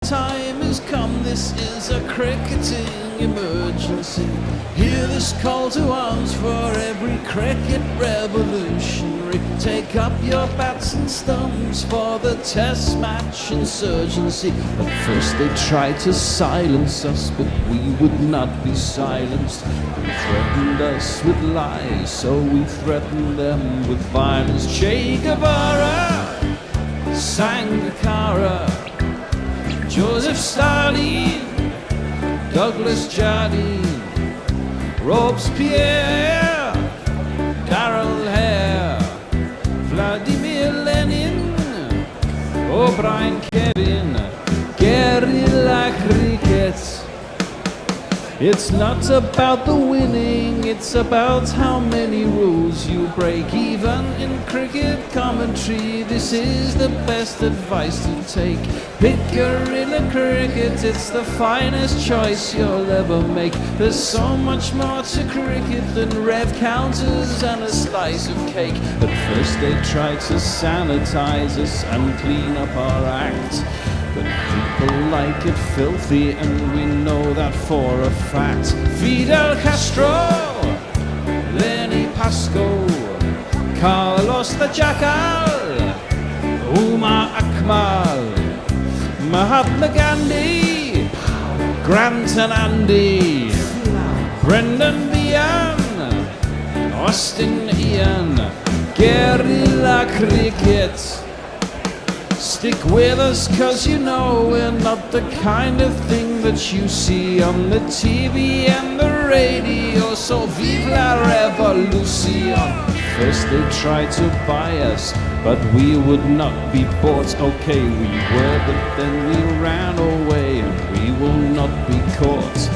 time has come, this is a cricketing emergency. Hear this call to arms for every cricket revolutionary. Take up your bats and stumps for the test match insurgency. At first they tried to silence us, but we would not be silenced. They threatened us with lies, so we threatened them with violence. Che Guevara, Sangakkara, Joseph Stalin, Douglas Jardine, Robespierre, Darrell Hare, Vladimir Lenin, O'Brien Kevin, guerrilla cricket. It's not about the winning, it's about how many rules you break. Even in cricket commentary, this is the best advice to take. Pick guerrilla cricket, it's the finest choice you'll ever make. There's so much more to cricket than rev counters and a slice of cake. At first they tried to sanitize us and clean up our act, but people like it filthy, and we know that for a fact. Fidel Castro, Lenny Pascoe, Carlos the Jackal, Umar Akmal, Mahatma Gandhi, Grant and Andy, Brendan Behan, Austin Ian, guerrilla cricket. Stick with us, cause you know we're not the kind of thing that you see on the TV and the radio. So vive la revolution. First they tried to buy us, but we would not be bought. Okay, we were, but then we ran away, and we will not be caught.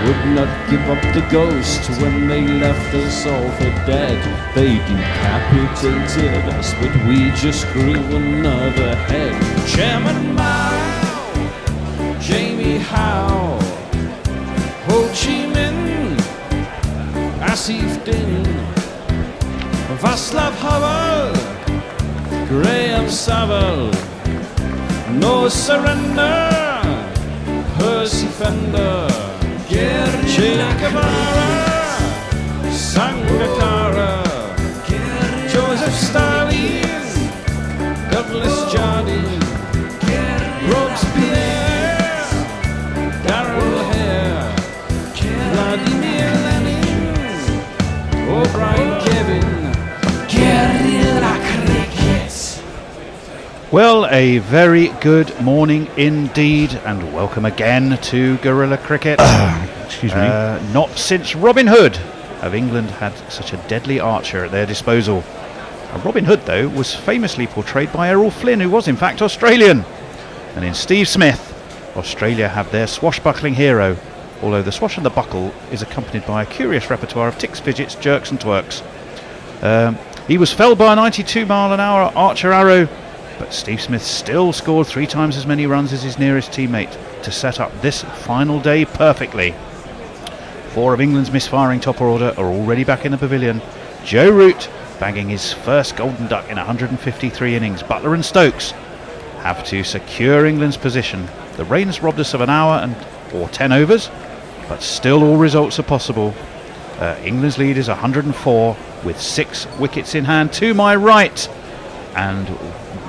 Would not give up the ghost when they left us all for dead. They decapitated us, but we just grew another head. Chairman Mao, Jamie Howe, Ho Chi Minh, Asif Din, Václav Havel, Graham Saville, No Surrender, Percy Fender, Che Guevara, Sangakkara, Joseph Stalin, Douglas Jardine, Robespierre, Darrell Hare, Vladimir Lenin, O'Brien Kevin, guerrilla cricket. Well, a very good morning indeed, and welcome again to Guerrilla Cricket. Excuse me. Not since Robin Hood have England had such a deadly archer at their disposal. Robin Hood, though, was famously portrayed by Errol Flynn, who was in fact Australian. And in Steve Smith, Australia have their swashbuckling hero, although the swash and the buckle is accompanied by a curious repertoire of ticks, fidgets, jerks and twerks. He was felled by a 92-mile-an-hour archer arrow, but Steve Smith still scored 3 times as many runs as his nearest teammate to set up this final day perfectly. 4 of England's misfiring top order are already back in the pavilion. Joe Root bagging his first golden duck in 153 innings. Butler and Stokes have to secure England's position. The rain has robbed us of an hour or 10 overs, but still all results are possible. England's lead is 104 with 6 wickets in hand. To my right, and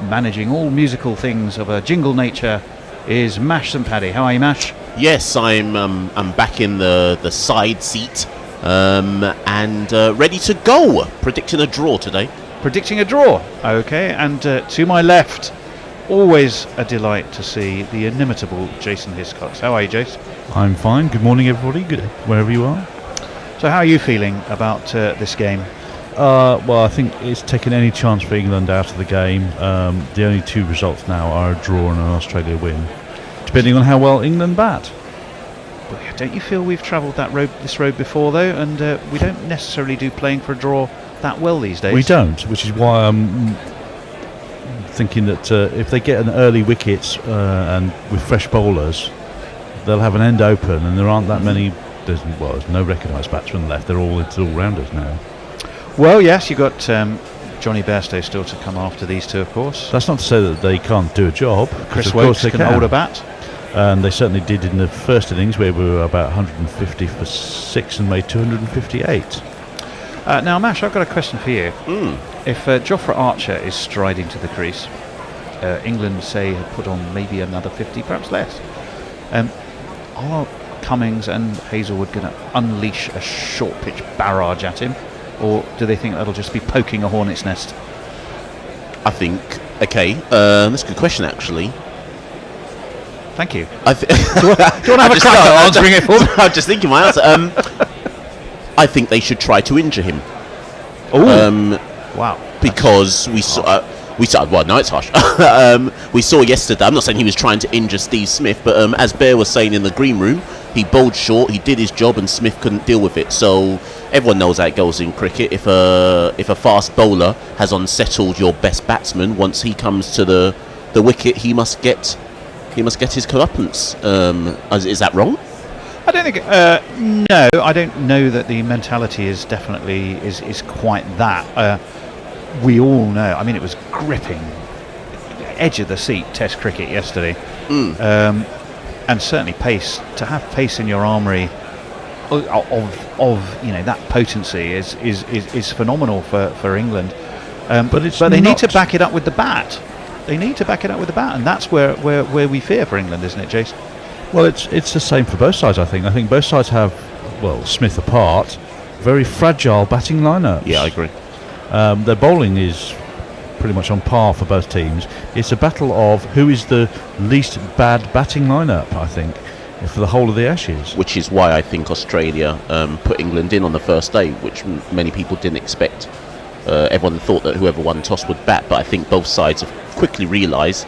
managing all musical things of a jingle nature, is Mash and Paddy. How are you, Mash? Yes, I'm back in the side seat and ready to go. Predicting a draw today. Predicting a draw. Okay, and to my left, always a delight to see the inimitable Jason Hiscox. How are you, Jace? I'm fine. Good morning, everybody. Good wherever you are. So how are you feeling about this game? Well, I think it's taken any chance for England out of the game. The only 2 results now are a draw and an Australia win, depending on how well England bat. Don't you feel we've travelled this road before, though, and we don't necessarily do playing for a draw that well these days? We don't, which is why I'm thinking that if they get an early wicket and with fresh bowlers, they'll have an end open, and there aren't that many. There's no recognised batsmen left. They're all all-rounders now. Well, yes, you've got Johnny Bairstow still to come after these 2, of course. That's not to say that they can't do a job. Chris Wokes can hold a bat. And they certainly did in the first innings, where we were about 150 for 6 and made 258. Now, Mash, I've got a question for you. If Jofra Archer is striding to the crease, England, say, have put on maybe another 50, perhaps less, are Cummings and Hazelwood going to unleash a short pitch barrage at him, or do they think that'll just be poking a hornet's nest? I think, that's a good question, actually. Thank you. do you want to have a crack at answering it for me? I'm just thinking my answer. I think they should try to injure him. Wow. Because we saw... well, no, it's harsh. We saw yesterday, I'm not saying he was trying to injure Steve Smith, but as Bear was saying in the green room, he bowled short, he did his job, and Smith couldn't deal with it. So everyone knows how it goes in cricket. If a fast bowler has unsettled your best batsman, once he comes to the wicket, he must get his comeuppance. Is that wrong? I don't think. No, I don't know that the mentality is definitely is quite that. We all know. I mean, it was gripping, edge of the seat Test cricket yesterday, and certainly pace. To have pace in your armoury of that potency is phenomenal for England. But they need to back it up with the bat. They need to back it up with the bat, and that's where we fear for England, isn't it, Jason? Well, it's the same for both sides, I think. I think both sides have, well, Smith apart, very fragile batting lineups. Yeah, I agree. Their bowling is pretty much on par for both teams. It's a battle of who is the least bad batting lineup, I think, for the whole of the Ashes. Which is why I think Australia put England in on the first day, which many people didn't expect. Everyone thought that whoever won toss would bat, but I think both sides have quickly realised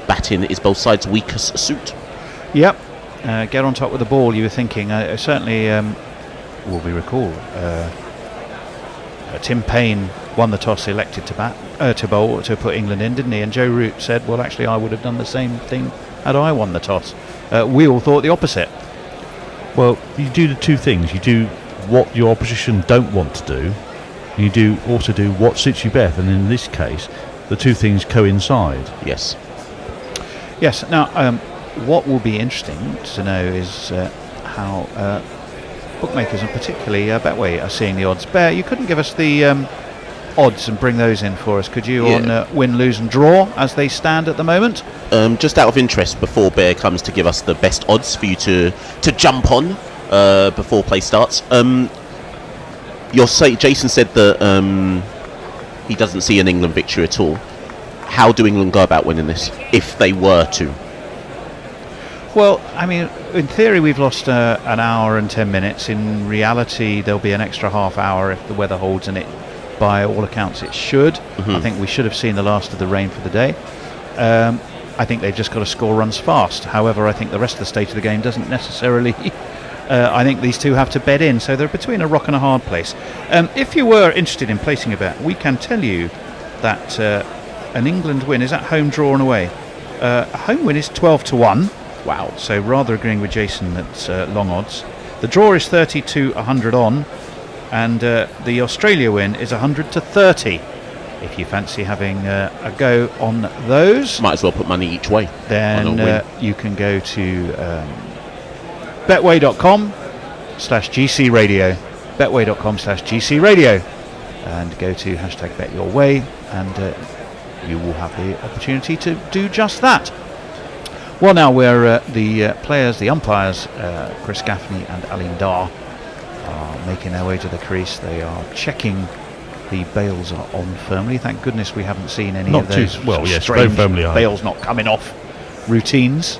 batting is both sides' weakest suit. Yep. Get on top with the ball, you were thinking. Certainly, will we recall, Tim Payne won the toss, elected to bat, to bowl, to put England in, didn't he? And Joe Root said, well, actually, I would have done the same thing had I won the toss. We all thought the opposite. Well, you do the two things. You do what your opposition don't want to do, and you do also do what suits you best. And in this case, the two things coincide. Yes. Yes. Now, what will be interesting to know is how bookmakers, and particularly Betway, are seeing the odds. Bear, you couldn't give us the odds and bring those in for us, could you, on win, lose and draw as they stand at the moment? Just out of interest, before Bear comes to give us the best odds for you to jump on before play starts, Jason said that he doesn't see an England victory at all. How do England go about winning this, if they were to? Well, I mean, in theory we've lost an hour and 10 minutes. In reality, there'll be an extra half hour if the weather holds, and it, by all accounts, it should. I think we should have seen the last of the rain for the day. I think they've just got to score runs fast. However, I think the rest of the state of the game doesn't necessarily... I think these two have to bed in, so they're between a rock and a hard place. If you were interested in placing a bet, we can tell you that an England win is at home, draw and away. A home win is 12-1. Wow. So rather agreeing with Jason, that's long odds. The draw is 30 to 100 on, and the Australia win is 100 to 30. If you fancy having a go on those, might as well put money each way. Then you can go to betway.com/GC Radio, betway.com/GC Radio, and go to #BetYourWay, and you will have the opportunity to do just that. Well, now we're the players, the umpires, Chris Gaffney and Alim Dar, are making their way to the crease. They are checking the bails are on firmly. Thank goodness we haven't seen any of those strange bails not coming off routines,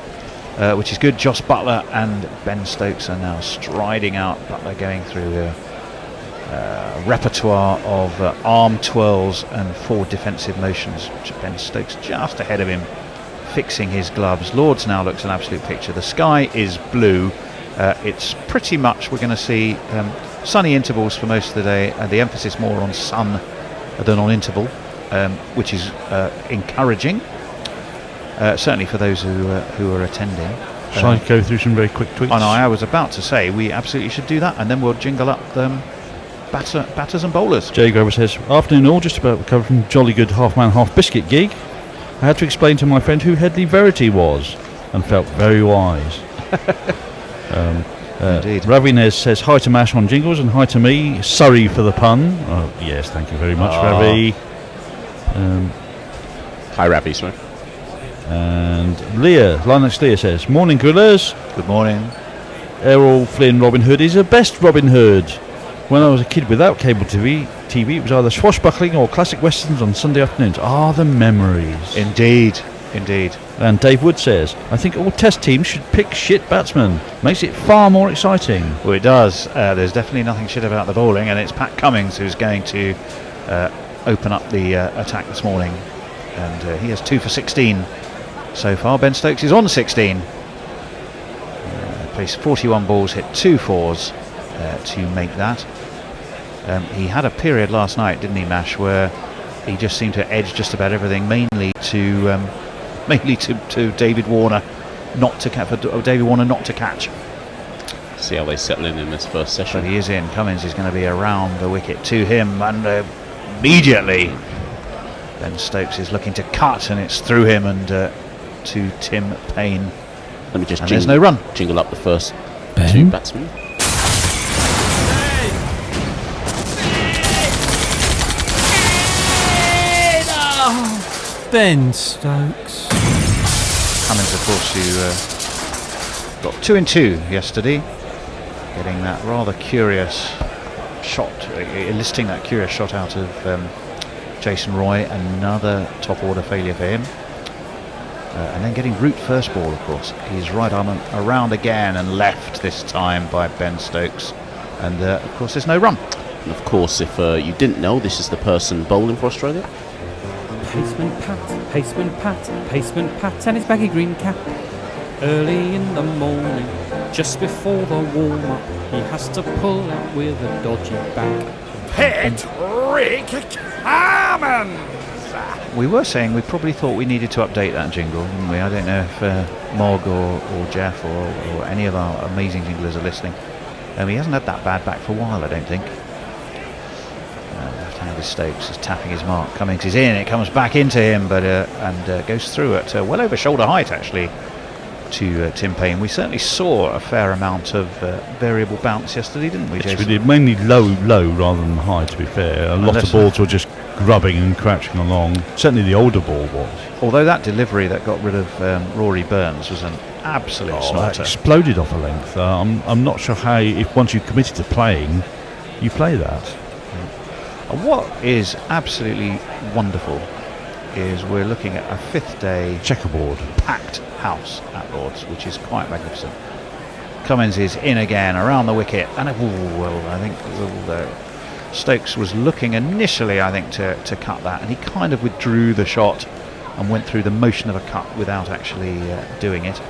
which is good. Joss Buttler and Ben Stokes are now striding out. Butler going through a repertoire of arm twirls and forward defensive motions. Ben Stokes just ahead of him, fixing his gloves. Lords now looks an absolute picture. The sky is blue. It's pretty much, we're going to see sunny intervals for most of the day, and the emphasis more on sun than on interval, which is encouraging, certainly for those who are attending. Shall I go through some very quick tweets? And I was about to say we absolutely should do that, and then we'll jingle up batters and bowlers. Jay Grover says, afternoon all, just about recovered from jolly good half man half biscuit gig. I had to explain to my friend who Headley Verity was. and felt very wise. Indeed. Ravinez says hi to Mash on Jingles and hi to me. Sorry for the pun. Oh, yes, thank you very much, Ravi. Hi, Ravi, sorry. And Linux Leah says, morning gorillas. Good morning. Errol Flynn Robin Hood is the best Robin Hood. When I was a kid without cable TV, it was either swashbuckling or classic westerns on Sunday afternoons. The memories. Indeed. And Dave Wood says, I think all test teams should pick shit batsmen. Makes it far more exciting. Well, it does. There's definitely nothing shit about the bowling, and it's Pat Cummins who's going to open up the attack this morning. And he has 2 for 16 so far. Ben Stokes is on 16. Placed 41 balls, hit 2 4s to make that. He had a period last night, didn't he, Mash, where he just seemed to edge just about everything, mainly to David Warner not to catch. See how they settle in this first session. But he is in. Cummins is going to be around the wicket to him, and immediately Ben Stokes is looking to cut, and it's through him and to Tim Payne. Let me just there's no run. Jingle up the first Ben? 2 batsmen. Ben Stokes. Cummins, of course, who got 2 in 2 yesterday, getting that rather curious shot, eliciting that curious shot out of Jason Roy. Another top order failure for him. And then getting root first ball, of course. He's right arm around again and left this time by Ben Stokes. And of course there's no run. And of course, if you didn't know, this is the person bowling for Australia. Paceman Pat, and his baggy green cap. Early in the morning, just before the warm-up, he has to pull out with a dodgy back. Patrick Cummins! We were saying we probably thought we needed to update that jingle, didn't we? I don't know if Mog or Jeff or any of our amazing jinglers are listening. He hasn't had that bad back for a while, I don't think. Left-handed Stokes is tapping his mark. Cummins is in. It comes back into him, but and goes through at well over shoulder height, actually, to Tim Payne. We certainly saw a fair amount of variable bounce yesterday, didn't we, Jason? Yes, we did. Mainly low rather than high, to be fair. A lot of balls were just grubbing and crouching along. Certainly the older ball was. Although that delivery that got rid of Rory Burns was an absolute That snorter. exploded off a length. I'm not sure how, if once you've committed to playing, you play that. And what is absolutely wonderful is we're looking at a 5th day Checkerboard. packed house at Lord's, which is quite magnificent. Cummins is in again around the wicket, and I think Stokes was looking initially, I think, to cut that, and he kind of withdrew the shot and went through the motion of a cut without actually doing it.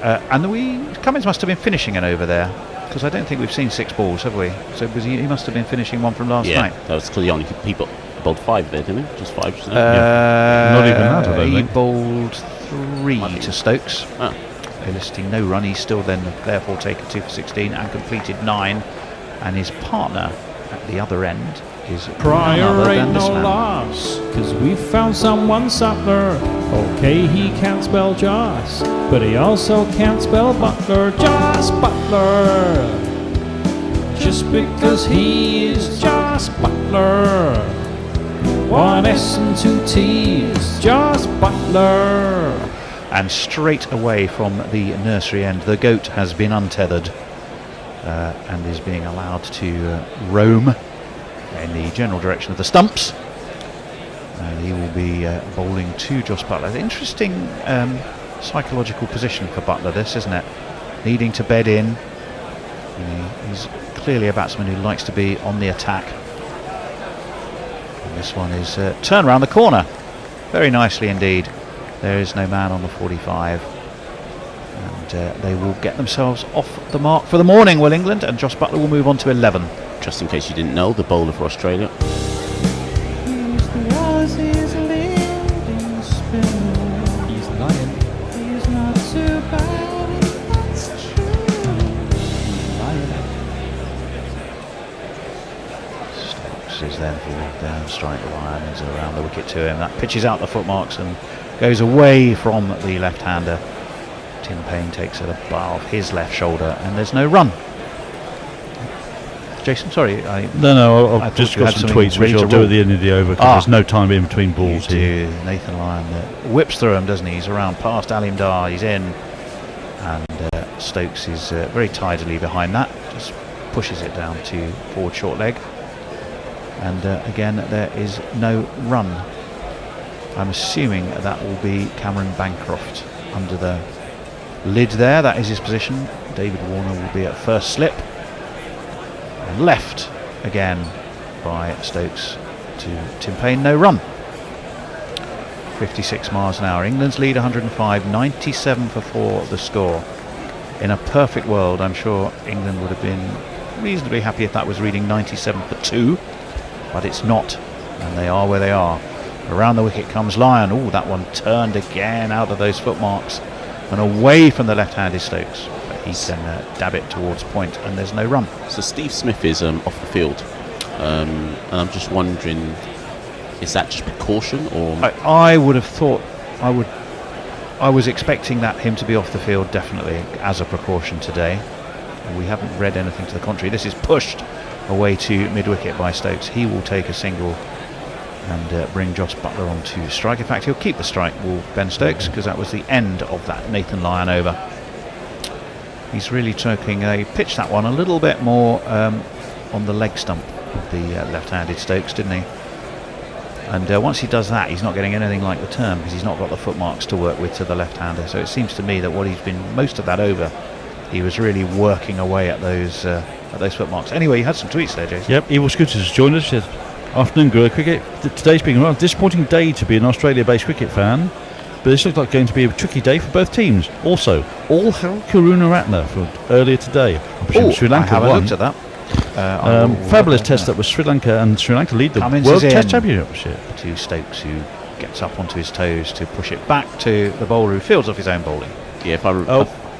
And Cummins must have been finishing it over there, because I don't think we've seen 6 balls, have we? So he must have been finishing one from last night. That was because he only people bowled 5 there, didn't he? Just 5. Just Not even that, I don't he think. bowled 3 to Stokes, Ah. eliciting no run. He's still then therefore taken 2 for 16 and completed 9. And his partner at the other end is none Prior other than ain't this no man. loss, 'cause we found someone subtler. Okay, he can't spell Joss, but he also can't spell Butler. Joss Butler. Just because he is Joss Butler. 1 S and 2 T's, Joss Butler. And straight away from the nursery end, the goat has been untethered and is being allowed to roam in the general direction of the stumps. And he will be bowling to Joss Butler. Interesting psychological position for Butler, this, isn't it? Needing to bed in. He's clearly a batsman who likes to be on the attack. And this one is turned round the corner. Very nicely indeed. There is no man on the 45. And they will get themselves off the mark for the morning, will England, and Joss Butler will move on to 11. Just in case you didn't know, the bowler for Australia. He's lying. He's not too bad, that's true. He's lying. Stokes is then pulled down, strike line is around the wicket to him. That pitches out the footmarks and goes away from the left-hander. Tim Payne takes it above his left shoulder, and there's no run. Jason, sorry. No, I I've just thought you got had some something tweets ready which to I'll do roll. at the end of the over because there's no time in between balls here. Nathan Lyon whips through him, doesn't he? He's around past Alim Dar, he's in, and Stokes is very tidily behind that, just pushes it down to forward short leg, and again there is no run. I'm assuming that will be Cameron Bancroft under the lid there. That is his position. David Warner will be at first slip, and left again by Stokes to Tim Payne, no run. 56 miles an hour. England's lead 105, 97 for 4 the score. In a perfect world, I'm sure England would have been reasonably happy if that was reading 97 for 2, but it's not, and they are where they are. Around the wicket comes Lyon. Oh, that one turned again out of those footmarks and away from the left-handed Stokes. But he can dab it towards point, and there's no run. So Steve Smith is off the field, and I'm just wondering, is that just precaution or? I would have thought I was expecting him to be off the field definitely as a precaution today. We haven't read anything to the contrary. This is pushed away to mid-wicket by Stokes. He will take a single and bring Joss Butler on to strike. In fact, he'll keep the strike, will Ben Stokes, because that was the end of that Nathan Lyon over. He's really taking pitched that one a little bit more on the leg stump of the left-handed Stokes, didn't he? And once he does that, he's not getting anything like the turn, because he's not got the footmarks to work with to the left-hander. So it seems to me that what he's been most of that over, he was really working away at those footmarks. Anyway, you had some tweets there, Jason. Yep, Evil Scooters has joined us. Afternoon, Gorilla Cricket. Today's been a rather disappointing day to be an Australia-based cricket fan, but this looks like going to be a tricky day for both teams. Also, all hail Karunaratne from earlier today. Sri Lanka I haven't won. looked at that. Fabulous test that was Sri Lanka, and Sri Lanka lead the Cummins World is Test in. Championship. To Stokes, who gets up onto his toes to push it back to the bowler, who fields off his own bowling. Yeah,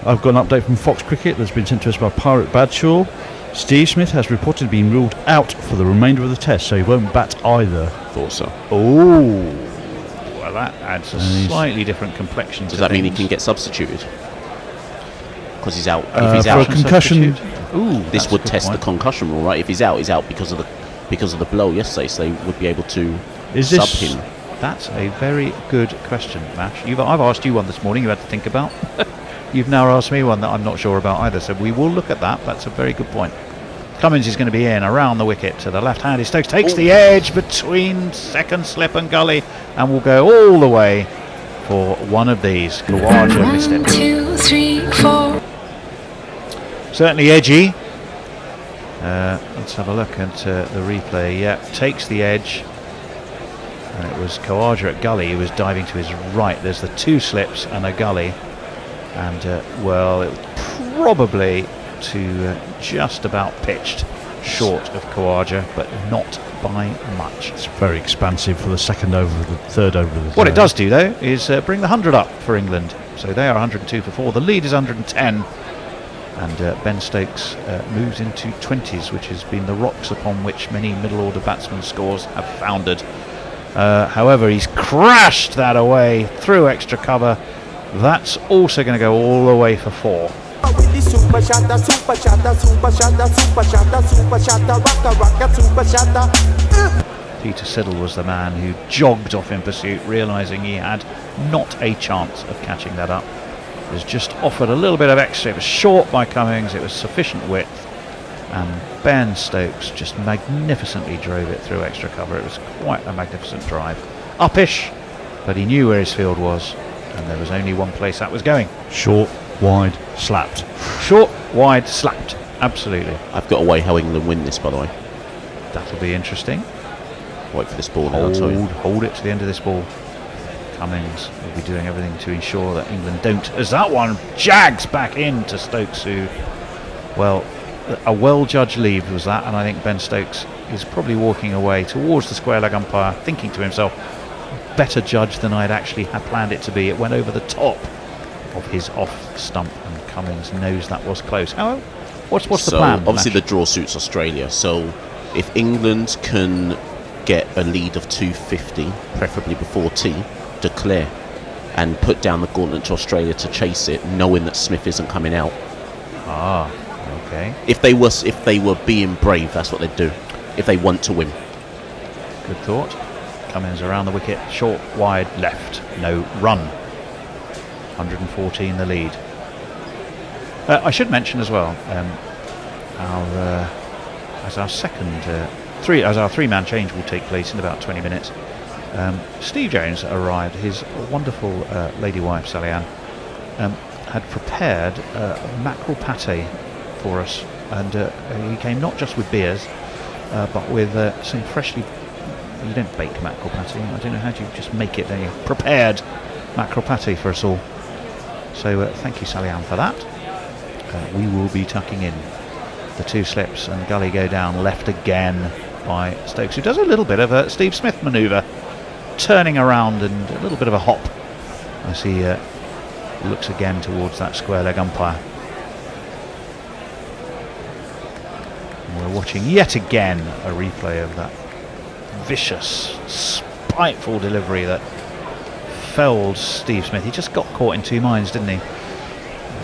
I've got an update from Fox Cricket that's been sent to us by Pirate Badshaw. Steve Smith has reportedly been ruled out for the remainder of the test, so he won't bat either. thought so. Oh, well, that adds a slightly different complexion. Does that mean he can get substituted? Because he's out. If For he's a out, concussion, this would test the concussion rule, right? If he's out because of the blow yesterday, so they would be able to sub him. That's a very good question, Mash. I've asked you one this morning you had to think about. You've now asked me one that I'm not sure about either, so we will look at that. That's a very good point. Cummins is going to be in around the wicket to the left-handed. Stokes takes the edge between second slip and gully and will go all the way for one of these. Khawaja missed it. 1, 2, 3, 4. Certainly edgy. Let's have a look at the replay. Yeah, takes the edge. And it was Khawaja at gully. He was diving to his right. There's the 2 slips and a gully. And, it was probably to just about pitched short of Khawaja, but not by much. it's very expansive for the second over, the third over. What it does do, though, is bring the 100 up for England. So they are 102 for 4. The lead is 110. And Ben Stokes moves into 20s, which has been the rocks upon which many middle-order batsmen's scores have foundered. However, he's crashed that away through extra cover. That's also going to go all the way for 4. Peter Siddle was the man who jogged off in pursuit, realising he had not a chance of catching that up. It was just offered a little bit of extra. It was short by Cummings, it was sufficient width, and Ben Stokes just magnificently drove it through extra cover. It was quite a magnificent drive. Uppish, but he knew where his field was, and there was only one place that was going. Short, wide, slapped. Short, wide, slapped. Absolutely. I've got a way how England win this, by the way. That'll be interesting. Wait for this ball now, I'll tell you. Hold it to the end of this ball. Cummings will be doing everything to ensure that England don't, as that one jags back into Stokes, who, well, a well-judged leave was that, and I think Ben Stokes is probably walking away towards the square leg umpire, thinking to himself, better judge than I'd actually had planned it to be. It went over the top of his off stump, and Cummings knows that was close. How? What's the plan? Obviously, Nash? the draw suits Australia. So if England can get a lead of 250, preferably before tea, declare. and put down the gauntlet to Australia to chase it, knowing that Smith isn't coming out. Ah, okay. If they were being brave, that's what they'd do. If they want to win. Good thought. Cummins around the wicket, short, wide, left, no run. 114 the lead. I should mention as well, as our three-man change will take place in about 20 minutes. Steve Jones arrived. His wonderful lady wife Sally Ann had prepared mackerel pate for us, and he came not just with beers, but with some freshly. You don't bake mackerel pate. I don't know how do you just make it. Don't you? Prepared mackerel pate for us all. So thank you, Sally Ann, for that. We will be tucking in. The two slips and gully go down left again by Stokes, who does a little bit of a Steve Smith manoeuvre, turning around and a little bit of a hop as he looks again towards that square leg umpire. And we're watching yet again a replay of that vicious, spiteful delivery that felled Steve Smith. He just got caught in two minds, didn't he?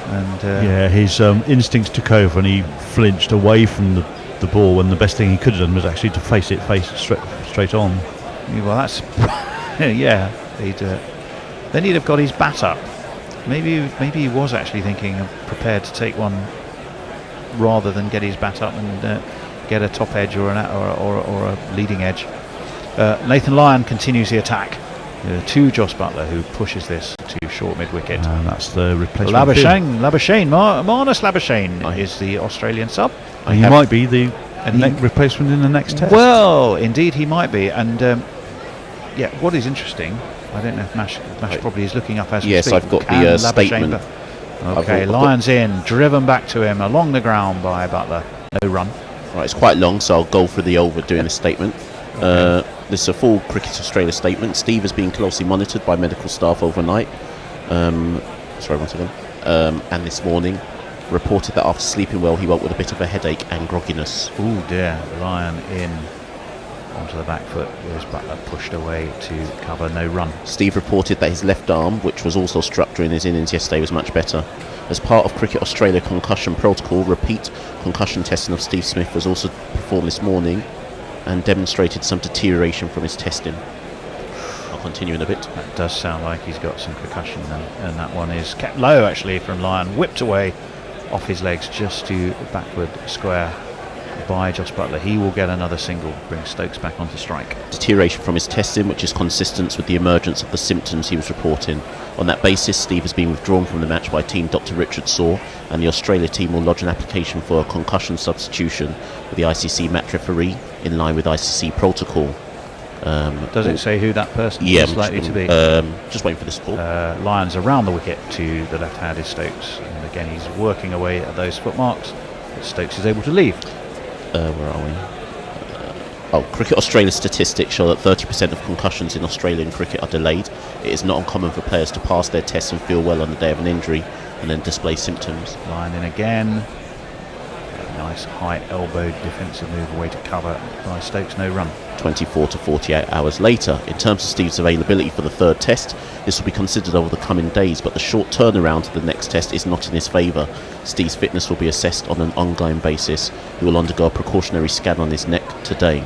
And his instincts took over and he flinched away from the ball when the best thing he could have done was actually to face straight on. Well, that's yeah. Then he'd have got his bat up. Maybe he was actually thinking and prepared to take one rather than get his bat up and get a top edge or a leading edge. Nathan Lyon continues the attack. To Jos Buttler, who pushes this to short mid-wicket. And that's the replacement. Labuschagne, Marnus Labuschagne is the Australian sub. He might be the replacement in the next test. Well, indeed he might be. And what is interesting, I don't know if Mash probably is looking up as we speak. Yes, I've got the statement. Okay, Lyon's in, driven back to him along the ground by Buttler. No run. Right, it's quite long, so I'll go through the over doing the statement. Okay. This is a full Cricket Australia statement. Steve has been closely monitored by medical staff overnight. And this morning reported that after sleeping well, he woke with a bit of a headache and grogginess. Oh dear, Lyon in onto the back foot. Whereas Buttler pushed away to cover, no run. Steve reported that his left arm, which was also struck during his innings yesterday, was much better. As part of Cricket Australia concussion protocol, repeat concussion testing of Steve Smith was also performed this morning and demonstrated some deterioration from his testing. I'll continue in a bit. That does sound like he's got some concussion, and that one is kept low actually from Lyon, whipped away off his legs just to backward square by Jos Buttler. He will get another single, bring Stokes back onto strike. Deterioration from his testing, which is consistent with the emergence of the symptoms he was reporting. On that basis, Steve has been withdrawn from the match by team Dr. Richard Saw, and the Australia team will lodge an application for a concussion substitution with the ICC match referee in line with ICC protocol. Does it say who that person is likely to be? Just waiting for the score. Lyons around the wicket to the left-handed Stokes, and again he's working away at those footmarks, but Stokes is able to leave. Where are we? Cricket Australia statistics show that 30% of concussions in Australian cricket are delayed. It is not uncommon for players to pass their tests and feel well on the day of an injury and then display symptoms. Lyon in again. A nice high elbowed defensive move away to cover by Stokes, no run. 24 to 48 hours later. In terms of Steve's availability for the third test, this will be considered over the coming days, but the short turnaround to the next test is not in his favour. Steve's fitness will be assessed on an ongoing basis. He will undergo a precautionary scan on his neck today.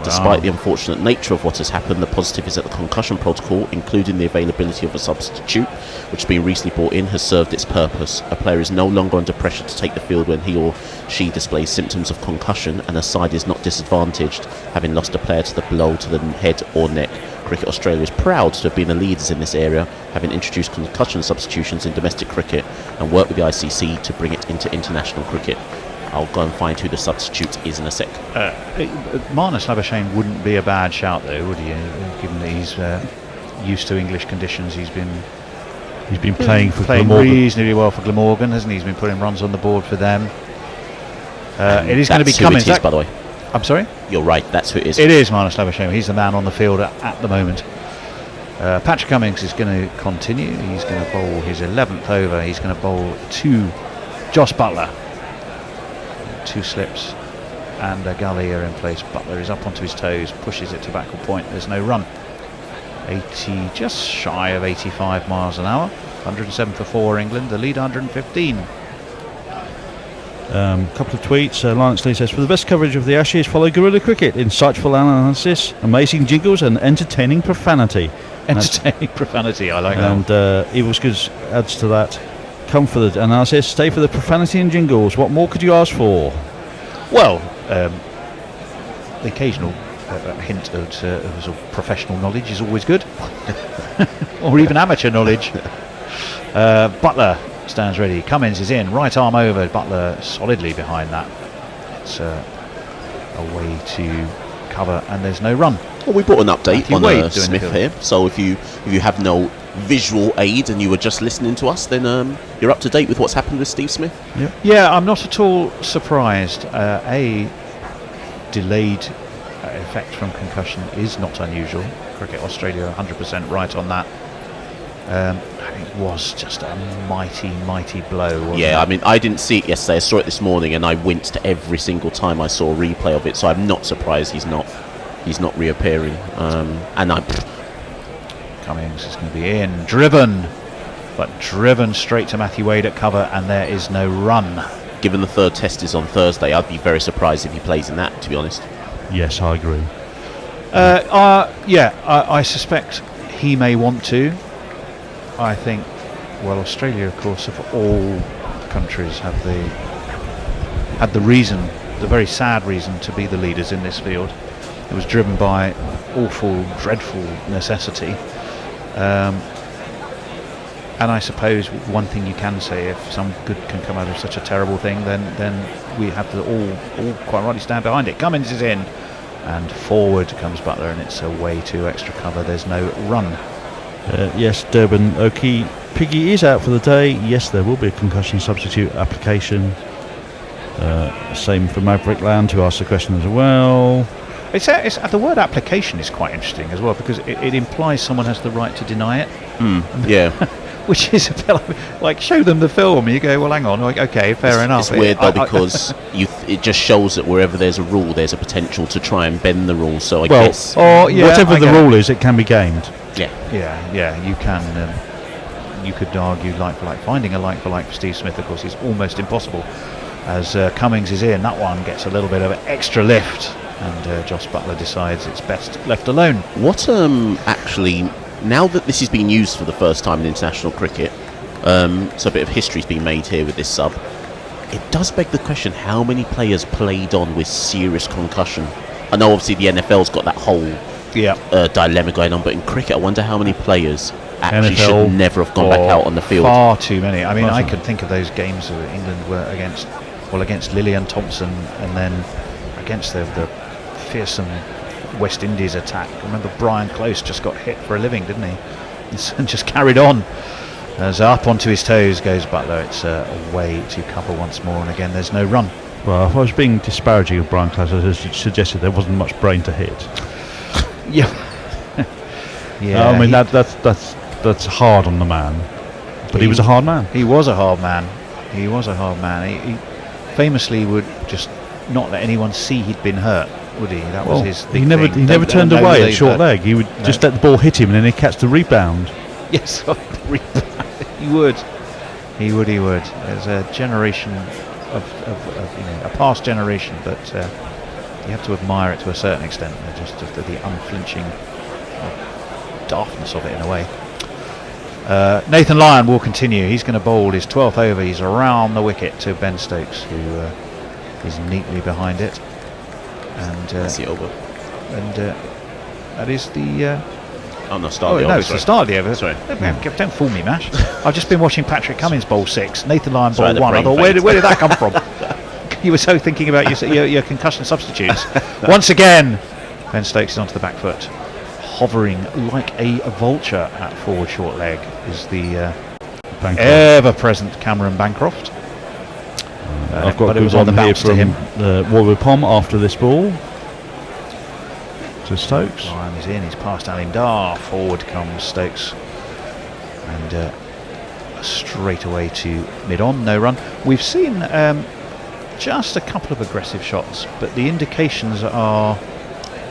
Despite the unfortunate nature of what has happened, the positive is that the concussion protocol, including the availability of a substitute, which has been recently brought in, has served its purpose. A player is no longer under pressure to take the field when he or she displays symptoms of concussion, and a side is not disadvantaged, having lost a player to the blow to the head or neck. Cricket Australia is proud to have been the leaders in this area, having introduced concussion substitutions in domestic cricket and worked with the ICC to bring it into international cricket. I'll go and find who the substitute is in a sec. Marnus Labuschagne wouldn't be a bad shout though, would he? Given that he's used to English conditions, he's been playing reasonably well for Glamorgan, hasn't he? He's been putting runs on the board for them. It is going to be Cummins, by the way. I'm sorry? You're right, that's who it is. It is Marnus Labuschagne. He's the man on the field at the moment. Patrick Cummins is going to continue. He's going to bowl his 11th over. He's going to bowl to Jos Buttler. Two slips and a gully are in place. Buttler is up onto his toes, pushes it to backward point. There's no run. 80, just shy of 85 miles an hour. 107 for 4 England, the lead 115. Couple of tweets. Lance Lee says, for the best coverage of the Ashes, follow Guerrilla Cricket. Insightful analysis, amazing jingles and entertaining profanity. Entertaining profanity, I like that. And Evil's Goods adds to that. Come for the analysis, stay for the profanity and jingles. What more could you ask for? Well, the occasional hint of sort of professional knowledge is always good. Or even amateur knowledge. Butler stands ready. Cummins is in. Right arm over. Butler solidly behind that. It's a way to cover, and there's no run. Well, we brought an update Matthew Wade on doing Smith the here. So if you have no visual aid and you were just listening to us, then you're up to date with what's happened with Steve Smith. Yep. Yeah, I'm not at all surprised. A delayed effect from concussion is not unusual. Cricket Australia 100% right on that. It was just a mighty blow, wasn't Yeah, it? I mean, I didn't see it yesterday. I saw it this morning, and I winced every single time I saw a replay of it. So I'm not surprised he's not reappearing. And I'm Cummings is going to be in, driven straight to Matthew Wade at cover, and there is no run. given the third test is on Thursday. I'd be very surprised if he plays in that, to be honest. Yes, I agree. I suspect he may want to. I think, well, Australia, of course, of all countries, had the reason, the very sad reason, to be the leaders in this field. It was driven by awful, dreadful necessity. And I suppose one thing you can say, if some good can come out of such a terrible thing, then we have to all quite rightly stand behind it. Cummins is in, and forward comes Butler, and it's away to extra cover. There's no run. Yes, Durban Oki Piggy is out for the day. Yes, there will be a concussion substitute application. Same for Maverick Land, who asked the question as well. It's the word application is quite interesting as well, because it implies someone has the right to deny it. Yeah. Which is a bit like show them the film. You go, well, hang on, like, okay, fair enough. It's weird though, because it just shows that wherever there's a rule, there's a potential to try and bend the rule. So I guess whatever the rule is, it can be gamed. Yeah, you can. You could argue like for like. Finding a like for like for Steve Smith, of course, is almost impossible. As Cummings is in, that one gets a little bit of an extra lift, and Joss Butler decides it's best left alone. What actually, now that this is being used for the first time in international cricket, so a bit of history's been made here with this sub. It does beg the question: how many players played on with serious concussion? I know obviously the NFL's got that whole dilemma going on, but in cricket, I wonder how many players actually should never have gone back out on the field. Far too many. I mean, I could think of those games that England were against Lillian Thompson, and then against the fearsome West Indies attack. I remember Brian Close just got hit for a living, didn't he? And just carried on. As up onto his toes goes Butler. It's a way to cover once more, and again there's no run. Well, if I was being disparaging of Brian Close, I suggested there wasn't much brain to hit. Yeah. I mean that's hard on the man, but he was a hard man. He was a hard man. He famously would just not let anyone see he'd been hurt, would he? That was his thing. He never turned away at short leg. He would just let the ball hit him, and then he'd catch the rebound. Yes, he would. There's a generation of a past generation, but you have to admire it to a certain extent. Just the unflinching daftness of it in a way. Nathan Lyon will continue. He's going to bowl his 12th over. He's around the wicket to Ben Stokes, who is neatly behind it. And that's the over. And that is the. It's the start of the over. Sorry. Don't fool me, Mash. I've just been watching Patrick Cummins bowl 6, Nathan Lyon bowl 1. I thought, where did that come from? You were so thinking about your concussion substitutes. Once again, Ben Stokes is onto the back foot, hovering like a vulture at forward short leg is the ever-present Cameron Bancroft. I've got it on here from Warwick Pom after this ball to Stokes. Lyon is in, he's past Alim Dar, forward comes Stokes, and straight away to mid-on, no run. We've seen just a couple of aggressive shots, but the indications are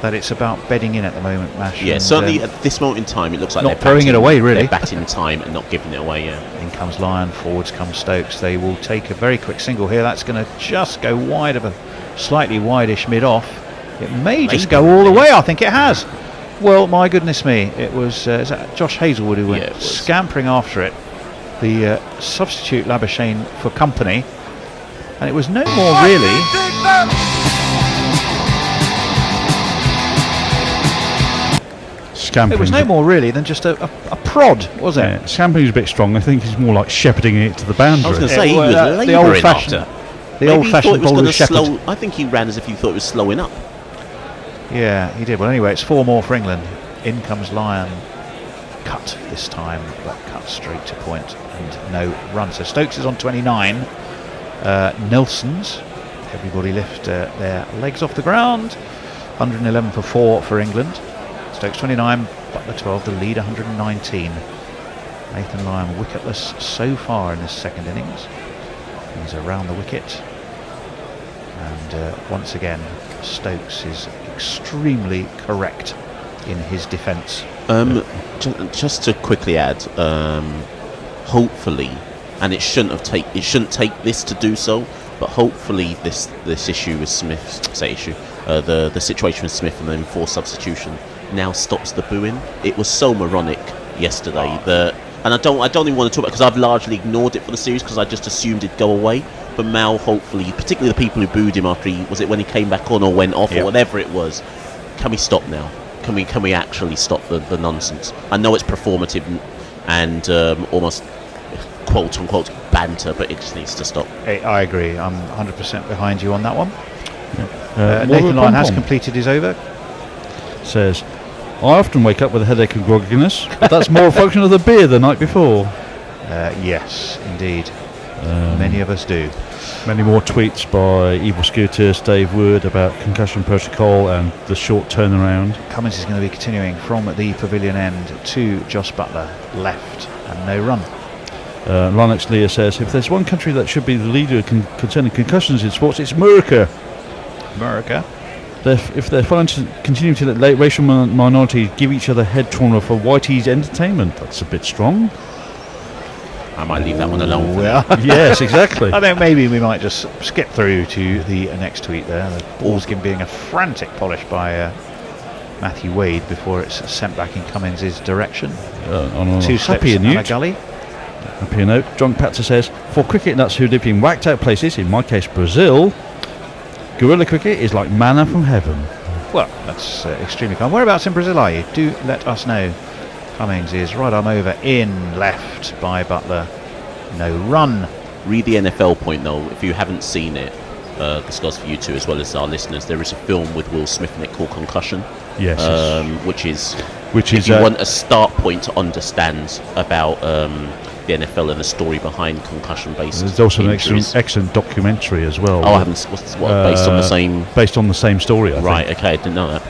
that it's about bedding in at the moment, Mash. Yeah, and, certainly at this moment in time, it looks like not they're throwing it away, really. They're batting time and not giving it away. Yeah. In comes Lyon, forwards comes Stokes. They will take a very quick single here. That's going to just go wide of a slightly wide-ish mid-off. It may just go all the way. I think it has. Well, my goodness me, it was is that Josh Hazelwood who went scampering after it. The substitute Labuschagne for company, and it was no more really. It was no more really than just a prod, was it? Yeah, Scampering's a bit strong. I think he's more like shepherding it to the boundary. I was going to say he was the old-fashioned, bowler shepherd. I think he ran as if he thought it was slowing up. Yeah, he did. Well, anyway, it's 4 more for England. In comes Lyon. Cut this time, but cut straight to point and no run. So Stokes is on 29. Nelson's. Everybody lift their legs off the ground. 111 for 4 for England. Stokes 29, Butler 12, the lead 119. Nathan Lyon wicketless so far in this second innings. He's around the wicket. And once again, Stokes is extremely correct in his defence. Just to quickly add, hopefully, and it shouldn't take this to do so, but hopefully this issue with Smith, the situation with Smith and the enforced substitution now stops the booing. It was so moronic yesterday and I don't even want to talk about it because I've largely ignored it for the series because I just assumed it'd go away. But now, hopefully, particularly the people who booed him after when he came back on or went off or whatever it was, can we stop now? Can we actually stop the nonsense? I know it's performative and almost quote unquote banter, but it just needs to stop. I agree. I'm 100% behind you on that one. Nathan Lyon has completed his over. Says, I often wake up with a headache and grogginess, but that's more a function of the beer the night before. Yes, indeed. Many of us do. Many more tweets by Evil Scooters, Dave Wood about concussion protocol and the short turnaround. Cummins is going to be continuing from the pavilion end to Josh Butler, left, and no run. Lennox Lear says, if there's one country that should be the leader concerning concussions in sports, it's America. America? If they're failing to continue to let racial minorities give each other head trauma for Whitey's entertainment, that's a bit strong. I might leave that one alone. Yes, exactly. I think maybe we might just skip through to the next tweet there. The ball's being a frantic polish by Matthew Wade before it's sent back in Cummins' direction. On a Two happier slips and a note, gully. Happier note, John Patzer says, for cricket nuts who live in whacked out places, in my case Brazil, guerrilla cricket is like manna from heaven. Well, that's extremely kind. Whereabouts in Brazil are you? Do let us know. Cummings is right arm over, in, left by Butler. No run. Read the NFL point though, if you haven't seen it. This goes for you too as well as our listeners. There is a film with Will Smith in it called Concussion. Yes. Which is if you want a start point to understand about the NFL and the story behind concussion based. There's also injuries. an excellent documentary as well. Oh, I haven't. Based on the same? Based on the same story, I right. think. Okay, I didn't know that.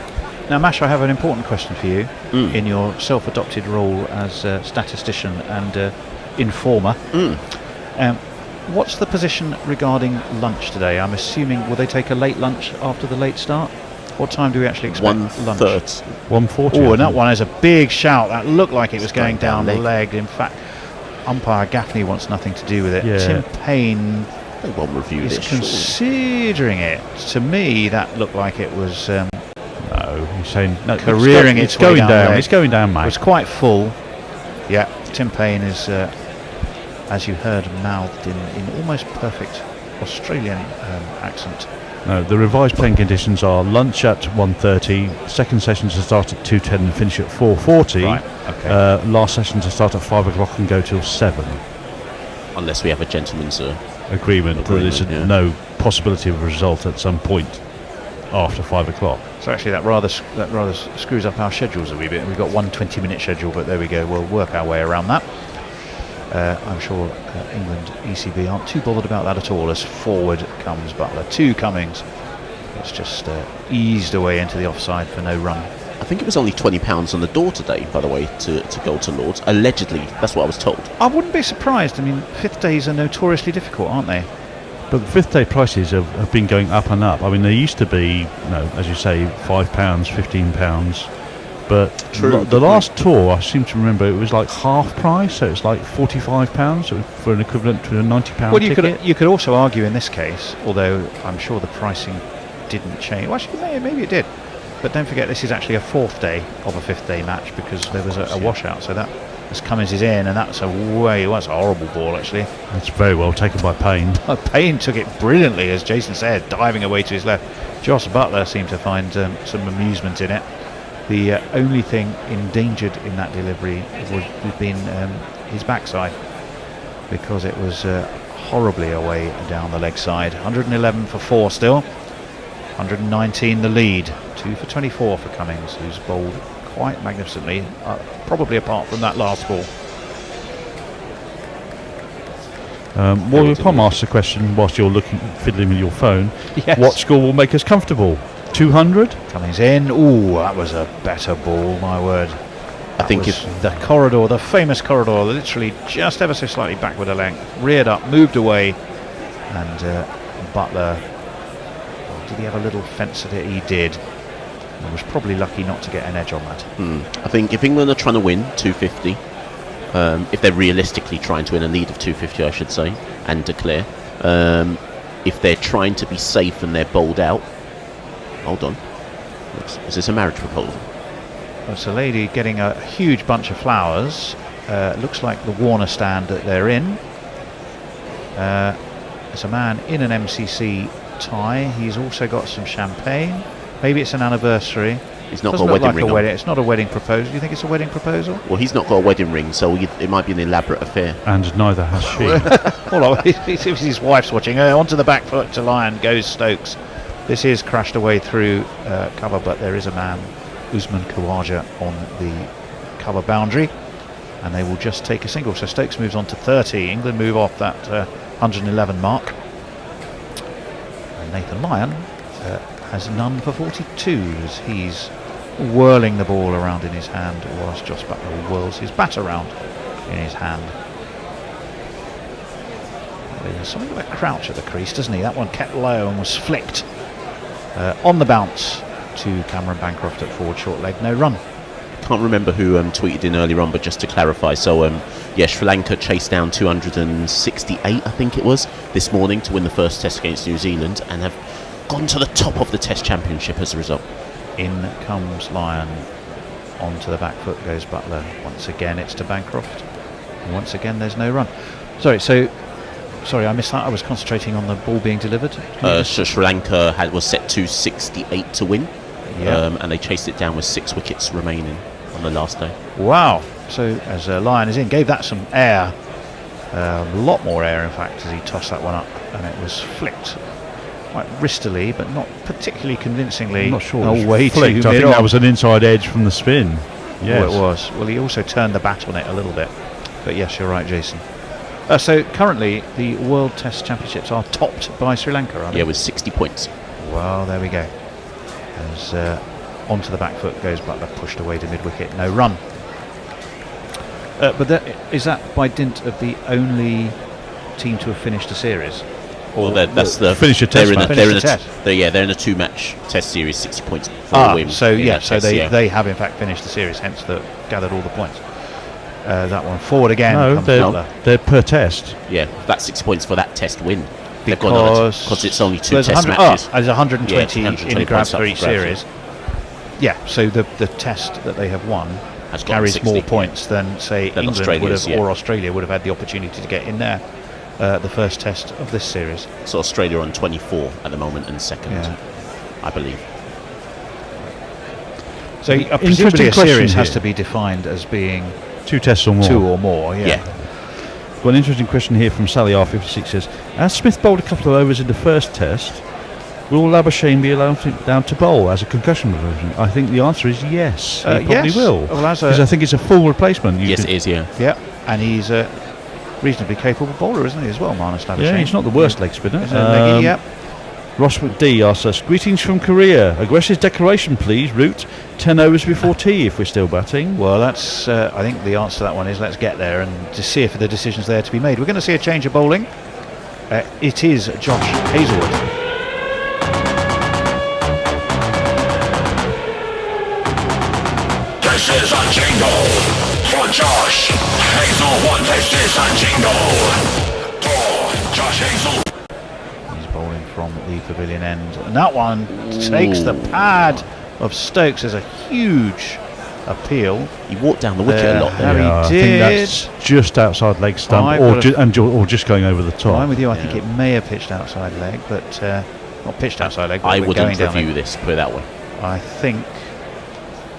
Now, Mash, I have an important question for you in your self-adopted role as statistician and informer. What's the position regarding lunch today? I'm assuming, will they take a late lunch after the late start? What time do we actually expect lunch? 1:40. Oh, and that one is a big shout. That looked like it was going down the leg. In fact, umpire Gaffney wants nothing to do with it. Yeah. Tim Payne They won't review is this. considering it. To me, that looked like it was No, he's saying no, careering it's its way going down down. leg. It's going down, It mate. was quite full. Yeah, Tim Payne is, as you heard, mouthed in almost perfect Australian accent. No, the revised playing conditions are lunch at 1:30, second session to start at 2:10 and finish at 4:40. Right, okay. Last session to start at 5 o'clock and go till 7. Unless we have a gentleman's Agreement. There's yeah. no possibility of a result at some point after 5 o'clock. So actually that rather screws up our schedules a wee bit. We've got one 20-minute schedule, but there we go. We'll work our way around that. I'm sure England ECB aren't too bothered about that at all as forward comes Butler. 2 Cummings. It's just eased away into the offside for no run. I think it was only £20 on the door today, by the way, to go to Lord's. Allegedly, that's what I was told. I wouldn't be surprised. I mean, 5th days are notoriously difficult, aren't they? But the fifth day prices have been going up and up. I mean, they used to be, as you say, £5, £15. But the last tour, I seem to remember, it was like half price, so it's like £45 for an equivalent to a £90 Well, ticket. you could also argue in this case, although I'm sure the pricing didn't change. Well, actually, maybe it did. But don't forget, this is actually a fourth day of a fifth day match because there was a washout. So that as Cummins is in, and that's a horrible ball actually. It's very well taken by Payne. Payne took it brilliantly, as Jason said, diving away to his left. Joss Butler seemed to find some amusement in it. The only thing endangered in that delivery had been his backside, because it was horribly away down the leg side. 111 for 4 still. 119 the lead. 2 for 24 for Cummins, who's bowled quite magnificently, probably apart from that last ball. Well, Tom asked the question whilst you're fiddling with your phone. Yes. What score will make us comfortable? 200? Cummins in. Ooh, that was a better ball, my word. I think if the corridor, the famous corridor, literally just ever so slightly backward a length, reared up, moved away, and Butler, did he have a little fence at it? He did. He was probably lucky not to get an edge on that. I think if England are trying to win 250, if they're realistically trying to win a lead of 250, I should say, and declare, if they're trying to be safe and they're bowled out. Hold on. Is this a marriage proposal? It's a lady getting a huge bunch of flowers. Looks like the Warner stand that they're in. There's a man in an MCC tie. He's also got some champagne. Maybe it's an anniversary. He's not Doesn't got a look wedding like ring a wedding. on. It's not a wedding proposal. Do you think it's a wedding proposal? Well, he's not got a wedding ring, so it might be an elaborate affair. And neither has she. Well, his wife's watching. Onto the back foot to Lyon goes Stokes. This is crashed away through cover, but there is a man, Usman Khawaja, on the cover boundary, and they will just take a single. So Stokes moves on to 30. England move off that 111 mark. And Nathan Lyon has none for 42 as he's whirling the ball around in his hand, whilst Joss Butler whirls his bat around in his hand. There's something of a crouch at the crease, doesn't he? That one kept low and was flicked on the bounce to Cameron Bancroft at forward short leg, no run. Can't remember who tweeted in earlier on, but just to clarify, so Sri Lanka chased down 268, I think it was, this morning to win the first test against New Zealand, and have gone to the top of the test championship as a result. In comes Lyon, onto the back foot goes Butler. Once again it's to Bancroft, and once again there's no run. Sorry, I missed that. I was concentrating on the ball being delivered. Sri Lanka was set to 68 to win, Yeah. and they chased it down with 6 wickets remaining on the last day. Wow. So as Lyon is in, gave that some air, a lot more air in fact, as he tossed that one up, and it was flicked quite wristily, but not particularly convincingly. I'm not sure. Away to I think mid-on. that was an inside edge from the spin. Yes. Oh, it was. Well, he also turned the bat on it a little bit. But yes, you're right, Jason. So currently the World Test Championships are topped by Sri Lanka, aren't they? Yeah, with 60 points. Well, there we go. As onto the back foot goes Butler, pushed away to mid-wicket, no run. But is that by dint of the only team to have finished a series? Well, that's the finish a test match. They're in a 2-match test series, 60 points for a win. So in yeah, that so test, they have in fact finished the series, hence gathered all the points. That one forward again. No, comes Butler. they're per test. Yeah, that's 6 points for that test win. They've gone on because it's only 2 there's test 100 matches. there's 120 Yeah, in 120 a grab points up for for each grabs, series. Yeah, so the test that they have won Has got carries 60, more points than say Than England Australia's, would have, or Australia would have had the opportunity to get in there. The first test of this series. So Australia on 24 at the moment and second, Yeah. I believe. So presumably Interesting a series question has here. to be defined as being 2 tests or more. 2 or more. Yeah. Got an interesting question here from Sally R56 says, as Smith bowled a couple of overs in the first test, will Labuschagne be allowed down to bowl as a concussion provision? I think the answer is yes. He probably yes. will. Well, as Because I think it's a full replacement. You Yes, could- it is, yeah. Yeah, and he's a reasonably capable bowler, isn't he, as well, Marnus Labuschagne? Yeah, he's not the worst leg spinner. Isn't it, leggy? Yep. Ross McD asks us, greetings from Korea. Aggressive declaration, please. Route 10 overs before tea if we're still batting. Well, that's. I think the answer to that one is let's get there and to see if the decision's there to be made. We're going to see a change of bowling. It is Josh Hazelwood. This is a jingle for Josh Hazelwood. This is a jingle for Josh Hazelwood. He's bowling from the pavilion end, and that one takes the pad of Stokes. There's a huge appeal. He walked down the wicket a lot there. He I did. think that's just outside leg stump, I've or, got or just going over the top. I'm with you. I think it may have pitched outside leg, but not pitched outside leg. But I we're wouldn't going down review leg. this, put it that way. I think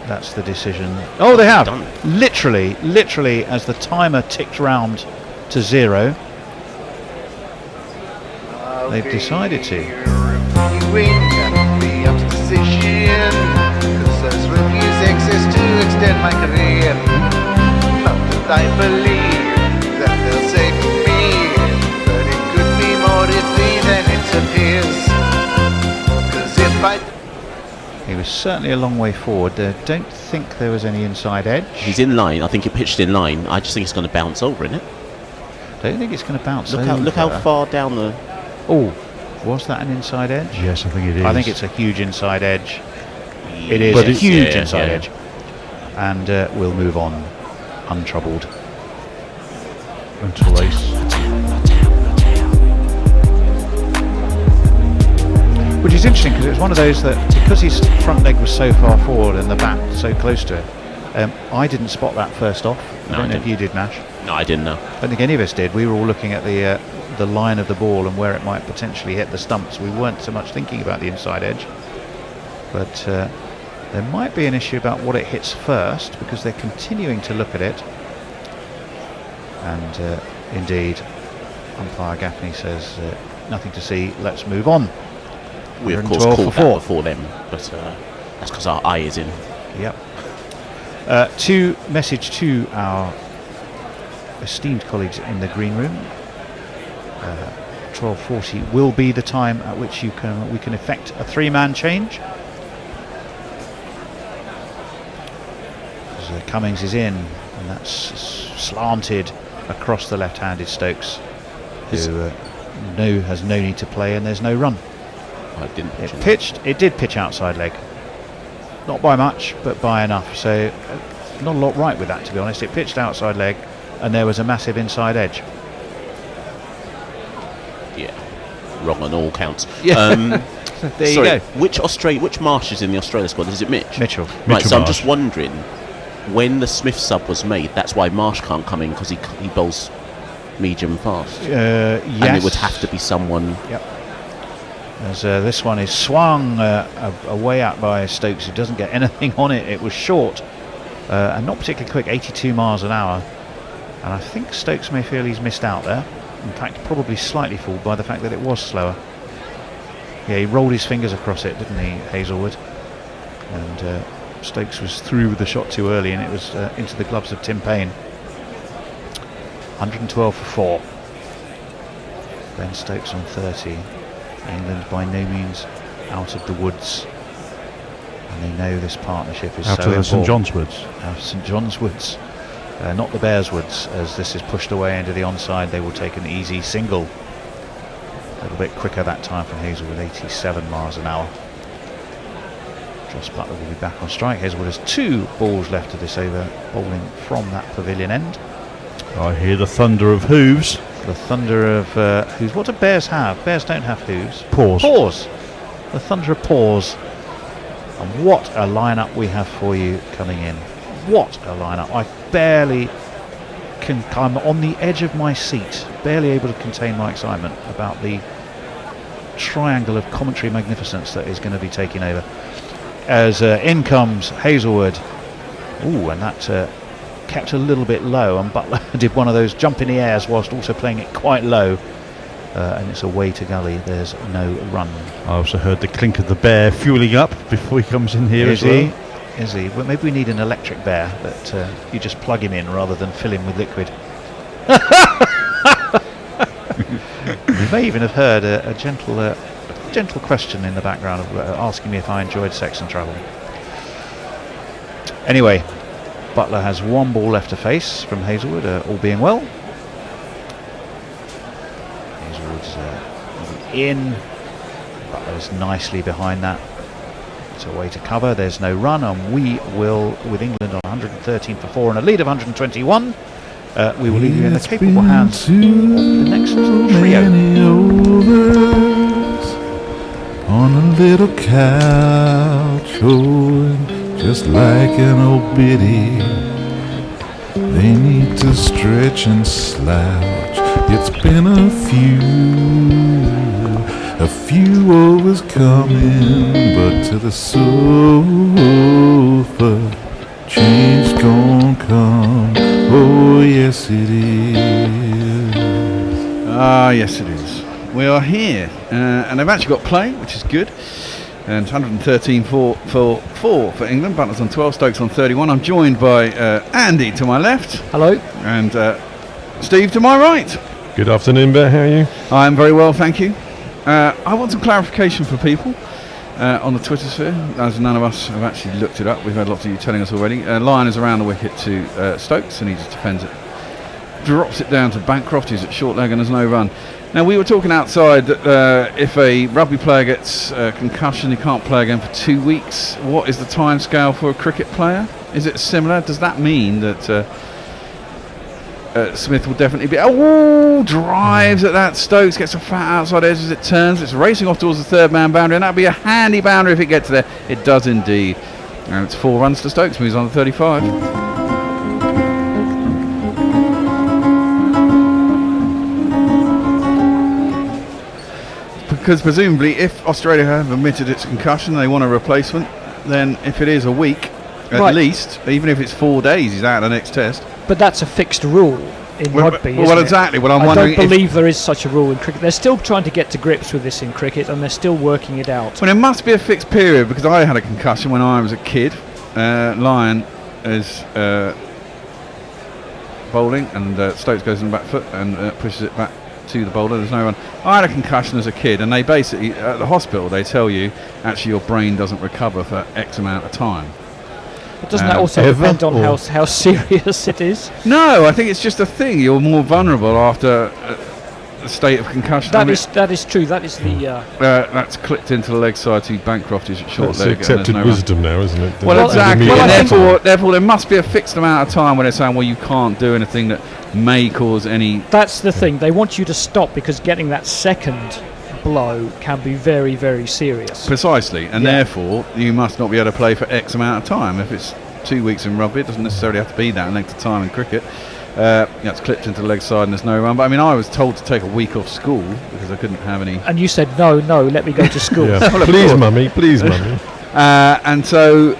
that's the decision. Oh, they have. Done. Literally, as the timer ticked round to 0, they've decided to. Reviewing the decision, 'cause those reviews exist to extend my career. Not that I believe that they'll save me, but it could be more iffy than it appears. 'Cause if I He was certainly a long way forward. I don't think there was any inside edge. He's in line. I think it pitched in line. I just think it's going to bounce over, isn't it? Don't think it's going to bounce Look how over. far down the... Oh, was that an inside edge? Yes, I think it is. I think it's a huge inside edge. It is But a it's- huge yeah, inside yeah. edge. And we'll move on untroubled. until they Which is interesting because it was one of those that, because his front leg was so far forward and the bat so close to it, I didn't spot that first off. I No, don't I know if didn't. you did, Nash. No, I didn't know. I don't think any of us did. We were all looking at the line of the ball and where it might potentially hit the stumps. We weren't so much thinking about the inside edge. But there might be an issue about what it hits first, because they're continuing to look at it. And indeed, umpire Gaffney says, nothing to see, let's move on. We, of 112 course, for called 4. that before them, but that's because our eye is in. Yep. Message to our esteemed colleagues in the green room. 12:40 will be the time at which we can effect a 3-man change. As, Cummings is in, and that's slanted across the left-handed Stokes, who has no need to play, and there's no run. I didn't. It did pitch outside leg. Not by much, but by enough. So not a lot right with that, to be honest. It pitched outside leg, and there was a massive inside edge. Yeah, wrong on all counts. Yeah. There you sorry, go. which Marsh is in the Australia squad? Is it Mitch? Mitchell. Right, Mitchell so I'm Marsh. just wondering, when the Smith sub was made, that's why Marsh can't come in, because he bowls medium fast. Yes. And it would have to be someone... Yep. As this one is swung away out by Stokes, who doesn't get anything on it. It was short and not particularly quick, 82 miles an hour. And I think Stokes may feel he's missed out there. In fact, probably slightly fooled by the fact that it was slower. Yeah, he rolled his fingers across it, didn't he, Hazelwood? And Stokes was through with the shot too early, and it was into the gloves of Tim Payne. 112 for 4. Ben Stokes on 30. England by no means out of the woods, and they know this partnership is out so of the important. St John's Woods. Out of St John's Woods, not the Bears Woods. As this is pushed away into the onside, they will take an easy single. A little bit quicker that time from Hazelwood, 87 miles an hour. Joss Butler will be back on strike. Hazelwood has 2 balls left of this over, bowling from that pavilion end. I hear the thunder of hooves. The thunder of hooves. What do bears have? Bears don't have hooves. Paws. Paws. The thunder of paws. And what a lineup we have for you coming in. What a lineup. I barely can. I'm on the edge of my seat, barely able to contain my excitement about the triangle of commentary magnificence that is going to be taking over. As in comes Hazelwood. Ooh, and that kept a little bit low, and Butler did one of those jump in the airs whilst also playing it quite low, and it's away to gully. There's no run. I also heard the clink of the bear fueling up before he comes in here Is as well. he? Is he? Well, maybe we need an electric bear that you just plug him in rather than fill him with liquid. You may even have heard a gentle question in the background of, asking me if I enjoyed sex and travel. Anyway, Butler has 1 ball left to face from Hazelwood, all being well. towards the in. Butler's nicely behind that. It's a way to cover. There's no run, and we will, with England on 113 for 4 and a lead of 121, we will leave you in the capable hands of the next trio. On a little couch, oh, just like an old biddy. They need to stretch and slouch. It's been a few overs coming, but to the sofa, change gon' come. Oh, yes it is. Ah, yes it is. We are here, and they've actually got play, which is good. And it's 113 for England. Butler's on 12, Stokes on 31. I'm joined by Andy to my left. Hello. And Steve to my right. Good afternoon, Bear. How are you? I'm very well, thank you. I want some clarification for people on the Twitter sphere, as none of us have actually looked it up. We've had lots of you telling us already. Lyon is around the wicket to Stokes, and he just defends it. Drops it down to Bancroft, who's at short leg and has no run. Now, we were talking outside that if a rugby player gets concussion, he can't play again for 2 weeks. What is the time scale for a cricket player? Is it similar? Does that mean that Smith will definitely be... Oh, drives at that. Stokes gets a fat outside edge as it turns. It's racing off towards the third man boundary, and that'd be a handy boundary if it gets there. It does indeed. And it's 4 runs to Stokes, moves on to 35. Because presumably, if Australia have admitted its concussion, they want a replacement. Then, if it is a week at least, even if it's 4 days, he's out of the next test. But that's a fixed rule in rugby. Well, exactly. Well, I don't believe there is such a rule in cricket. They're still trying to get to grips with this in cricket, and they're still working it out. Well, it must be a fixed period, because I had a concussion when I was a kid. Lyon is bowling, and Stokes goes on the back foot and pushes it back to the bowler. There's no run. I had a concussion as a kid, and they basically at the hospital they tell you actually your brain doesn't recover for X amount of time. But doesn't that also depend on how serious it is? No, I think it's just a thing. You're more vulnerable after a state of concussion. That is true. That is the. That's clipped into the leg side to Bancroft is short leg. That's accepted wisdom now, isn't it? Well, exactly. And therefore, there must be a fixed amount of time when they're saying, well, you can't do anything that may cause any. That's the thing. They want you to stop because getting that second blow can be very, very serious. Precisely, and therefore you must not be able to play for X amount of time. If it's 2 weeks in rugby, it doesn't necessarily have to be that length of time in cricket. It's clipped into the leg side and there's no run. But I mean, I was told to take a week off school because I couldn't have any. And you said no, let me go to school. Well, please, mummy, please, mummy. And so,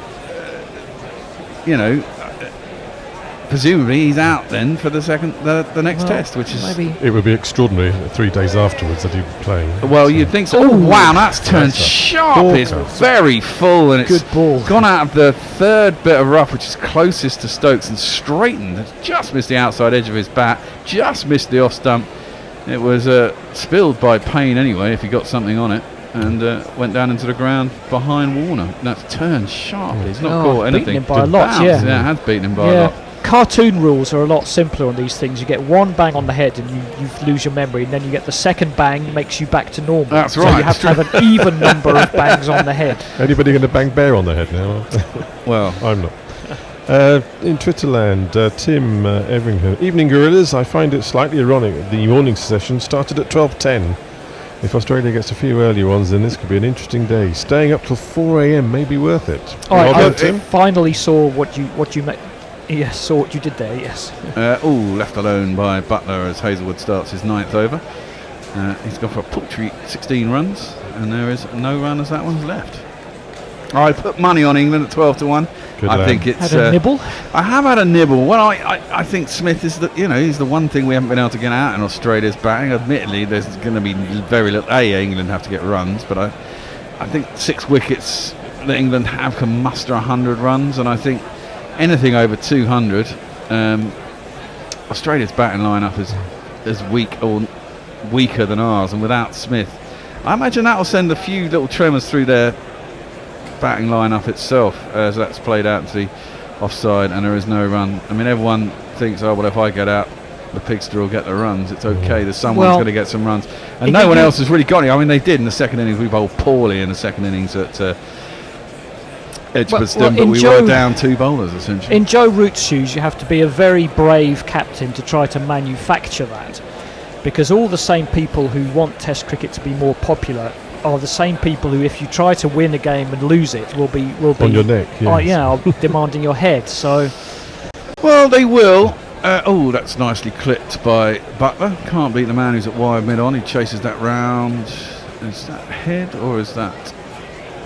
presumably he's out then for the next test, which is maybe. It would be extraordinary 3 days afterwards that he'd be playing. Well, you'd think so. Oh wow, that's turned sharp. It's very full, and it's gone out of the third bit of rough, which is closest to Stokes, and straightened. It's just missed the outside edge of his bat, just missed the off stump. It was spilled by pain anyway, if he got something on it, and went down into the ground behind Warner. That's turned sharp. He's not caught anything. Beaten him by a lot, yeah, it has beaten him by a lot. Cartoon rules are a lot simpler on these things. You get one bang on the head and you lose your memory, and then you get the second bang, makes you back to normal. That's so right. You have to have an even number of bangs on the head. Anybody going to bang Bear on the head now? Well, I'm not. In Twitterland, Tim Everingham. Evening Gorillas, I find it slightly ironic that the morning session started at 12:10. If Australia gets a few earlier ones, then this could be an interesting day. Staying up till 4 a.m. may be worth it. I finally saw what you meant. Yes, saw what you did there, yes. Left alone by Butler as Hazelwood starts his 9th over. He's gone for a paltry 16 runs, and there is no run as that one's left. I put money on England at 12-1. I think it's... Had a nibble? I have had a nibble. Well, I think Smith is he's the one thing we haven't been able to get out in Australia's batting. Admittedly, there's going to be very little... England have to get runs, but I think 6 wickets that England have can muster 100 runs, and I think anything over 200, Australia's batting lineup is weak or weaker than ours, and without Smith, I imagine that will send a few little tremors through their batting lineup itself as that's played out into the offside and there is no run. I mean, everyone thinks, oh well, if I get out the Pigster will get the runs. It's okay. There's someone's Well, going to get some runs, and no one else has really got it. I mean, they did in the second innings. We bowled poorly in the second innings at Edgbaston, but we were down 2 bowlers essentially. In Joe Root's shoes, you have to be a very brave captain to try to manufacture that, because all the same people who want Test cricket to be more popular are the same people who, if you try to win a game and lose it, will be on your neck. Yes. Demanding your head. So, well, they will. That's nicely clipped by Butler. Can't beat the man who's at wide mid on. He chases that round. Is that head or is that?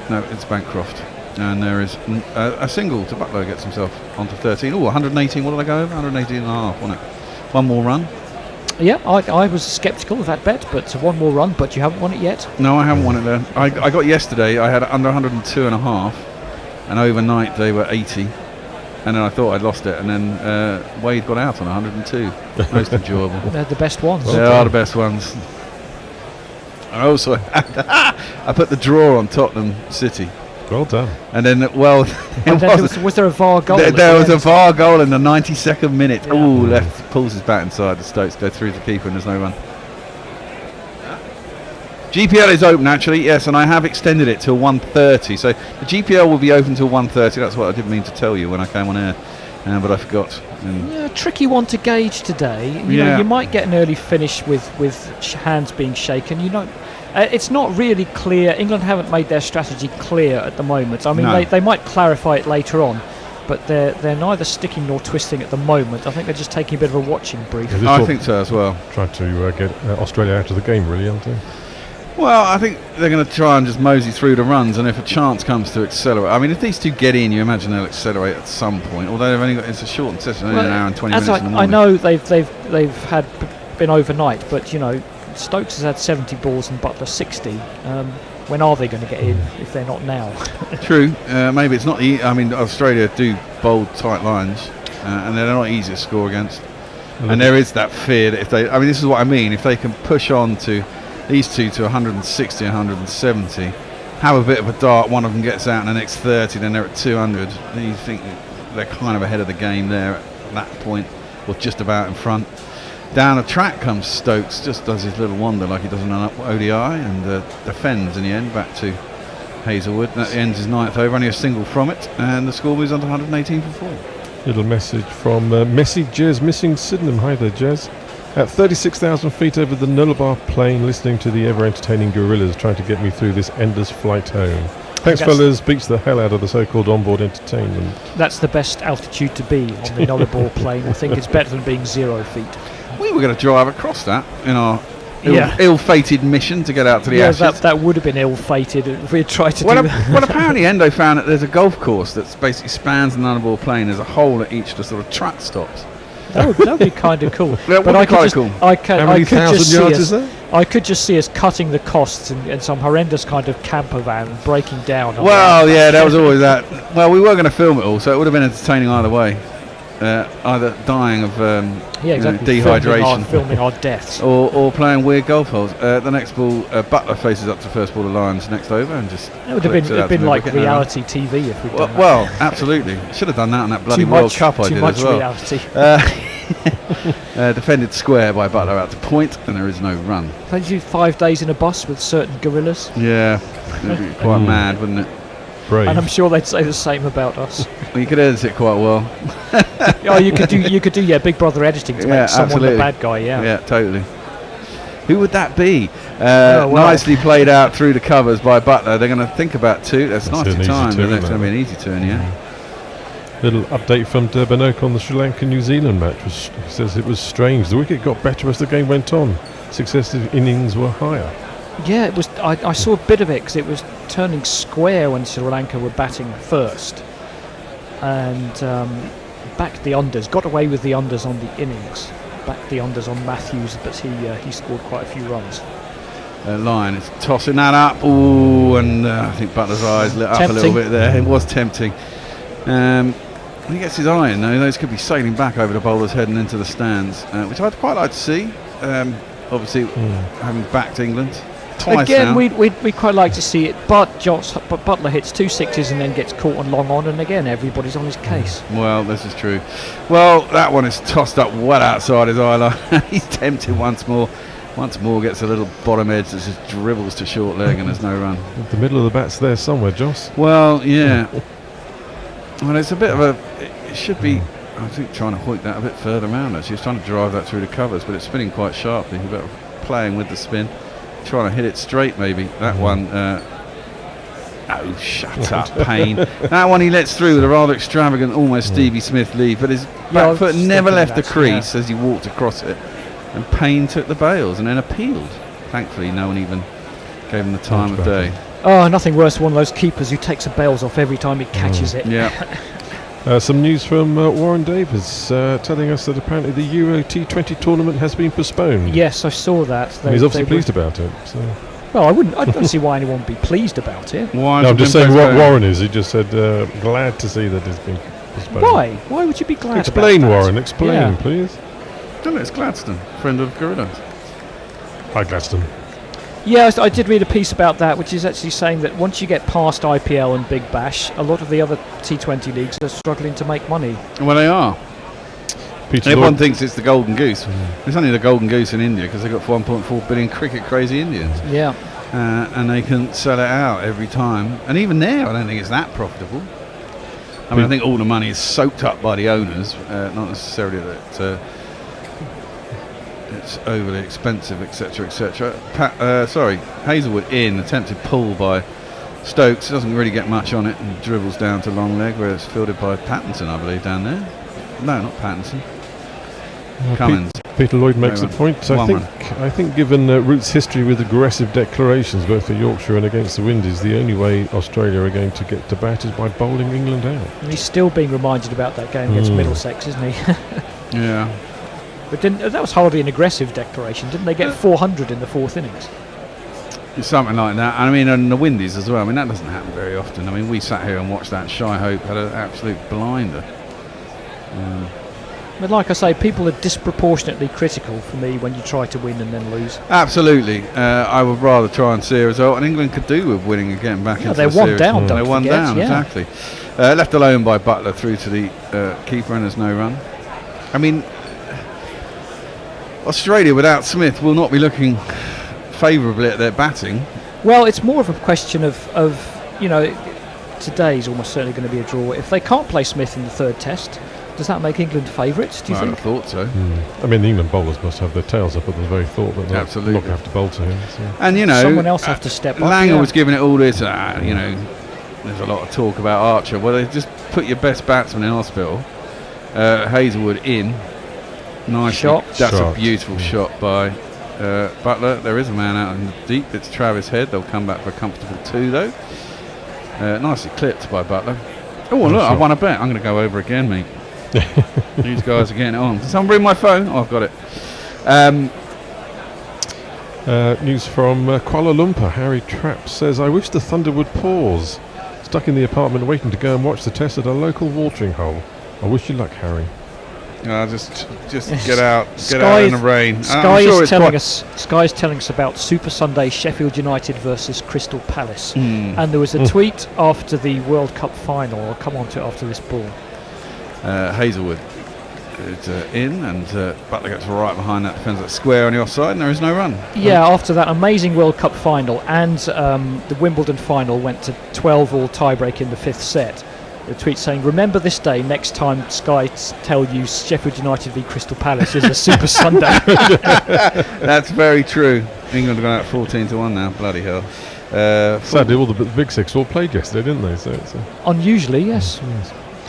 No, it's Bancroft. And there is a single to Butler, gets himself onto 13. 118. What did I go over? 118 and a half, wasn't it? One more run. Yeah, I was sceptical of that bet, but one more run. But you haven't won it yet. No, I haven't won it there. I got yesterday. I had under 102 and a half, and overnight they were 80. And then I thought I'd lost it, and then Wade got out on 102. Most enjoyable. They're the best ones. They are the best ones. I also had I put the draw on Tottenham City. Well done. And then, was there a VAR goal? There was a VAR goal in the 92nd minute. Yeah. Left pulls his bat inside. The Stokes go through the keeper, and there's no run. GPL is open actually, yes, and I have extended it till 1:30. So the GPL will be open till 1:30. That's what I didn't mean to tell you when I came on air, but I forgot. Tricky one to gauge today. You know, you might get an early finish with hands being shaken. You know, it's not really clear. England haven't made their strategy clear at the moment. I mean, they might clarify it later on, but they're neither sticking nor twisting at the moment. I think they're just taking a bit of a watching brief. Yeah, I think so as well. Trying to get Australia out of the game, really, aren't they? Well, I think they're going to try and just mosey through the runs, and if a chance comes to accelerate, I mean, if these two get in, you imagine they'll accelerate at some point. Although they've only got, it's a shortened session, only an hour and 20 minutes in the morning. I know they've been overnight, but you know, Stokes has had 70 balls and Butler 60. When are they going to get in if they're not now? True. Maybe it's not. I mean, Australia do bold, tight lines, and they're not easy to score against. And there is that fear that if they, I mean, this is what I mean. If they can push on to these two to 160, 170, have a bit of a dart, one of them gets out in the next 30, then they're at 200. Then you think they're kind of ahead of the game there at that point, or just about in front. Down the track comes Stokes, just does his little wander like he does in an ODI, and defends in the end back to Hazelwood. That ends his 9th over, only a single from it, and the score moves on to 118 for 4. Little message from Messy Jez missing Sydenham. Hi there, Jez. At 36,000 feet over the Nullarbor Plain, listening to the ever-entertaining gorillas trying to get me through this endless flight home. Thanks, fellas. Beats the hell out of the so-called onboard entertainment. That's the best altitude to be on the Nullarbor Plain. I think it's better than being 0 feet. We were going to drive across that in our ill-fated mission to get out to the Ashes. That would have been ill-fated if we had tried to do that. Well, apparently Endo found that there's a golf course that basically spans the Nullarbor Plain. There's a hole at each of the sort of truck stops. That would be kind of cool. But I could cool. How many thousand yards is there? I could just see us cutting the costs in some horrendous kind of camper van breaking down. Well, yeah, there was always that. Well, we were going to film it all, so it would have been entertaining either way. Either dying of dehydration, filming our deaths, or playing weird golf holes. The next ball, Butler faces up to first ball of Lions next over, and just it would have been like reality TV if we'd done that. Well, absolutely, should have done that on that bloody World Cup I did as well. Too much reality. Defended square by Butler out to point, and there is no run. They do 5 days in a bus with certain gorillas. Yeah, it'd be quite mad, wouldn't it? Brave. And I'm sure they'd say the same about us. Well, you could edit it quite well. You could do Big Brother editing to make someone the bad guy. Yeah, totally. Who would that be? Nicely played out through the covers by Butler. They're going to think about 2. That's nicely timed. It's going to be an easy turn, Little update from Durban Oak on the Sri Lanka-New Zealand match. He says it was strange. The wicket got better as the game went on. Successive innings were higher. Yeah, it was. I saw a bit of it because it was turning square when Sri Lanka were batting first, and backed the unders. Got away with the unders on the innings. Backed the unders on Matthews, but he scored quite a few runs. Lyon is tossing that up. Ooh, and I think Butler's eyes lit up a little bit there. It was tempting. He gets his eye in though. Those could be sailing back over the bowler's head and into the stands, which I'd quite like to see. Obviously, having backed England. twice again, now. we'd quite like to see it, but Butler hits 2 sixes and then gets caught on long on, and again everybody's on his case. Well, this is true. Well, that one is tossed up well outside his eye line. He's tempted once more. Once more gets a little bottom edge that just dribbles to short leg and there's no run. The middle of the bat's there somewhere, Joss. Well, yeah. Well, it's a bit of a... It should be, I think, trying to hoik that a bit further around. Actually, he's trying to drive that through the covers, but it's spinning quite sharply. He's better playing with the spin, trying to hit it straight maybe. That one... oh, shut up, Payne. That one he lets through with a rather extravagant, almost Stevie Smith lead, but his back foot never left the crease as he walked across it. And Payne took the bails and then appealed. Thankfully, no one even gave him the time of day. Oh, nothing worse than one of those keepers who takes the bails off every time he catches it. Yeah. Some news from Warren Davis telling us that apparently the Euro T20 tournament has been postponed. Yes, I saw that. And he's obviously pleased about it. So. Well, I don't see why anyone would be pleased about it. Why? No, I'm just saying what Warren is. He just said glad to see that it's been postponed. Why? Why would you be glad Explain, about that? Warren. Explain, please. No, it's Gladstone, friend of Gorillas. Hi, Gladstone. Yeah, I did read a piece about that, which is actually saying that once you get past IPL and Big Bash, a lot of the other T20 leagues are struggling to make money. Well, they are. Peter Everyone thinks it's the Golden Goose. It's only the Golden Goose in India because they've got 1.4 billion cricket crazy Indians. Yeah. And they can sell it out every time. And even there, I don't think it's that profitable. I mean, I think all the money is soaked up by the owners, not necessarily that it's overly expensive, etc., etc. Hazelwood in, attempted pull by Stokes. Doesn't really get much on it and dribbles down to long leg where it's fielded by Pattinson, I believe, down there. No, not Pattinson. Cummins. Peter Lloyd makes the point. I think given Root's history with aggressive declarations both for Yorkshire and against the Windies, the only way Australia are going to get to bat is by bowling England out. And he's still being reminded about that game against Middlesex, isn't he? Yeah. But that was hardly an aggressive declaration. Didn't they get 400 in the fourth innings? Something like that. I mean, and the Windies as well. I mean, that doesn't happen very often. I mean, we sat here and watched that. Shy Hope had an absolute blinder. But like I say, people are disproportionately critical for me when you try to win and then lose. Absolutely. I would rather try and see a result. And England could do with winning and getting back into they're the series. They're They're one down, exactly. Left alone by Butler through to the keeper, and there's no run. I mean, Australia without Smith will not be looking favourably at their batting. Well, it's more of a question of today's almost certainly going to be a draw. If they can't play Smith in the third test, does that make England favourites, do you think? I thought so. I mean, the England bowlers must have their tails up at the very thought that they'll not have to bowl to him. So. And, someone else have to step up. Langer was giving it all this, there's a lot of talk about Archer. Well, they just put your best batsman in hospital. Hazelwood in. Nice shot. That's a beautiful shot by Butler. There is a man out in the deep. It's Travis Head. They'll come back for a comfortable 2 though. Nicely clipped by Butler. Oh look, I won a bet. I'm going to go over again, mate. These guys are getting it on. Can someone bring my phone? Oh, I've got it. News from Kuala Lumpur. Harry Trapp says, I wish the Thunder would pause. Stuck in the apartment waiting to go and watch the test at a local watering hole. I wish you luck, Harry. Just get out in the rain. Sky is telling us about Super Sunday Sheffield United versus Crystal Palace, and there was a tweet after the World Cup final. I'll come on to it after this ball. Hazelwood is in, and Butler gets right behind that defence at square on the offside, and there is no run. Yeah, after that amazing World Cup final and the Wimbledon final went to 12-all tiebreak in the fifth set. A tweet saying, remember this day next time Sky tell you Sheffield United v Crystal Palace is a Super Sunday. That's very true. England have gone out 14-1 now, bloody hell. Sadly, all the big six all played yesterday, didn't they? So it's unusually, yes.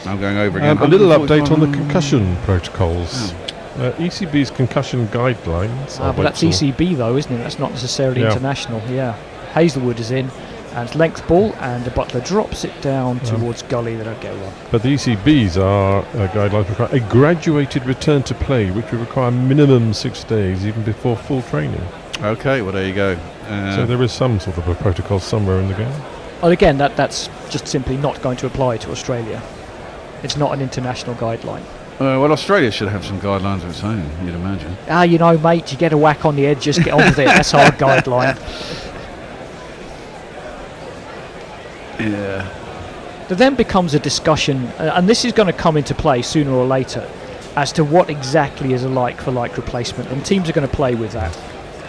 I'm going over again. A little update on the concussion protocols. ECB's concussion guidelines. But that's ECB though, isn't it? That's not necessarily international. Yeah. Hazelwood is in. And length ball, and the Butler drops it down towards gully. They don't get one. But the ECB's are guidelines require a graduated return to play, which will require minimum 6 days, even before full training. Okay, well there you go. So there is some sort of a protocol somewhere in the game. Well, again, that's just simply not going to apply to Australia. It's not an international guideline. Well, Australia should have some guidelines of its own, you'd imagine. Mate, you get a whack on the head, just get on with it. That's our guideline. Yeah. There then becomes a discussion, and this is going to come into play sooner or later, as to what exactly is a like-for-like replacement, and teams are going to play with that.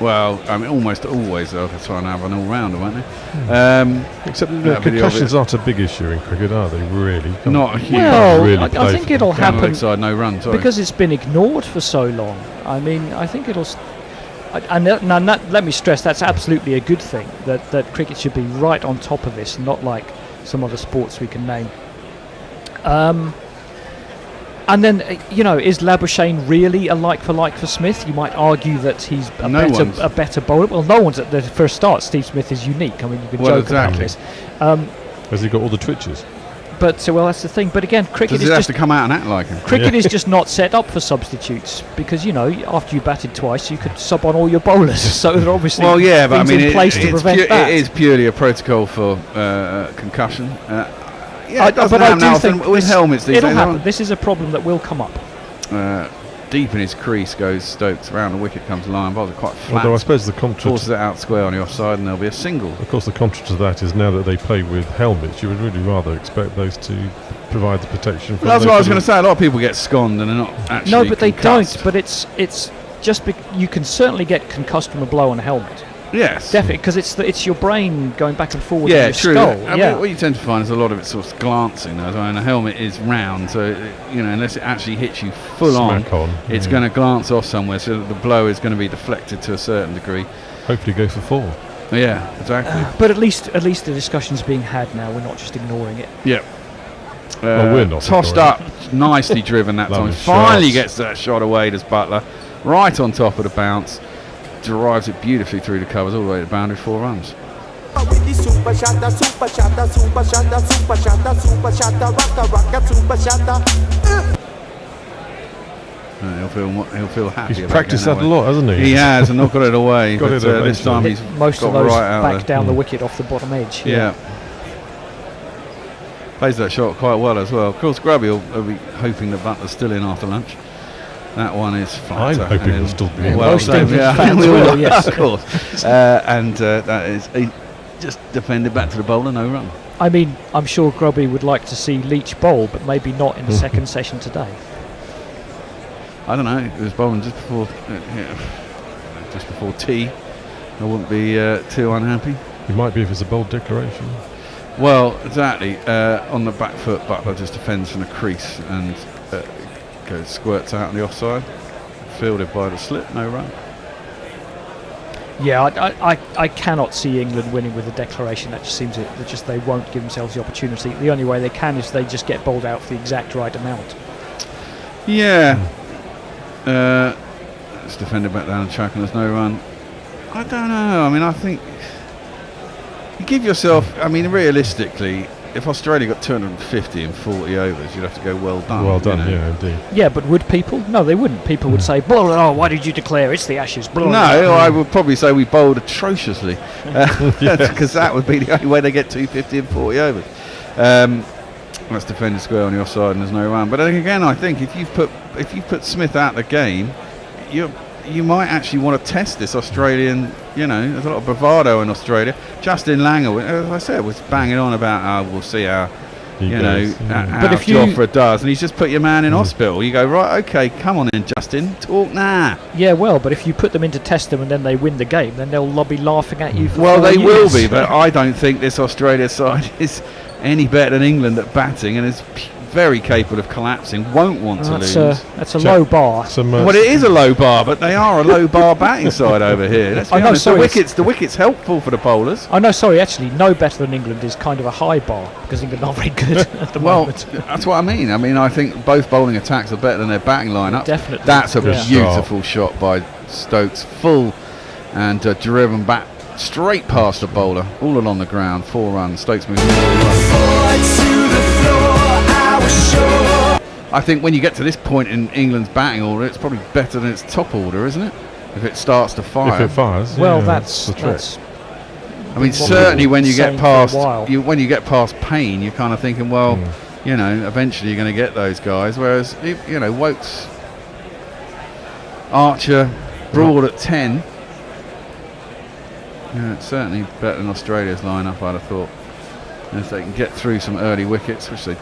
Well, I mean, almost always they'll try and have an all-rounder, won't they? Except concussions aren't a big issue in cricket, are they? Really? Not a huge. Well, really I think it'll happen leg side, no run. Sorry. because it's been ignored for so long. I mean, I think it'll. Let me stress, that's absolutely a good thing. That cricket should be right on top of this, not like some other sports we can name. And then, is Labuschagne really a like-for-like for Smith? You might argue that he's a better bowler. Well, no one's at the first start. Steve Smith is unique. I mean, you could joke about this. Has he got all the twitches? But that's the thing. But again, cricket Does is he have just to come out and act like him? cricket is just not set up for substitutes because after you batted twice, you could sub on all your bowlers. So there are obviously but I mean, in place to prevent that. It is purely a protocol for concussion. It doesn't but I happen do often think with helmets these it'll days. happen. This is a problem that will come up. Deep in his crease goes Stokes. Around the wicket comes Lion Bowler, quite flat. Although I suppose the contra forces it out square on the offside, and there'll be a single. Of course, the contra to that is now that they play with helmets, you would really rather expect those to provide the protection. Well, that's what I was going to say. A lot of people get sconned and they're not actually. No, but they concussed. don't. But it's just you can certainly get concussed from a blow on a helmet. Yes, definitely, because it's your brain going back and forward. Yeah, in your true. Skull. I mean, what you tend to find is a lot of it's sort of glancing. I mean, a helmet is round, so unless it actually hits you full on, it's going to glance off somewhere, so that the blow is going to be deflected to a certain degree. Hopefully, go for 4. Yeah, exactly. But at least the discussion's being had now. We're not just ignoring it. Yep. Well, we're not tossed up, nicely driven that time. Finally gets that shot away. Does Butler right on top of the bounce? Drives it beautifully through the covers all the way to the boundary, 4 runs. He'll feel happy. He's practiced that a lot, hasn't he? He has, and not got it away. But this time he's most got of those right out back down the wicket off the bottom edge. Yeah. Plays that shot quite well as well. Of course, Grubby will be hoping that Butler's still in after lunch. That one is flatter. I'm hoping he'll still be in. Most fans will, yes. Of course. That is just defended back to the bowler, no run. I mean, I'm sure Grubby would like to see Leach bowl, but maybe not in the second session today. I don't know. It was bowling just before tea. I wouldn't be too unhappy. He might be if it's a bold declaration. Well, exactly. On the back foot, Butler just defends from the crease and squirts out on the offside. Fielded by the slip, no run. Yeah, I cannot see England winning with a declaration. That just seems that they won't give themselves the opportunity. The only way they can is they just get bowled out for the exact right amount. Yeah. It's defended back down the track and there's no run. I don't know. I mean, I think you give yourself. I mean, realistically, if Australia got 250 in 40 overs, you'd have to go well done. Well done, yeah, indeed. Yeah, but would people? No, they wouldn't. People would say, why did you declare it's the Ashes? No, I would probably say we bowled atrociously, because that would be the only way they get 250 in 40 overs. That's defended square on the offside and there's no run. But then again, I think if you put Smith out the game, you might actually want to test this Australian. There's a lot of bravado in Australia. Justin Langer, as I said, was banging on about we'll see how how Jofra does, and he's just put your man in hospital. You go, right, okay, come on in, Justin, talk now. Yeah, well, but if you put them in to test them and then they win the game, then they'll be laughing at you for Well, 4 they years. will be, but I don't think this Australia side is any better than England at batting, and is very capable of collapsing. Won't want to lose. That's a low bar. Well, it is a low bar, but they are a low bar batting side over here. Let's be honest. The wicket's helpful for the bowlers. Actually, no better than England is kind of a high bar because England aren't very good at the moment. That's what I mean. I think both bowling attacks are better than their batting lineup. Definitely. That's a beautiful shot by Stokes, full and driven back straight past the bowler, all along the ground. 4 runs. Stokes moving I think when you get to this point in England's batting order, it's probably better than its top order, isn't it? If it starts to fire. If it fires, well, that's the trick. I mean, certainly when you get past Payne, you're kind of thinking, well, eventually you're going to get those guys. Whereas, Wokes, Archer, Broad at 10. Yeah, it's certainly better than Australia's lineup, I'd have thought. And if they can get through some early wickets, which they,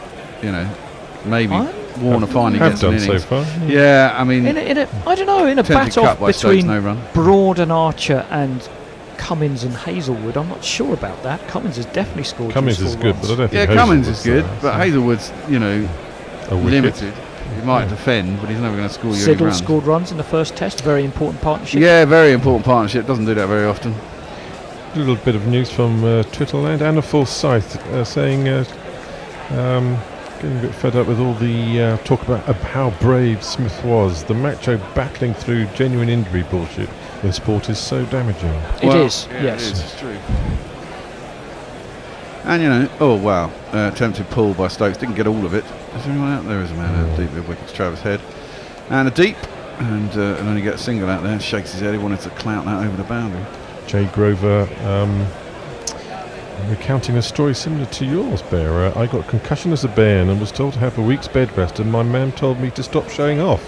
maybe Warner finally have gets an done so innings. far. Yeah, I mean, I don't know, in a Attempted bat cut off by Stokes, between no run. Broad and Archer and Cummins and Hazelwood, I'm not sure about that. Cummins has definitely scored. Cummins is good, runs. but I don't yeah, think Cummins Hazelwood's is good, there, but so- Hazelwood's, A wicket. limited. He might defend, but he's never going to score you any Siddle runs. scored runs in the first test. Very important partnership. Yeah, very important partnership. Doesn't do that very often. A little bit of news from Twitterland. Anna Forsyth saying, getting a bit fed up with all the talk about how brave Smith was. The macho battling through genuine injury bullshit in sport is so damaging. It is, Yeah, yes. it is, it's true. And attempted pull by Stokes, didn't get all of it. Is there anyone out there? Is a man out deep with wickets, Travis Head. And a deep, and only get a single out there, shakes his head, he wanted to clout that over the boundary. Jay Grover recounting a story similar to yours, Bear. I got concussion as a bairn and was told to have a week's bed rest, and my mum told me to stop showing off.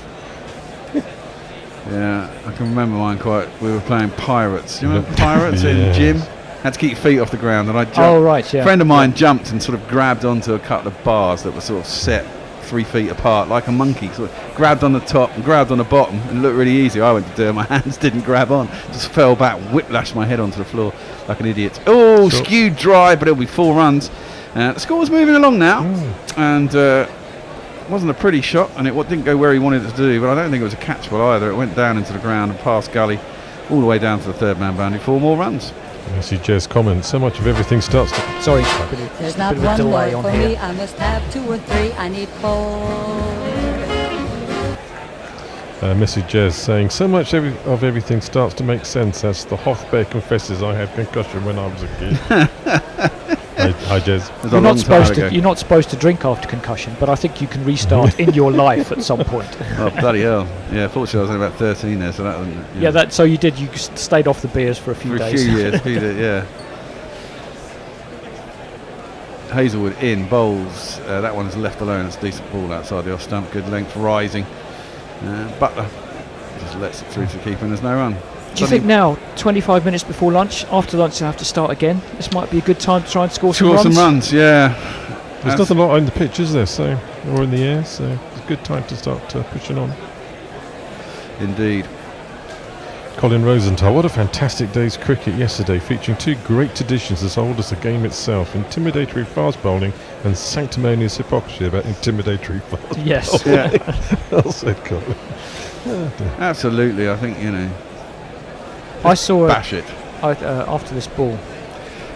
Yeah, I can remember mine quite. We were playing Pirates. Do you remember Pirates in the Yes. gym? Had to keep your feet off the ground, and I jumped. Oh, right, yeah. A friend of mine jumped and sort of grabbed onto a couple of bars that were sort of set 3 feet apart, like a monkey. Sort of grabbed on the top and grabbed on the bottom, and it looked really easy. I went to do it, my hands didn't grab on, just fell back, whiplashed my head onto the floor like an idiot. Oh, Sure. skewed dry, but it'll be 4 runs. The score's moving along now, and wasn't a pretty shot, and it didn't go where he wanted it to do, but I don't think it was a catchable either. It went down into the ground and past gully, all the way down to the third man boundary. 4 more runs. I see Jez comment. So much of everything starts to. Sorry, There's not bit of a one delay more on for here. me. I must have 2 or 3. I need 4. Message Jez saying, so much of everything starts to make sense as the Hoff Bear confesses I had concussion when I was a kid. Hi Jez. It was a You're long not, time supposed ago. to, you're not supposed to drink after concussion, but I think you can restart in your life at some point. Oh, bloody hell. Yeah, fortunately I was only about 13 there, so that wasn't... Yeah, so you did. You stayed off the beers for a few for a days. few years, he did, yeah. Hazelwood in, bowls. That one is left alone. It's a decent ball outside the off stump. Good length, rising. Butler just lets it through to the keeper, and there's no run. Do you think now, 25 minutes before lunch, after lunch they'll have to start again? This might be a good time to try and score some runs. Yeah. There's not a lot on the pitch, is there? So, or in the air, so it's a good time to start pushing on. Indeed. Colin Rosenthal, what a fantastic day's cricket yesterday, featuring 2 great traditions as old as the game itself: intimidatory fast bowling and sanctimonious hypocrisy about intimidatory fast Yes. bowling. Yeah. Well said, Colin. Absolutely, I think, I saw bash it. after this ball.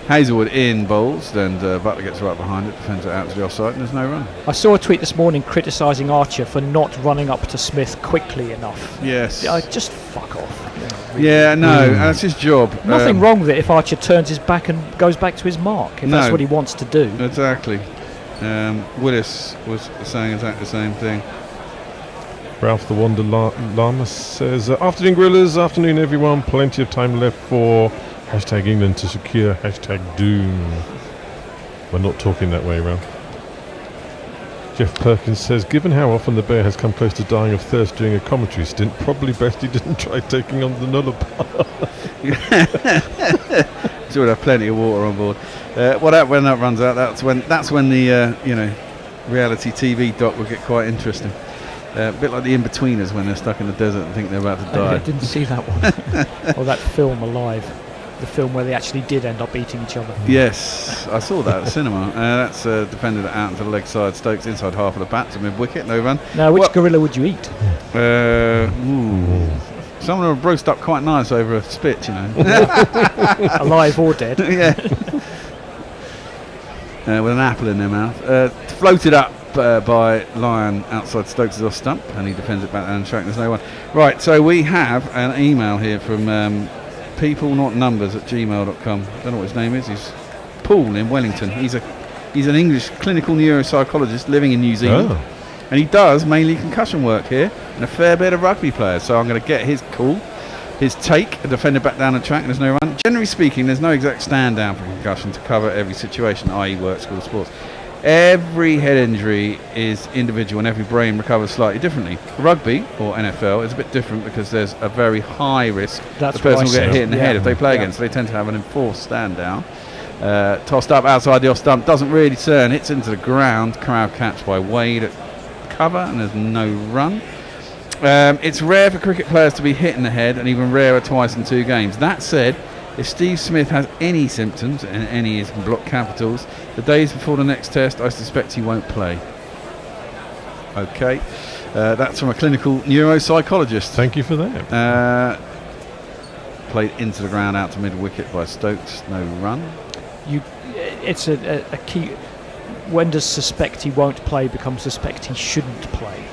Hazelwood in bowls, then Butler gets right behind it, defends it out to the offside, and there's no run. I saw a tweet this morning criticising Archer for not running up to Smith quickly enough. Yes. Just fuck off. Really. Yeah, no, that's his job. Nothing wrong with it if Archer turns his back and goes back to his mark, if that's No. what he wants to do. Exactly. Willis was saying exactly the same thing. Ralph the Wonder Llama says, afternoon Grillers, afternoon everyone, plenty of time left for hashtag England to secure hashtag doom. We're not talking that way, Ralph. Jeff Perkins says, given how often the Bear has come close to dying of thirst during a commentary stint, probably best he didn't try taking on the Nullarbor. So we'll have plenty of water on board. When that runs out, that's when the reality TV doc will get quite interesting. A bit like the In-Betweeners when they're stuck in the desert and think they're about to die. I didn't see that one. Or that film Alive, the film where they actually did end up eating each other. Yes, I saw that at the cinema. That's defended out into the leg side. Stokes inside half of the bat to mid-wicket, no run. Now, which gorilla would you eat? Some of them are roast up quite nice over a spit, Alive or dead. Yeah. With an apple in their mouth. Floated up by Lyon outside Stokes' off stump, and he defends it back down the track. There's no one. Right, so we have an email here from peoplenotnumbers@gmail.com. Don't know what his name is. He's Paul in Wellington. He's an English clinical neuropsychologist living in New Zealand, and he does mainly concussion work here and a fair bit of rugby players. So I'm going to get his call, his take, a defender back down the track, and there's no run. Generally speaking, there's no exact stand down for concussion to cover every situation, i.e. work, school, sports. Every head injury is individual and every brain recovers slightly differently. Rugby, or NFL, is a bit different because there's a very high risk That's the person what I will get said. hit in the Yeah. head if they play Yeah. against. So they tend to have an enforced stand down. Tossed up outside the off stump, doesn't really turn, hits into the ground. Crowd catch by Wade at cover, and there's no run. It's rare for cricket players to be hit in the head, and even rarer twice in 2 games. That said, if Steve Smith has any symptoms, and any is in block capitals, the days before the next test, I suspect he won't play. Okay, that's from a clinical neuropsychologist. Thank you for that. Played into the ground out to mid wicket by Stokes, no run. It's a key. When does suspect he won't play become suspect he shouldn't play?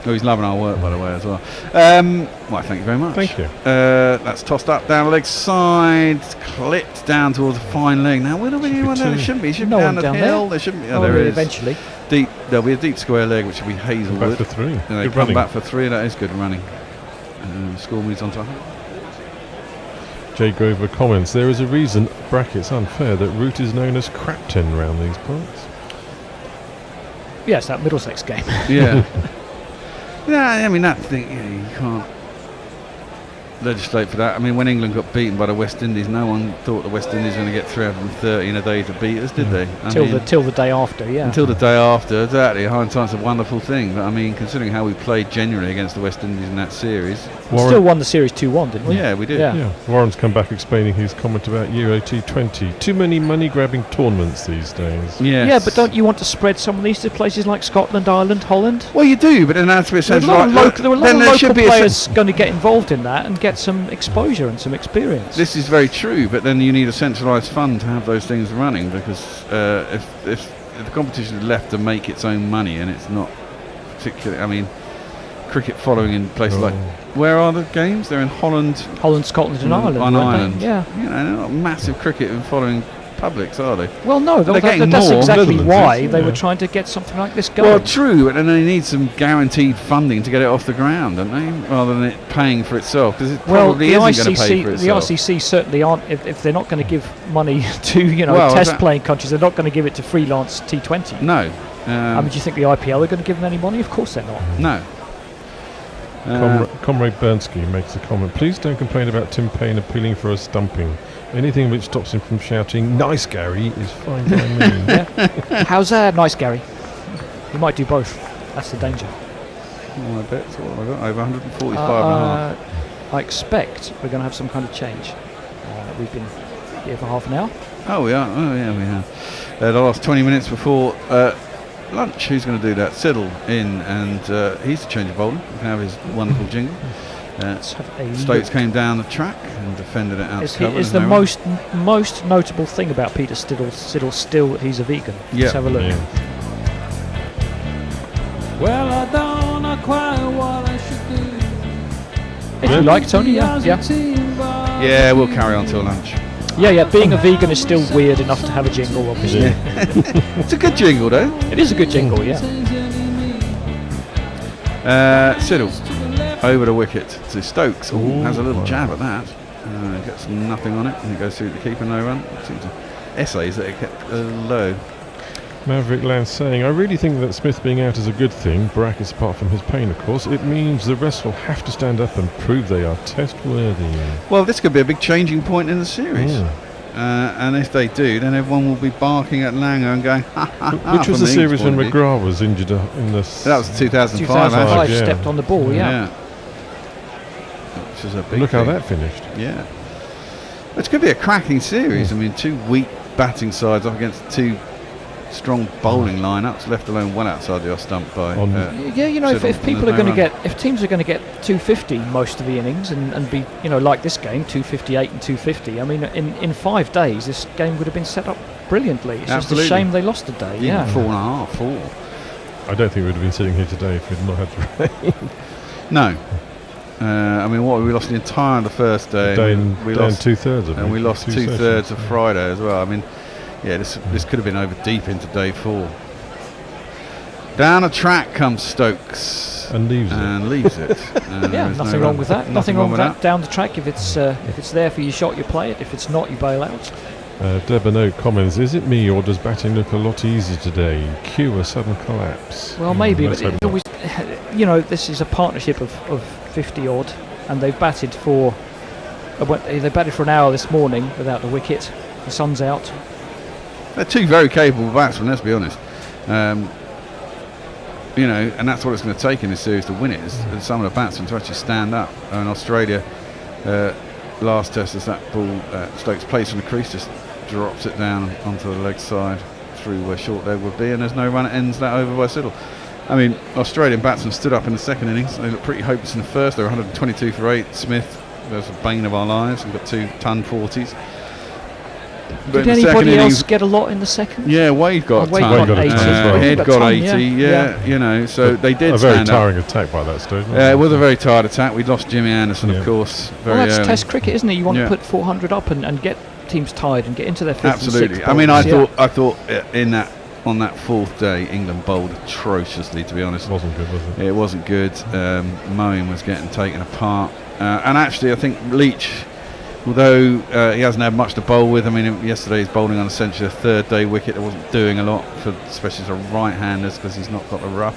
Oh, he's loving our work, by the way, as well. Well, thank you very much. Thank you. That's tossed up down the leg side, clipped down towards the fine leg. Now, where do we anyone there? There shouldn't be. It should be down the hill. There shouldn't be. Oh, there really, is. eventually. Deep. There'll be a deep square leg, which will be Hazelwood. Back for 3. And they Good come running. back for 3. That is good running. Score moves on top. Jay Grover comments, there is a reason, brackets unfair, that route is known as Crapton round these parts. Yes, that Middlesex game. Yeah. Yeah, I mean, that thing, you can't legislate for that. I mean, when England got beaten by the West Indies, no one thought the West Indies were going to get 330 in a day to beat us, did they? Till the day after, yeah. Until the day after, exactly. Hindsight's a wonderful thing. But I mean, considering how we played genuinely against the West Indies in that series. We still won the series 2-1, didn't we? Yeah, we did. Yeah. Warren's come back explaining his comment about Euro T20. Too many money-grabbing tournaments these days. Yes. Yeah, but don't you want to spread some of these to places like Scotland, Ireland, Holland? Well, you do, but then that's a bit There are a lot of local players going to get involved in that and get some exposure and some experience. This is very true, but then you need a centralised fund to have those things running, because if the competition is left to make its own money, and it's not particularly, I mean, cricket following in places like, where are the games? They're in Holland, Scotland and Ireland. On Ireland. Yeah. You know, they're not massive cricket following publics, are they? Well, no, they're getting that's more. exactly why they were trying to get something like this going. Well, true, and they need some guaranteed funding to get it off the ground, don't they? Rather than it paying for itself, because it probably isn't going to pay for itself. The ICC certainly aren't. If they're not going to give money to test playing countries, they're not going to give it to freelance T20. No. I mean, do you think the IPL are going to give them any money? Of course they're not. No. Comrade Bernsky makes a comment. Please don't complain about Tim Payne appealing for a stumping. Anything which stops him from shouting, "Nice, Gary," is fine by me. Yeah. How's that? Nice, Gary. You might do both. That's the danger. Oh, I bet. What have I got? Over 145 and a half. I expect we're going to have some kind of change. We've been here for half an hour. Oh, we are. Oh, yeah, we have. The last 20 minutes before lunch. Who's going to do that? Siddle in, and he's a change of bowling. We can have his wonderful jingle. Stokes came down the track and defended it out. Is the most notable thing about Peter Siddle still that he's a vegan? Yeah. Let's have a look. Yeah. Well, I don't know quite what I should do. If you like, Tony, yeah. Yeah, we'll carry on till lunch. Yeah. Being a vegan is still weird enough to have a jingle, obviously. Yeah. It's a good jingle, though. It is a good jingle, yeah. Siddle over the wicket to Stokes. Has a little jab at that. Gets nothing on it, and it goes through the keeper, no run. Essays that it kept low. Maverick Land saying, I really think that Smith being out is a good thing, brackets apart from his pain, of course. It means the rest will have to stand up and prove they are test-worthy. Well, this could be a big changing point in the series. And if they do, then everyone will be barking at Langer and going, ha, ha, ha. Which was the series when McGrath was injured in the... That was 2005. 2005, yeah. Stepped on the ball, yeah. Which is a big Look thing. how that finished. Yeah. It's going to be a cracking series. I mean, two weak batting sides up against two strong bowling lineups, left alone one outside the off stump by. If people are going to if teams are going to get 250 most of the innings and be, like this game, 258 and 250. I mean, in 5 days, this game would have been set up brilliantly. It's just a shame they lost a day. Yeah, 4.5, 4. I don't think we would have been sitting here today if we'd not had to rain. No. I mean, we lost the entire of the first day. We lost 2/3 of it. And we lost 2/3 of Friday as well. I mean, yeah, this could have been over deep into day 4. Down the track comes Stokes and leaves it. Yeah, nothing wrong with that. Nothing wrong with that. Down the track, if it's there for your shot, you play it. If it's not, you bail out. Debano comments, is it me or does batting look a lot easier today? Cue a sudden collapse. Well, maybe, but it always, this is a partnership of 50 odd, and they've batted for an hour this morning without a wicket. The sun's out. They're two very capable batsmen, let's be honest. You know, and that's what it's going to take in this series to win it, is some of the batsmen to actually stand up. And Australia, last test, as that ball, Stokes plays from the crease, just drops it down onto the leg side through where short leg would be, and there's no run. It ends that over by Siddle. I mean, Australian batsmen stood up in the second innings. They looked pretty hopeless in the first. They were 122 for 8. Smith, there's a bane of our lives. We've got 2 ton 40s. Did anybody else get a lot in the second? Yeah, Wade got a ton. Wade got 80. Head got 80, yeah. You know, so they did stand up. A very tiring attack by that stage. It was a very tired attack. We'd lost Jimmy Anderson, of course, very well, that's early. Test cricket, isn't it? You want to put 400 up and get teams tired and get into their 5th Absolutely. and 6th I mean, bowls, I thought in that on that 4th day, England bowled atrociously, to be honest. It wasn't good, was it? It wasn't good. Moeen was getting taken apart. And actually, I think Leach, although he hasn't had much to bowl with, I mean, yesterday he's bowling on essentially a 3rd day wicket. It wasn't doing a lot, for especially for right-handers, because he's not got the rough.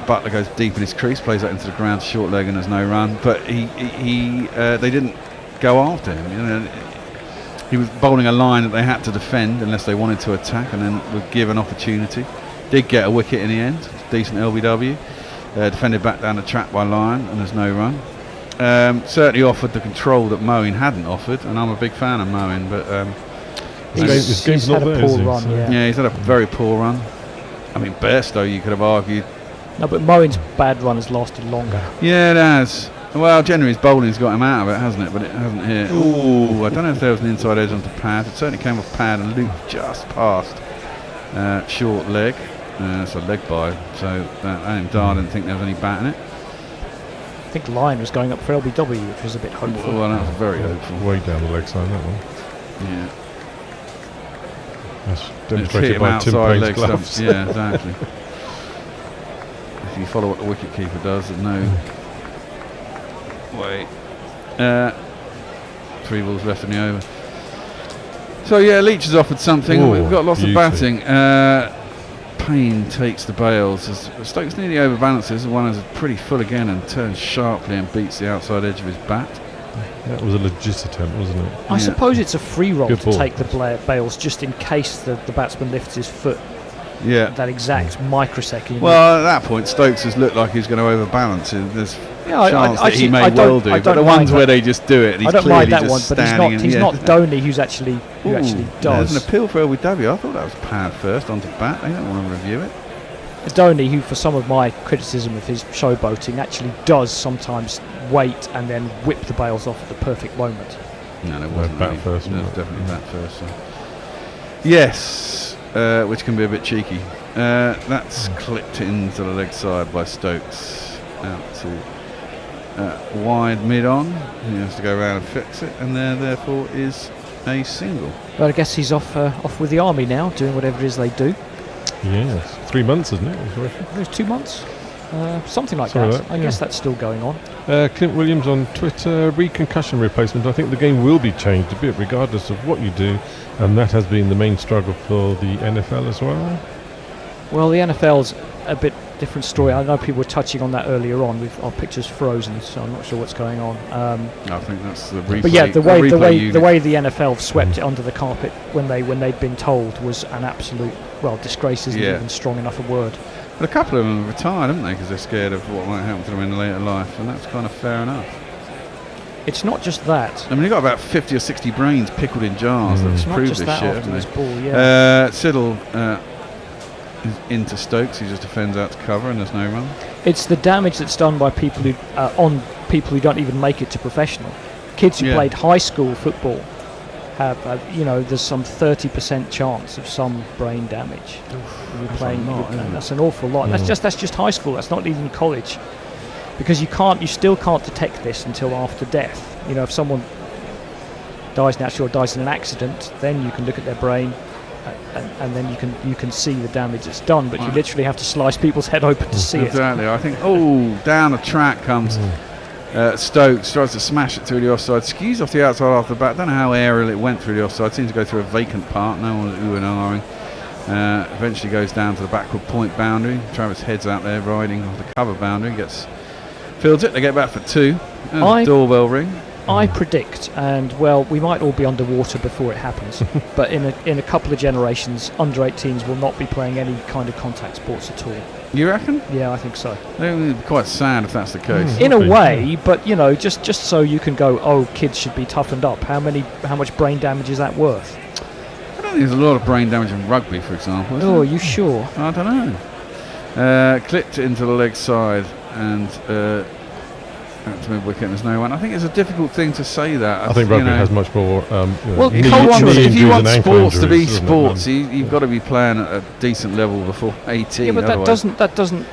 Butler goes deep in his crease, plays that into the ground, short leg, and there's no run. But they didn't go after him. You know, he was bowling a line that they had to defend unless they wanted to attack, and then would give an opportunity. Did get a wicket in the end, decent LBW. Defended back down the track by Lyon, and there's no run. Certainly offered the control that Moeen hadn't offered, and I'm a big fan of Moeen, but he's had a poor run. Yeah, he's had a very poor run. I mean, Bairstow, you could have argued. No, but Moeen's bad run has lasted longer. Yeah, it has. Well, generally his bowling's got him out of it, hasn't it? But it hasn't here. Ooh, I don't know if there was an inside edge onto pad. It certainly came off pad and looped just past short leg. It's a leg by. So Adam Dar didn't think there was any bat in it. I think Lyon was going up for LBW, which was a bit hopeful. Well, that was very hopeful. Way down the leg side, that one. Yeah. That's demonstrated by Tim Payne's gloves. Yeah, exactly. If you follow what the wicketkeeper does, there's no way. 3 balls left in the over. So yeah, Leach has offered something. Ooh, we've got lots beauty. of batting. Payne takes the bails as Stokes nearly overbalances. One is pretty full again and turns sharply and beats the outside edge of his bat. That was a legit attempt, wasn't it? I suppose it's a free roll Good to ball. take the bails just in case the batsman lifts his foot. Yeah. That exact microsecond. Well, at that point, Stokes has looked like he's going to overbalance. There's chance that he may well do. But the ones where they just do it, and he's clearly just one, but he's not Dhoni who actually does. There's an appeal for LBW. I thought that was pad first onto bat. They don't want to review it. Dhoni, who for some of my criticism of his showboating, actually does sometimes wait and then whip the bails off at the perfect moment. No, it wasn't bat first. No, definitely bat first. So. Yes, which can be a bit cheeky. That's clipped into the leg side by Stokes out to wide mid on. He has to go around and fix it, and there therefore is a single. But I guess he's off with the army now, doing whatever it is they do. Yes, 3 months, isn't it? It was 2 months, something like that. I guess that's still going on. Clint Williams on Twitter, concussion replacement. I think the game will be changed a bit regardless of what you do, and that has been the main struggle for the NFL as well. Well, the NFL's a bit different story. I know people were touching on that earlier on with our pictures frozen, so I'm not sure what's going on. I think that's the replay. But yeah, the way the NFL swept it under the carpet when they'd been told was an absolute disgrace isn't even strong enough a word. But a couple of them have retired, haven't they? Because they're scared of what might happen to them in later life, and that's kind of fair enough. It's not just that. I mean, you've got about 50 or 60 brains pickled in jars that's proved this shit, haven't they? Siddle is into Stokes. He just defends out to cover, and there's no run. It's the damage that's done by people who on people who don't even make it to professional. Kids who played high school football have, there's some 30% chance of some brain damage. You're playing, and that's an awful lot. That's just high school. That's not even college, because you still can't detect this until after death. You know, if someone dies naturally or dies in an accident, then you can look at their brain. And then you can see the damage it's done, but you literally have to slice people's head open to see it. Exactly. I think down the track comes Stokes, tries to smash it through the offside, skews off the outside after the back. Don't know how aerial it went through the offside. Seems to go through a vacant part. No one was ooh and ahhing. Eventually goes down to the backward point boundary. Travis heads out there riding off the cover boundary, fields it. They get back for 2. Doorbell ring. I predict, and well, we might all be underwater before it happens, but in a couple of generations, under-18s will not be playing any kind of contact sports at all. You reckon? Yeah, I think so. It would be quite sad if that's the case. In a way, but just so you can go, oh, kids should be toughened up. How much brain damage is that worth? I don't think there's a lot of brain damage in rugby, for example. Oh, are you sure? I don't know. Clipped into the leg side and out to mid-wicket, and there's no one. I think it's a difficult thing to say that. I think rugby has much more. Well, if you want sports to be sports, you've got to be playing at a decent level before 18. Yeah, but that doesn't.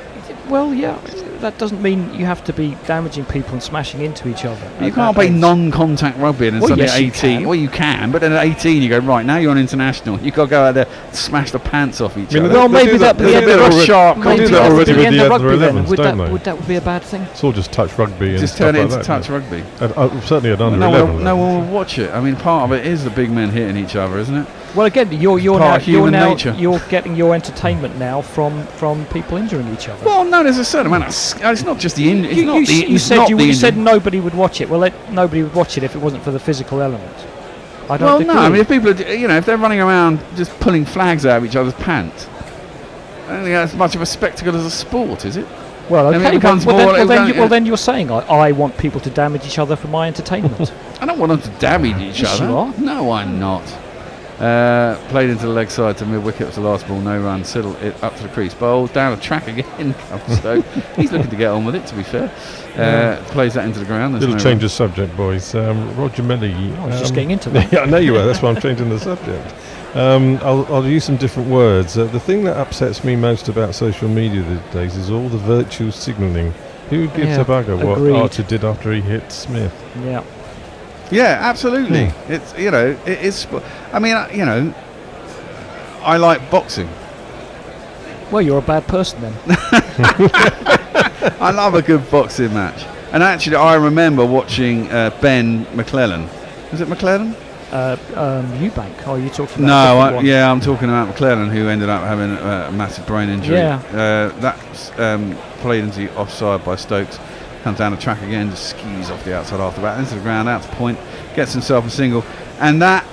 Well, yeah, that doesn't mean you have to be damaging people and smashing into each other. You can't play non-contact rugby and suddenly at 18. Well, you can, but then at 18 you go, right, now you're on international. You've got to go out there and smash the pants off each other. Well, maybe that would be a bit of a sharp. Maybe that already with the rugby then. Would that be a bad thing? It's all just touch rugby and just stuff turn it like into that, touch rugby. Certainly at under 11 level. No one will watch it. I mean, part of it is the big men hitting each other, isn't it? Well, again, you're nature. You're getting your entertainment now from people injuring each other. Well, no, there's a certain amount of. It's not just the injury. You said nobody would watch it. Well, nobody would watch it if it wasn't for the physical element. I don't agree. I mean, if people are, if they're running around just pulling flags out of each other's pants, I don't think that's much of a spectacle as a sport, is it? Well, okay. Then you're saying I want people to damage each other for my entertainment. I don't want them to damage each other. You are. No, I'm not. Played into the leg side to mid-wicket was the last ball, no run, settled it up to the crease. Bowled down the track again. So he's looking to get on with it, to be fair. Plays that into the ground. Little change of subject, boys. Roger Melly. I was just getting into that. Yeah, I know you were. That's why I'm changing the subject. I'll use some different words. The thing that upsets me most about social media these days is all the virtue signalling. Who gives a bugger what Archer did after he hit Smith? Yeah. Yeah, absolutely. It's it is. I mean, I like boxing. Well, you're a bad person then. I love a good boxing match. And actually, I remember watching Ben McClellan. Was it McClellan? Eubank. Oh, you talking about? No, I'm talking about McClellan, who ended up having a massive brain injury. Yeah. That's played into the offside by Stokes. Comes down the track again, just skis off the outside after that, into the ground, out to point, gets himself a single. And that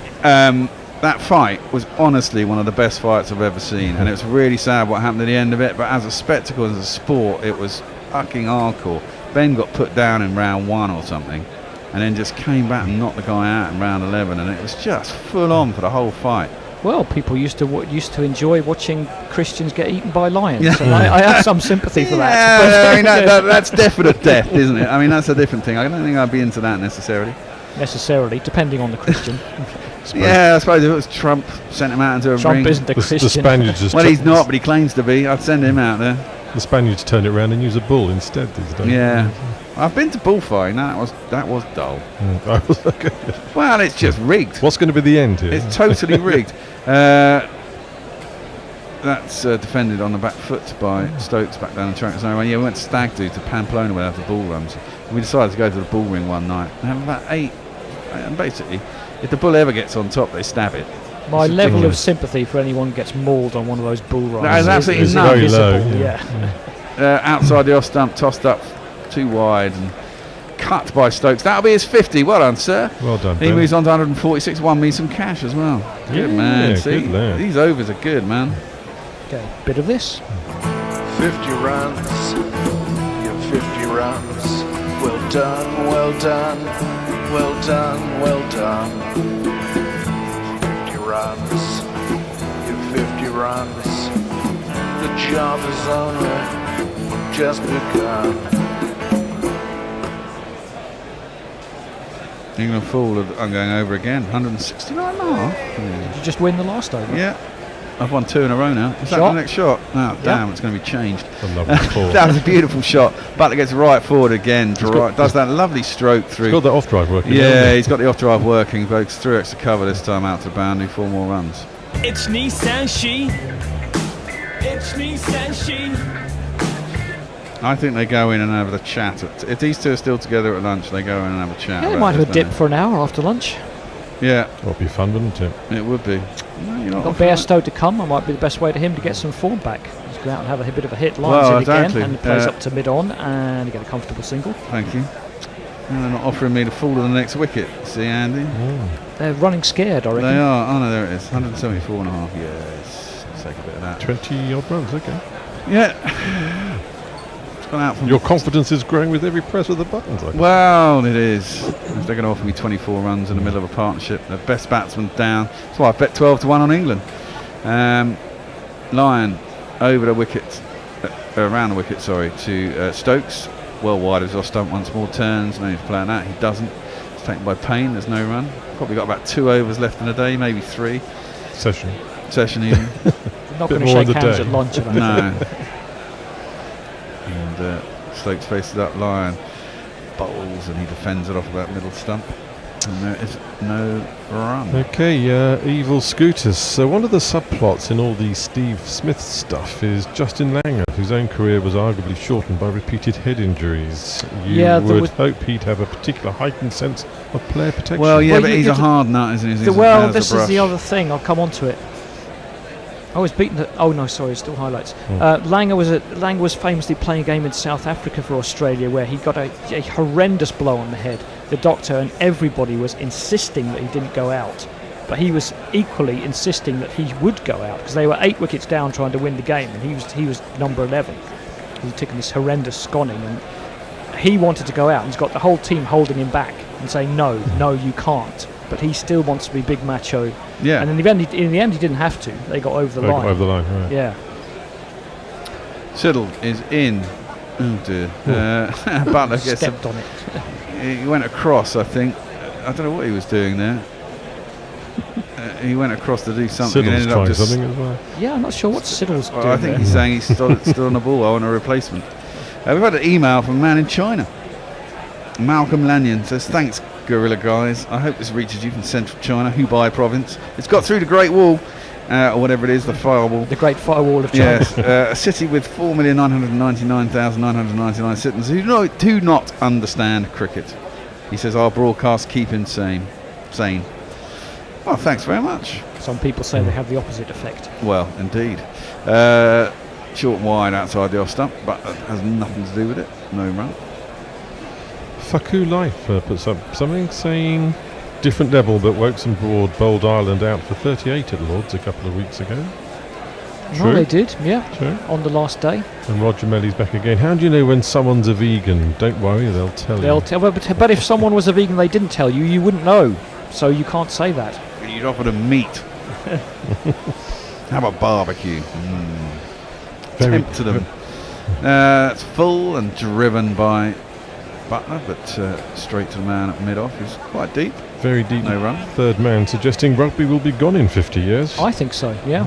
fight was honestly one of the best fights I've ever seen. And it was really sad what happened at the end of it, but as a spectacle, as a sport, it was fucking hardcore. Ben got put down in round 1 or something, and then just came back and knocked the guy out in round 11, and it was just full on for the whole fight. Well, people used to enjoy watching Christians get eaten by lions. Yeah. And I have some sympathy for that. Yeah, I mean that's definite death, isn't it? I mean that's a different thing. I don't think I'd be into that necessarily. Depending on the Christian. Yeah, I suppose if it was Trump sent him out into a ring. Trump isn't a Christian. The Spaniards just he's not, but he claims to be. I'd send him out there. The Spaniards turn it around and use a bull instead these days. Yeah. I've been to bullfighting. That was dull. Well, it's just rigged. What's going to be the end here? It's totally rigged. That's defended on the back foot by Stokes back down the track. So we went to Stag Do to Pamplona where the bull runs. We decided to go to the bull ring one night and have about 8. And basically, if the bull ever gets on top, they stab it. My level of sympathy for anyone who gets mauled on one of those bull runs is absolutely very low. Yeah. Outside the off stump, tossed up too wide and cut by Stokes. That'll be his 50. Well done, sir. Well done. He moves on to 146. Won me some cash as well. Good man. See, good these overs are good, man. Okay, bit of this. 50 runs. Your 50 runs. Well done, well done, well done, well done. 50 runs. Your 50 runs. The job is only just begun. England full. I'm going over again. 169.5. Did you just win the last over? Yeah. I've won 2 in a row now. Is that the next shot? Oh, damn, it's going to be changed. That was a beautiful shot. Butler gets right forward again. Does that lovely stroke through. He's got the off-drive working. Yeah, he's got the off-drive working. Goes through extra cover this time out to the boundary. 4 more runs. It's Nissan She. It's Nissan She. I think they go in and have a chat. If these two are still together at lunch, they go in and have a chat. Yeah, they might have a dip for an hour after lunch. Yeah. That would be fun, wouldn't it? It would be. No, got Bairstow to come. That might be the best way to him to get some form back. Just go out and have a bit of a hit. Lines in again and plays up to mid-on and you get a comfortable single. Thank you. And they're not offering me the fall of the next wicket. See, Andy? They're running scared, I reckon. They are. Oh, no, there it is. 174 and a half. Yes. Let's take a bit of that. 20 odd runs, okay. Yeah. It's gone out from Your confidence is growing with every press of the buttons. Well, it is. If they're going to offer me 24 runs in the middle of a partnership, the best batsman down. That's why I bet 12 to 1 on England. Lyon over the wicket, around the wicket, sorry, to Stokes. Well wide as off stump once more, turns, no need to play on that, he doesn't. It's taken by Payne, there's no run. Probably got about 2 overs left in the day, maybe 3. Session even. Not going to shake hands at lunch about No. And Stokes faces up, Lyon bowls and he defends it off about middle stump. And there is no run. Okay, Evil Scooters. So one of the subplots in all the Steve Smith stuff is Justin Langer, whose own career was arguably shortened by repeated head injuries. You would hope he'd have a particular heightened sense of player protection. Well, yeah, but he's a hard nut, isn't he? This is the other thing. I'll come on to it. I was beaten. Oh no, sorry, it's still highlights. Langer was famously playing a game in South Africa for Australia where he got a horrendous blow on the head. The doctor and everybody was insisting that he didn't go out, but he was equally insisting that he would go out because they were 8 wickets down trying to win the game, and he was number 11. He'd taken this horrendous sconning, and he wanted to go out. And he's got the whole team holding him back and saying, "No, you can't." But he still wants to be big macho. Yeah. And in the end, he didn't have to. They got over the line. Got over the line, right. Yeah. Siddle is in. Oh dear. Butler gets stepped on it. He went across, I think. I don't know what he was doing there. He went across to do something. Siddle's and ended up trying just something as well. Yeah, I'm not sure what Siddle's doing. I think he's saying he's still on the ball. I want a replacement. We've had an email from a man in China. Malcolm Lanyon says, "Thanks, Gorilla guys. I hope this reaches you from central China, Hubei province. It's got through the Great Wall, or whatever it is, the firewall. The Great Firewall of China. Yes, a city with 4,999,999 citizens who do not understand cricket." He says, "Our broadcast keep him sane." Well, thanks very much. Some people say they have the opposite effect. Well, indeed. Short and wide outside the off stump, but that has nothing to do with it. No run. Faku Life puts up something saying different level, but Wokeson Broad bowled Ireland out for 38 at Lords a couple of weeks ago. No, they did, yeah. True. On the last day. And Roger Melly's back again. How do you know when someone's a vegan? Don't worry, they'll tell you. But if someone was a vegan, they didn't tell you, you wouldn't know. So you can't say that. You'd offer them meat. How about barbecue? Tempt to them. It's full and driven by Butler, but straight to the man at mid-off is quite deep. Very deep. No run. Third man suggesting rugby will be gone in 50 years. I think so, yeah.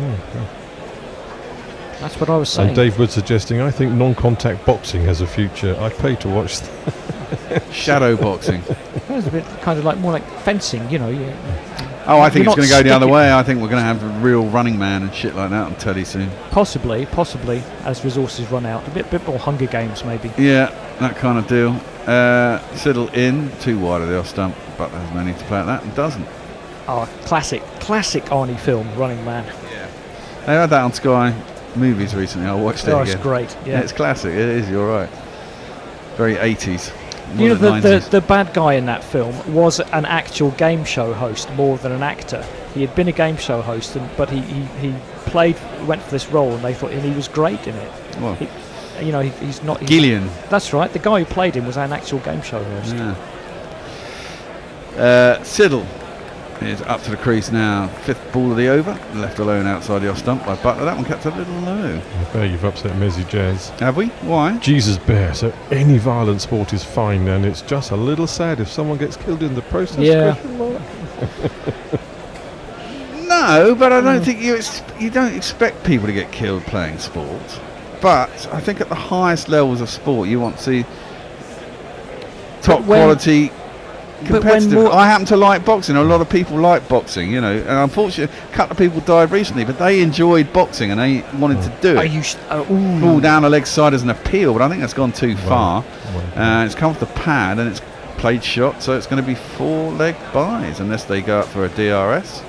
That's what I was saying. And Dave Wood suggesting, I think non-contact boxing has a future. I'd pay to watch shadow boxing. It's a bit kind of more like fencing, you know. Oh, I think it's going to go the other way. I think we're going to have a real running man and shit like that on telly soon. Possibly, as resources run out. A bit more Hunger Games, maybe. Yeah, that kind of deal. Siddle in, too wide of the off stump, but there's no need to play at that, and doesn't. Oh, classic Arnie film, Running Man. Yeah. They had that on Sky Movies recently. I watched it again. It's great. Yeah, it's classic. It is. You're right. Very 80s. You know, the bad guy in that film was an actual game show host more than an actor. He had been a game show host, but he went for this role, and he was great in it. Well, he's not Gillian. That's right. The guy who played him was an actual game show host. Yeah. Siddle is up to the crease now. 5th ball of the over, left alone outside the off stump by Butler. That one kept a little low. I bet you've upset Mezzy Jazz. Have we? Why? Jesus Bear. So any violent sport is fine, and it's just a little sad if someone gets killed in the process. Yeah. No, but I don't think you don't expect people to get killed playing sport. But I think at the highest levels of sport, you want to see top quality competitive. I happen to like boxing. A lot of people like boxing, and unfortunately, a couple of people died recently, but they enjoyed boxing and they wanted to do it. All down the leg side as an appeal, but I think that's gone too far. It's come off the pad and it's played shot, so it's going to be 4-leg byes unless they go up for a DRS.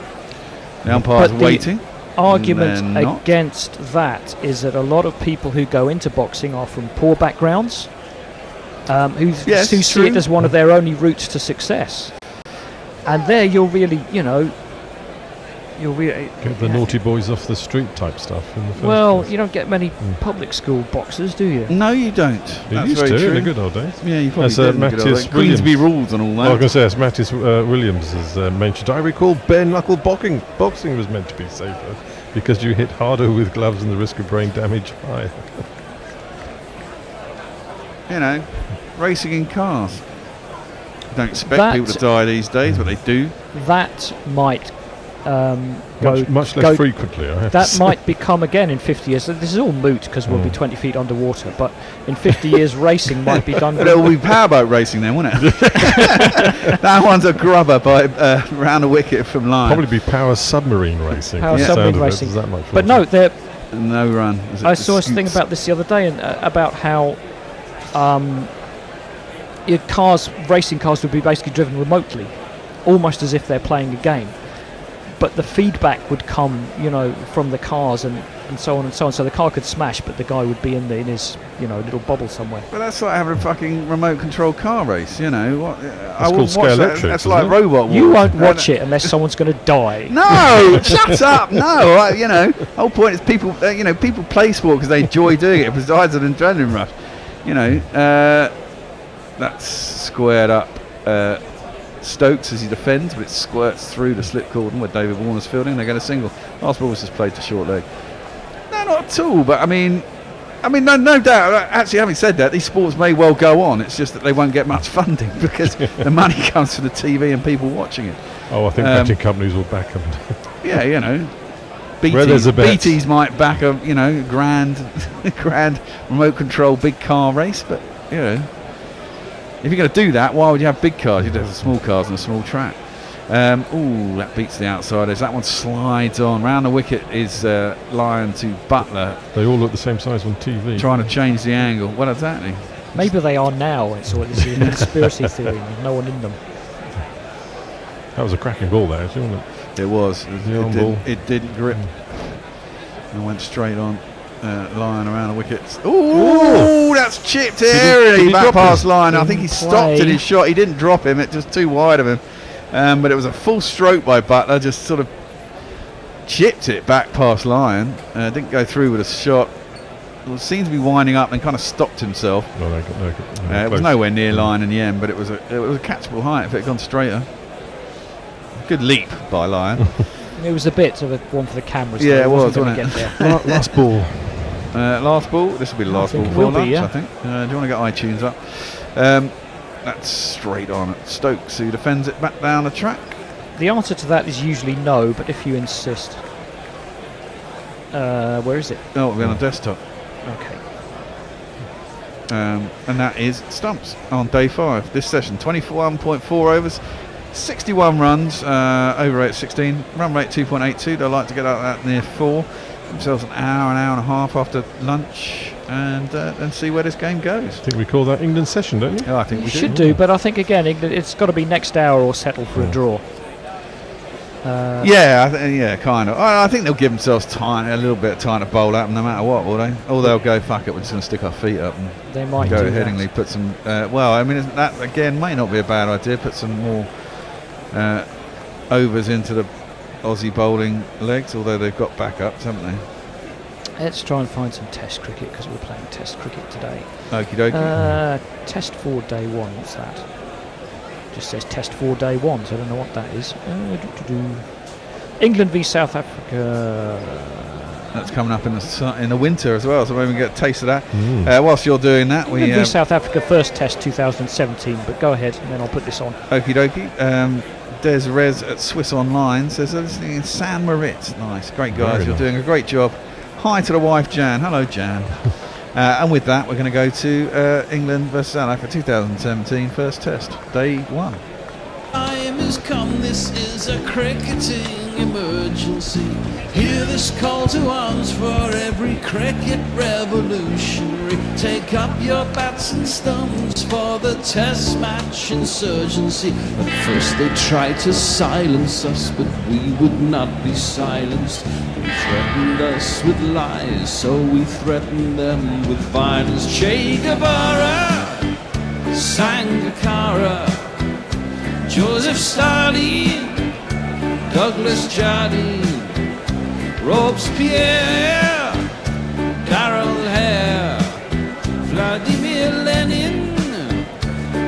The umpire's waiting. Argument against that is that a lot of people who go into boxing are from poor backgrounds. who see it as one of their only routes to success. And there you're really, get the naughty boys off the street type stuff in the first place. You don't get many public school boxers, do you? No, you don't. You used to in the good old days. Yeah, you probably did. Mattias Queensby rules and all that. Well, I was going to say, as Mattias Williams has mentioned, I recall bare knuckle boxing was meant to be safer because you hit harder with gloves and the risk of brain damage higher. Racing in cars. Don't expect people to die these days, but they do. That might much less frequently. That might become again in 50 years. This is all moot because we'll be 20 feet underwater. But in 50 years, racing might be done. It'll be powerboat racing then, won't it? That one's a grubber by round the wicket from line. Probably be power submarine racing. Submarine racing. But no, no run. I saw a thing about this the other day, and about how racing cars would be basically driven remotely, almost as if they're playing a game. But the feedback would come, from the cars and so on and so on. So the car could smash, but the guy would be in his, little bubble somewhere. But that's like having a fucking remote control car race, What? It's called Scale Electric. That's like Robot Wars. You won't watch it unless someone's going to die. No, shut up. No, the whole point is people, people play sport because they enjoy doing it. Besides an adrenaline rush, that's squared up. Stokes as he defends, but it squirts through the slip cordon where David Warner's fielding. They get a single. Last ball was just played to short leg. No, not at all. But I mean, no doubt. Actually, having said that, these sports may well go on. It's just that they won't get much funding because the money comes from the TV and people watching it. Oh, I think betting companies will back them. Yeah, BT's might back a grand remote control big car race, but if you're going to do that, why would you have big cars? You'd have small cars on a small track. That beats the outsiders. That one slides on. Round the wicket is Lyon to Butler. They all look the same size on TV. Trying to change the angle. Well, exactly. Maybe they are now. It's a conspiracy theory. There's no one in them. That was a cracking ball there, actually, wasn't it? It was. It didn't grip. And went straight on. Lyon around the wickets. Ooh, that's chipped aerially back past Lyon. I think he stopped in his shot. He didn't drop him. It's just too wide of him. But it was a full stroke by Butler. Just sort of chipped it back past Lyon. Didn't go through with a shot. It seemed to be winding up and kind of stopped himself. It was nowhere near Lyon in the end, but it was a catchable height if it had gone straighter. Good leap by Lyon. It was a bit of a one for the cameras. Yeah, it was, wasn't it? Last ball. Last ball. This will be the last ball for lunch, I think. Do you want to get iTunes up? That's straight on at Stokes, who defends it back down the track. The answer to that is usually no, but if you insist. Where is it? Oh, it'll be on a desktop. Okay. And that is Stumps on day 5. This session, 21.4 overs. 61 runs, over 816, run rate 2.82. They'd like to get out of that near 4. Themselves an hour and a half after lunch, and see where this game goes. I think we call that England session, don't you? Oh, I think we should do, but I think again it's got to be next hour or settle for a draw. Kind of. I think they'll give themselves time, a little bit of time to bowl at them, no matter what, will they? Or they'll go, fuck it, we're just going to stick our feet up and they might go do headingly. Put some. That again may not be a bad idea. Put some more overs into the Aussie bowling legs, although they've got backups, haven't they? Let's try and find some Test cricket because we're playing Test cricket today. Okie dokie. Test 4 day 1. What's that? Just says Test 4 day 1, so I don't know what that is. England v South Africa. That's coming up in the winter as well, so maybe we can get a taste of that. Whilst you're doing that, England v South Africa first Test 2017. But go ahead, and then I'll put this on. Okie dokie. Des Rez at Swiss Online says listening in San Moritz. Nice, great guys. You're doing a great job. Hi to the wife Jan. Hello Jan. And with that, we're going to go to England versus South Africa 2017 first Test, day 1. Time has come, this is a cricketing emergency. Hear this call to arms for every cricket revolutionary. Take up your bats and stumps for the test match insurgency. At first they tried to silence us, but we would not be silenced. They threatened us with lies, so we threatened them with violence. Che Guevara, Sangakkara, Joseph Stalin, Douglas Jardine, Robespierre, Darrell Hare, Vladimir Lenin,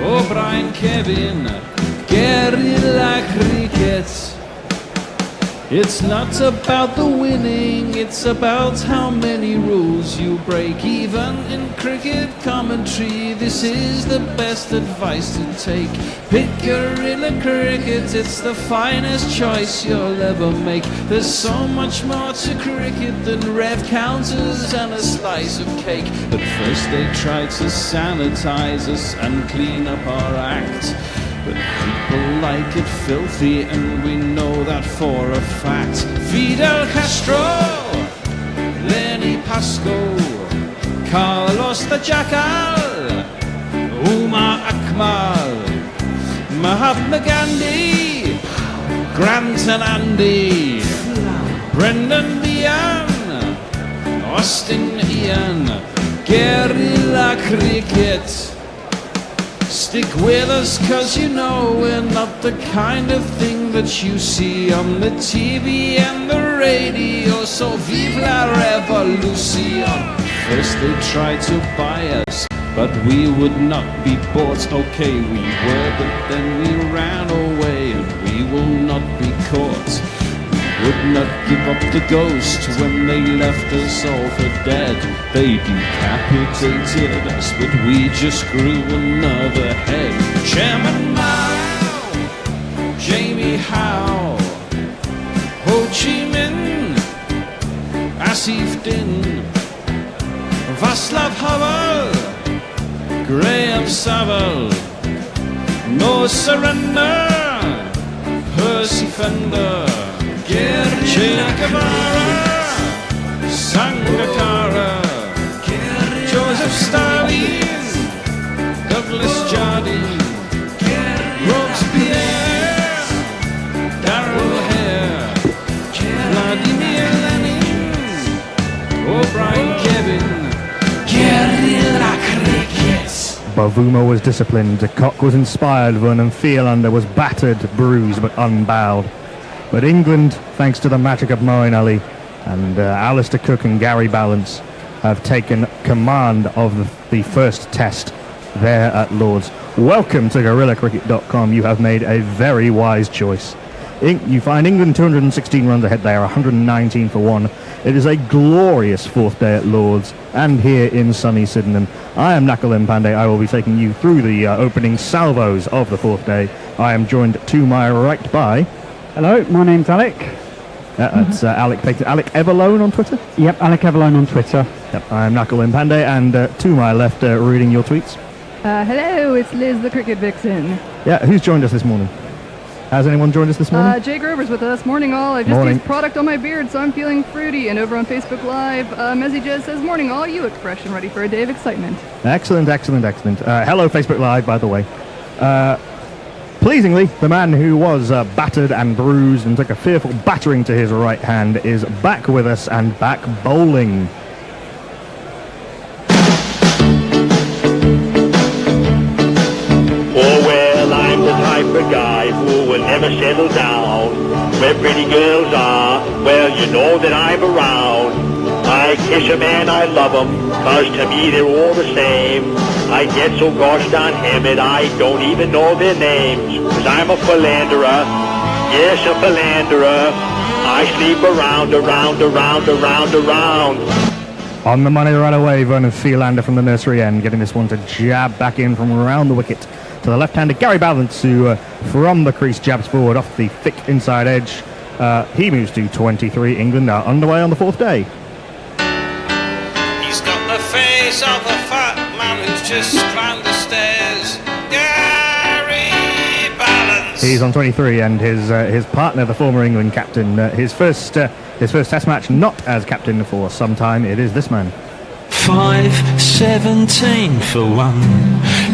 O'Brien Kevin, guerrilla cricket. It's not about the winning, it's about how many rules you break. Even in cricket commentary, this is the best advice to take. Pick guerrilla cricket, it's the finest choice you'll ever make. There's so much more to cricket than rev counters and a slice of cake. But first they tried to sanitize us and clean up our act. But people like it filthy, and we know that for a fact. Fidel Castro, Lenny Pascoe, Carlos the Jackal, Umar Akmal, Mahatma Gandhi, Grant and Andy, Brendan Behan, Austin Ian, guerrilla cricket. Stick with us, cause you know we're not the kind of thing that you see on the TV and the radio. So vive la revolution. First they tried to buy us, but we would not be bought. Okay, we were, but then we ran away, and we will not be caught. Would not give up the ghost when they left us all for dead. They decapitated us, but we just grew another head. Chairman Mao, Jamie Howe, Ho Chi Minh, Asif Din, Václav Havel, Graham Saville, No Surrender, Percy Fender, Che Guevara, Sangakkara, Joseph Stalin, Douglas Jardine, Robespierre, Darrell Hare, Vladimir Lenin, O'Brien Kevin, guerrilla cricket. Bavuma was disciplined, de Kock was inspired, Vernon Philander was battered, bruised but unbowed. But England, thanks to the magic of Moeen Ali and Alistair Cook and Gary Balance, have taken command of the first test there at Lord's. Welcome to GorillaCricket.com. You have made a very wise choice. You find England 216 runs ahead there, 119 for one. It is a glorious fourth day at Lord's and here in sunny Sydenham. I am Nakul Pandey. I will be taking you through the opening salvos of the fourth day. I am joined to my right by... Hello, my name's Alec. That's Alec Everlone on Twitter? Yep, Alec Everlone on Twitter. Yep, I'm Nakul Pandey, and to my left, reading your tweets. Hello, it's Liz the Cricket Vixen. Yeah, who's joined us this morning? Has anyone joined us this morning? Jay Grover's with us. Morning all. I just used product on my beard, so I'm feeling fruity. And over on Facebook Live, Mezzy Jez says, morning all, you look fresh and ready for a day of excitement. Excellent. Hello, Facebook Live, by the way. Pleasingly, the man who was battered and bruised and took a fearful battering to his right hand is back with us and back bowling. Oh well, I'm the type of guy who will never settle down. Where pretty girls are, well you know that I'm around. I kiss a man, I love 'em, 'cause to me they're all the same. I get so gosh darn hammered, I don't even know their names. 'Cause I'm a philanderer, yes a philanderer. I sleep around. On the money right away, Vernon Philander from the nursery end, getting this one to jab back in from around the wicket. To the left-hander, Gary Balance, who from the crease jabs forward off the thick inside edge. He moves to 23. England are underway on the fourth day. He's got the face of a fat man who's just climbed the stairs. Gary Balance. He's on 23, and his partner, the former England captain, his first Test match not as captain for some time. It is this man. 5:17 for one.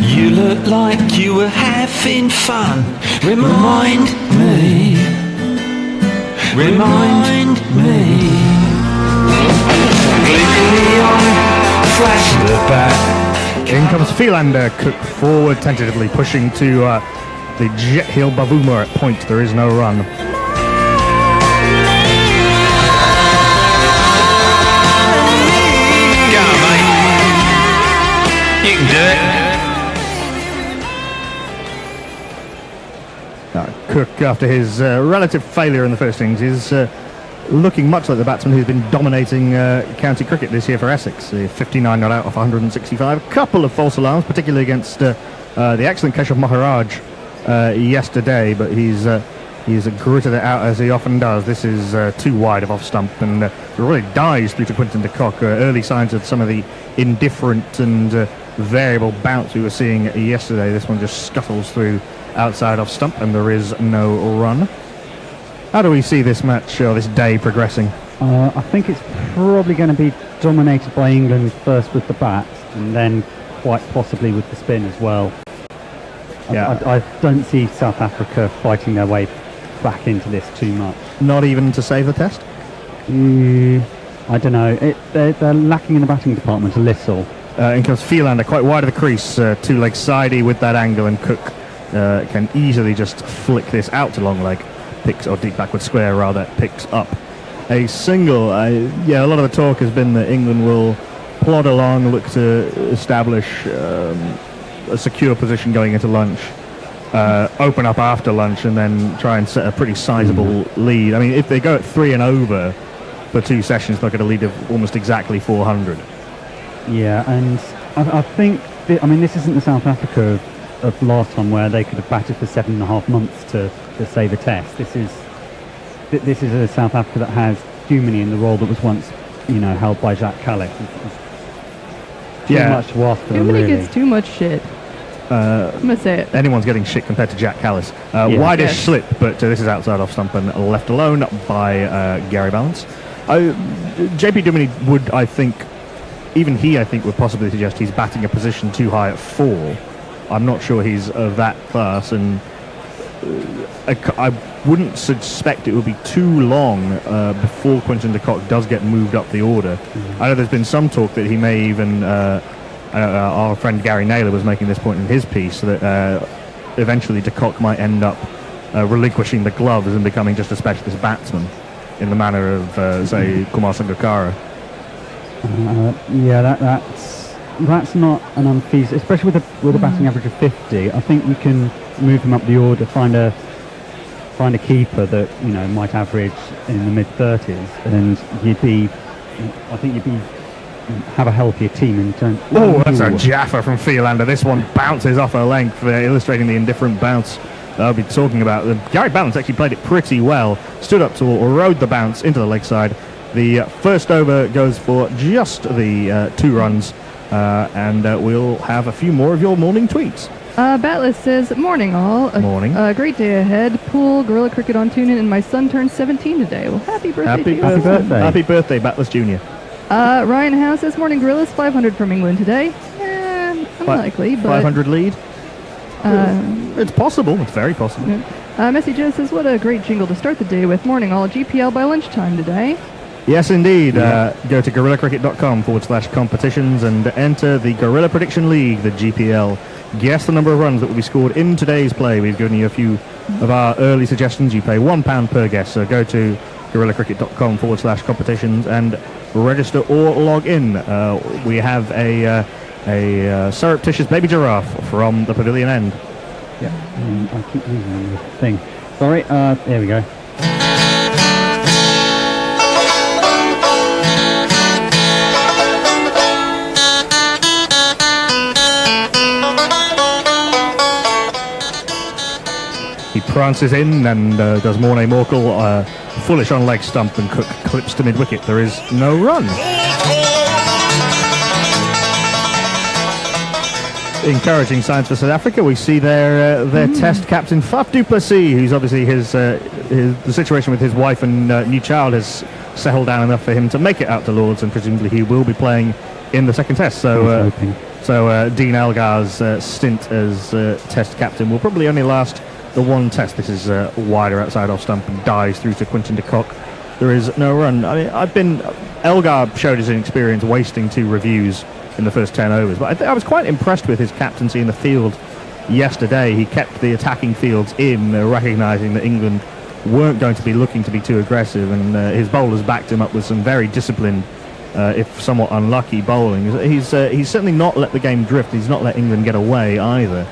You look like you were having fun. Remind me. Glittering on, flash the bat. In comes Philander, Cook forward tentatively, pushing to the jet heel Bavuma at point. There is no run. Go on, mate. You can do it. Cook, after his relative failure in the first innings, is looking much like the batsman who's been dominating county cricket this year for Essex. 59 not out off 165. A couple of false alarms, particularly against the excellent Keshav Maharaj yesterday, but he's gritted it out as he often does. This is too wide of off stump, and it really dies through to Quinton de Kock. Early signs of some of the indifferent and variable bounce we were seeing yesterday. This one just scuttles through outside off stump, and there is no run. How do we see this match or this day progressing? I think it's probably going to be dominated by England first with the bat, and then quite possibly with the spin as well. Yeah. I don't see South Africa fighting their way back into this too much. Not even to save the test? I don't know. They're lacking in the batting department a little. In comes Philander, quite wide of the crease, two leg sidey with that angle, and Cook can easily just flick this out to long leg, or deep backward square rather, picks up a single. A lot of the talk has been that England will plod along, look to establish a secure position going into lunch, open up after lunch, and then try and set a pretty sizable lead. I mean, if they go at 3 and over for 2 sessions, they'll get a lead of almost exactly 400. Yeah, and I think this isn't the South Africa of last time where they could have batted for 7.5 months to save a test. This is a South Africa that has Duminy in the role that was once held by Jacques Calais. Too much to ask for them, Duminy really. gets too much shit. I'm going to say it. Anyone's getting shit compared to Jack Callis. Wideish slip, but this is outside off stump and left alone by Gary Ballance. JP Duminy would, I think, would possibly suggest he's batting a position too high at 4. I'm not sure he's of that class, and I wouldn't suspect it would be too long before Quinton de Kock does get moved up the order. I know there's been some talk that he may even, our friend Gary Naylor was making this point in his piece, that eventually de Kock might end up relinquishing the gloves and becoming just a specialist batsman in the manner of, say, Kumar Sangakkara. That's not an unfeasible, especially with a batting average of 50. I think you can move him up the order, find a keeper that might average in the mid-30s, and have a healthier team in turn. Oh, that's a Jaffa from Philander. This one bounces off her length, illustrating the indifferent bounce I'll be talking about. Gary Balance actually played it pretty well, stood up tall, rode the bounce into the leg side. The first over goes for just the 2 runs, and we'll have a few more of your morning tweets. Batless says, morning all. Morning. Great day ahead. Pool, Gorilla Cricket on TuneIn, and my son turned 17 today. Well, happy birthday to you. Happy birthday. Happy birthday, Batless Jr. Ryan Howe says, morning Gorillas, 500 from England today. Unlikely, but... 500 lead? It's possible. It's very possible. Messi Joe says, what a great jingle to start the day with. Morning all. GPL by lunchtime today. Yes, indeed. Go to gorillacricket.com/competitions and enter the Gorilla Prediction League, the GPL. Guess the number of runs that will be scored in today's play. We've given you a few of our early suggestions. You pay £1 per guess, so go to gorillacricket.com/competitions and register or log in. We have a surreptitious baby giraffe from the pavilion end. Yeah, I keep losing the thing. Sorry, there we go. He prances in and does Mornay Morkel foolish on leg stump, and Cook clips to mid-wicket. There is no run. Encouraging signs for South Africa. We see their test captain Faf du Plessis, who's obviously the situation with his wife and new child has settled down enough for him to make it out to Lords, and presumably he will be playing in the second test. So Dean Elgar's stint as test captain will probably only last the one test. This is wider outside off stump and dies through to Quinton de Kock. There is no run. I mean, Elgar showed his inexperience wasting 2 reviews in the first 10 overs. But I was quite impressed with his captaincy in the field yesterday. He kept the attacking fields in, recognising that England weren't going to be looking to be too aggressive, and his bowlers backed him up with some very disciplined, if somewhat unlucky bowling. He's certainly not let the game drift. He's not let England get away either.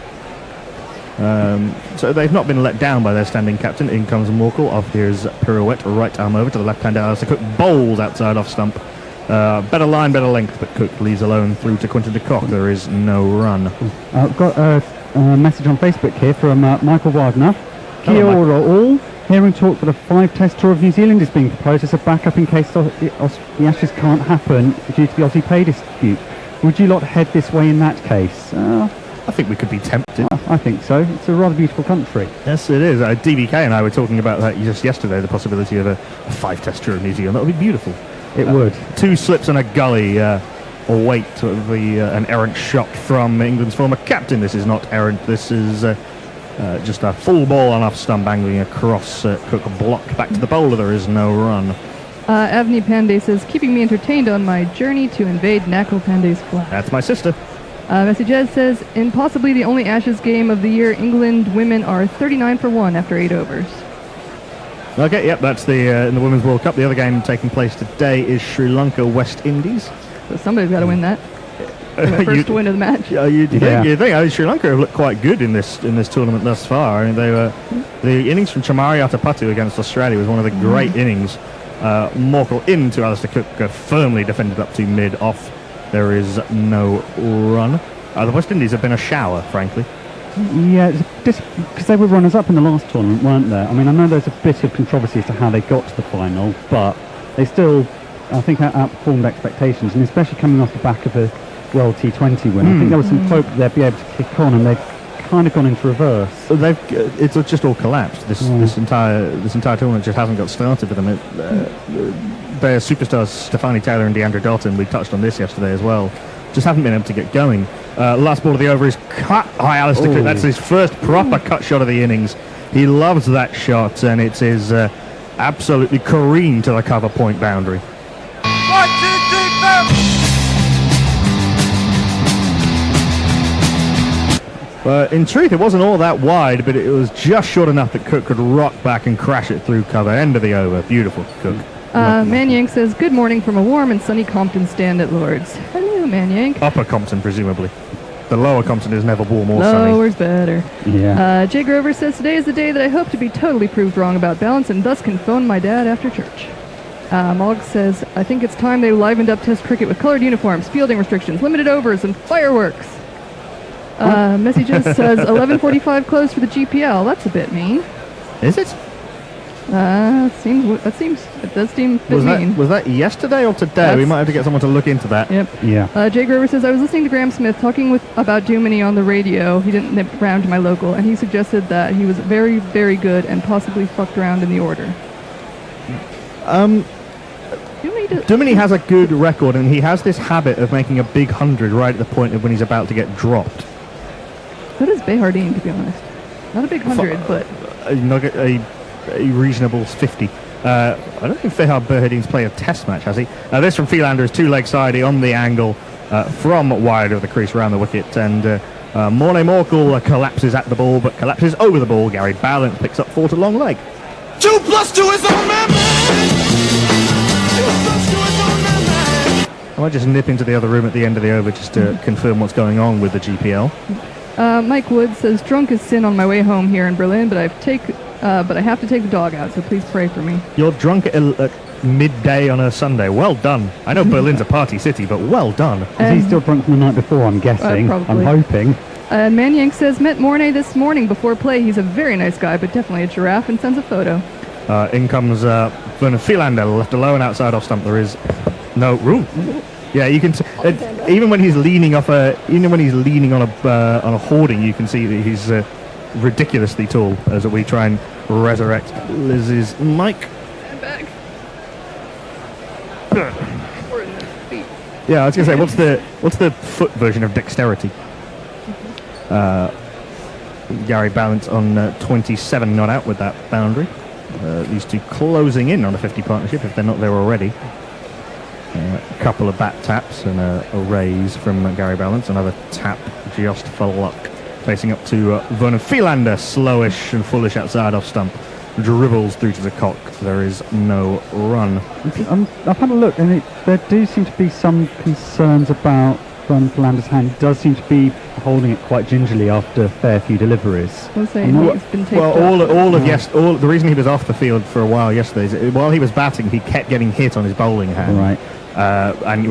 So they've not been let down by their standing captain. In comes Morkel off his pirouette, right arm over to the left-hander. Alistair Cook bowls outside off stump. Better line, better length, but Cook leaves alone through to Quinton de Kock. There is no run. I've got a message on Facebook here from Michael Wagner. Kia Hello, ora all. Hearing talk that a 5-test tour of New Zealand is being proposed as a backup in case the Ashes can't happen due to the Aussie pay dispute. Would you lot head this way in that case? I think we could be tempted. I think so. It's a rather beautiful country. Yes, it is. DBK and I were talking about that just yesterday, the possibility of a 5-test tour of New Zealand. That would be beautiful. It would. 2 slips and a gully await an errant shot from England's former captain. This is not errant. This is just a full ball on off stump, angling across. Cook blocked back to the bowler. There is no run. Avni Pandey says, keeping me entertained on my journey to invade Nakul Pandey's flat. That's my sister. Message says, in possibly the only Ashes game of the year, England women are 39 for 1 after 8 overs. Okay, yep, that's in the Women's World Cup. The other game taking place today is Sri Lanka West Indies. So somebody's got to win that. First win of the match. You think Sri Lanka have looked quite good in this tournament thus far. I mean, the innings from Chamari Atapattu against Australia was one of the great innings. Morkel into Alistair Cook, firmly defended up to mid-off. There is no run. The West Indies have been a shower, frankly. Yeah, because they were runners-up in the last tournament, weren't there? I mean, I know there's a bit of controversy as to how they got to the final, but they still, I think, outperformed expectations, and especially coming off the back of a World T20 win. I think there was some hope that they'd be able to kick on, and they've kind of gone into reverse. It's just all collapsed. This entire tournament just hasn't got started for them. Their superstars Stefani Taylor and Deandra Dalton, we touched on this yesterday as well, just haven't been able to get going. Last ball of the over is cut by Alistair Cook. That's his first proper cut shot of the innings. He loves that shot, and it is absolutely careened to the cover point boundary. 1, 2, 3, 4. In truth, it wasn't all that wide, but it was just short enough that Cook could rock back and crash it through cover. End of the over. Beautiful, Cook. Man Yank says, good morning from a warm and sunny Compton stand at Lord's. Hello, Man Yank. Upper Compton, presumably. The lower Compton is never warm or sunny. Lower's better. Yeah. Jay Grover says, today is the day that I hope to be totally proved wrong about balance and thus can phone my dad after church. Mogg says, I think it's time they livened up Test cricket with colored uniforms, fielding restrictions, limited overs, and fireworks. Messages says 11:45 close for the GPL. That's a bit mean. Is it? It does seem a bit mean. Was that yesterday or today? We might have to get someone to look into that. Yep. Yeah. Jay Grover says, I was listening to Graham Smith talking about Duminy on the radio. He didn't nip round to my local, and he suggested that he was very, very good and possibly fucked around in the order. Duminy has a good record, and he has this habit of making a big 100 right at the point of when he's about to get dropped. So does Behardine, to be honest. Not a big 100, but a reasonable 50. I don't think Fahad Berhadine's played a test match, has he? This from Philander is 2-leg-sidey on the angle from wide of the crease around the wicket, and Morne Morkel collapses at the ball, but collapses over the ball. Gary Balance picks up 4 to long leg. 2 + 2 is a man. I might just nip into the other room at the end of the over just to confirm what's going on with the GPL. Mike Wood says, drunk as sin on my way home here in Berlin, but I have to take the dog out, so please pray for me. You're drunk at midday on a Sunday. Well done. I know Berlin's a party city, but well done. Is he still drunk from the night before, I'm guessing? Probably. I'm hoping. Man Yank says, met Mornay this morning before play. He's a very nice guy, but definitely a giraffe, and sends a photo. In comes Werner Philander, left alone outside off stump. There is no room. Yeah, you can even when he's leaning on a hoarding, you can see that he's ridiculously tall. As we try and resurrect Liz's mic. I'm back. Yeah, I was gonna say, what's the foot version of dexterity? Gary Balance on 27, not out with that boundary. These two closing in on a 50 partnership if they're not there already. A couple of bat taps and a raise from Gary Balance. Another tap just for luck. Facing up to Vernon Philander, slowish and foolish outside off stump. Dribbles through to the cock. There is no run. I've had a look, and there do seem to be some concerns about Vernon Philander's hand. He does seem to be holding it quite gingerly after a fair few deliveries. I was saying he's been taped up. The reason he was off the field for a while yesterday is while he was batting, he kept getting hit on his bowling hand. Right. And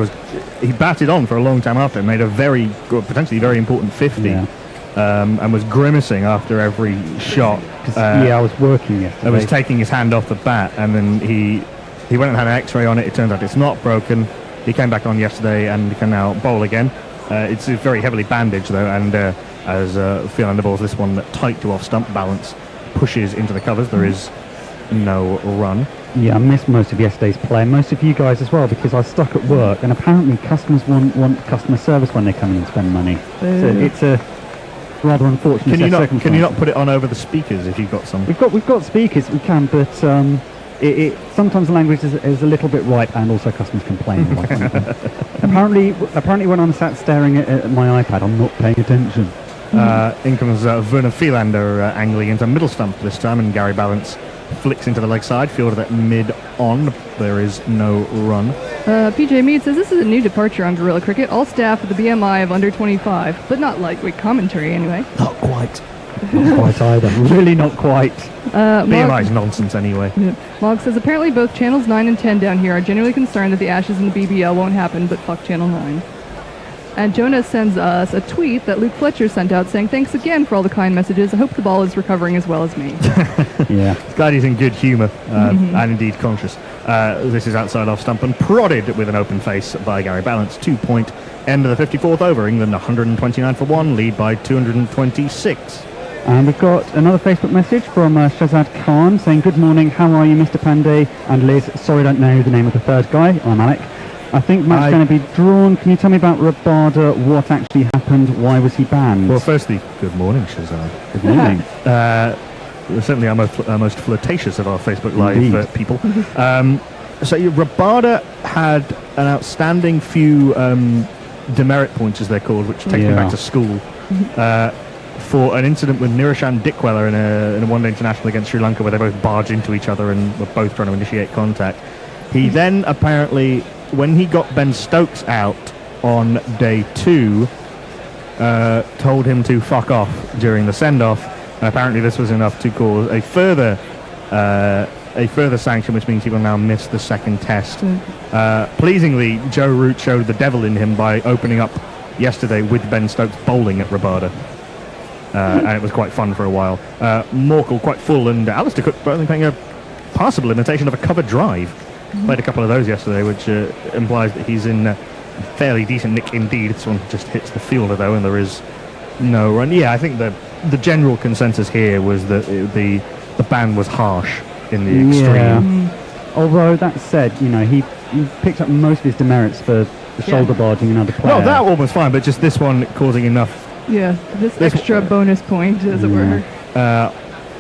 he batted on for a long time after, made a very good, potentially very important 50, and was grimacing after every shot. I was working yesterday. I was taking his hand off the bat, and then he went and had an X-ray on it. It turns out it's not broken. He came back on yesterday and can now bowl again. It's very heavily bandaged though, and as Philander bowls this one tight to off stump, Balance pushes into the covers. There is no run. Yeah, I missed most of yesterday's play, and most of you guys as well, because I was stuck at work, and apparently customers want customer service when they come in and spend money. So it's a rather unfortunate circumstance. Can you not put it on over the speakers if you've got some? We've got speakers, we can, but sometimes the language is a little bit ripe, and also customers complain. apparently when I'm sat staring at my iPad, I'm not paying attention. In comes Vernon Philander angling into middle stump this time, and Gary Balance flicks into the leg side, fielded at mid-on. There is no run. PJ Mead says this is a new departure on Guerrilla Cricket. All staff with a BMI of under 25, but not lightweight commentary anyway. Not quite. Not quite either. Really not quite. BMI is nonsense anyway. Yeah. Mog says apparently both channels 9 and 10 down here are genuinely concerned that the Ashes in the BBL won't happen, but fuck channel 9. And Jonah sends us a tweet that Luke Fletcher sent out saying, thanks again for all the kind messages. I hope the ball is recovering as well as me. Yeah. Glad he's in good humour and indeed conscious. This is outside off stump and prodded with an open face by Gary Balance. 2 point end of the 54th over. England 129 for 1, lead by 226. And we've got another Facebook message from Shazad Khan saying, good morning, how are you, Mr. Pandey and Liz? Sorry, I don't know the name of the third guy. I'm Alec. I think match going to be drawn. Can you tell me about Rabada? What actually happened? Why was he banned? Well, firstly, good morning, Shazad. Good morning. Certainly our most flirtatious of our Facebook Live people. So Rabada had an outstanding few demerit points, as they're called, which take him back to school for an incident with Niroshan Dickwella in a one-day international against Sri Lanka, where they both barged into each other and were both trying to initiate contact. He then apparently, when he got Ben Stokes out on day 2, told him to fuck off during the send-off. Apparently this was enough to cause a further sanction, which means he will now miss the second test. Pleasingly, Joe Root showed the devil in him by opening up yesterday with Ben Stokes bowling at Rabada. And it was quite fun for a while. Morkel quite full, and Alistair Cook playing a passable imitation of a cover drive. Played a couple of those yesterday, which implies that he's in fairly decent nick indeed. This one just hits the fielder though, and there is no run. Yeah, I think the general consensus here was that the ban was harsh in the extreme. Yeah. Although that said, he picked up most of his demerits for the shoulder barging another player. Well, that one was fine, but just this one causing enough. Yeah, this extra bonus point, as it were.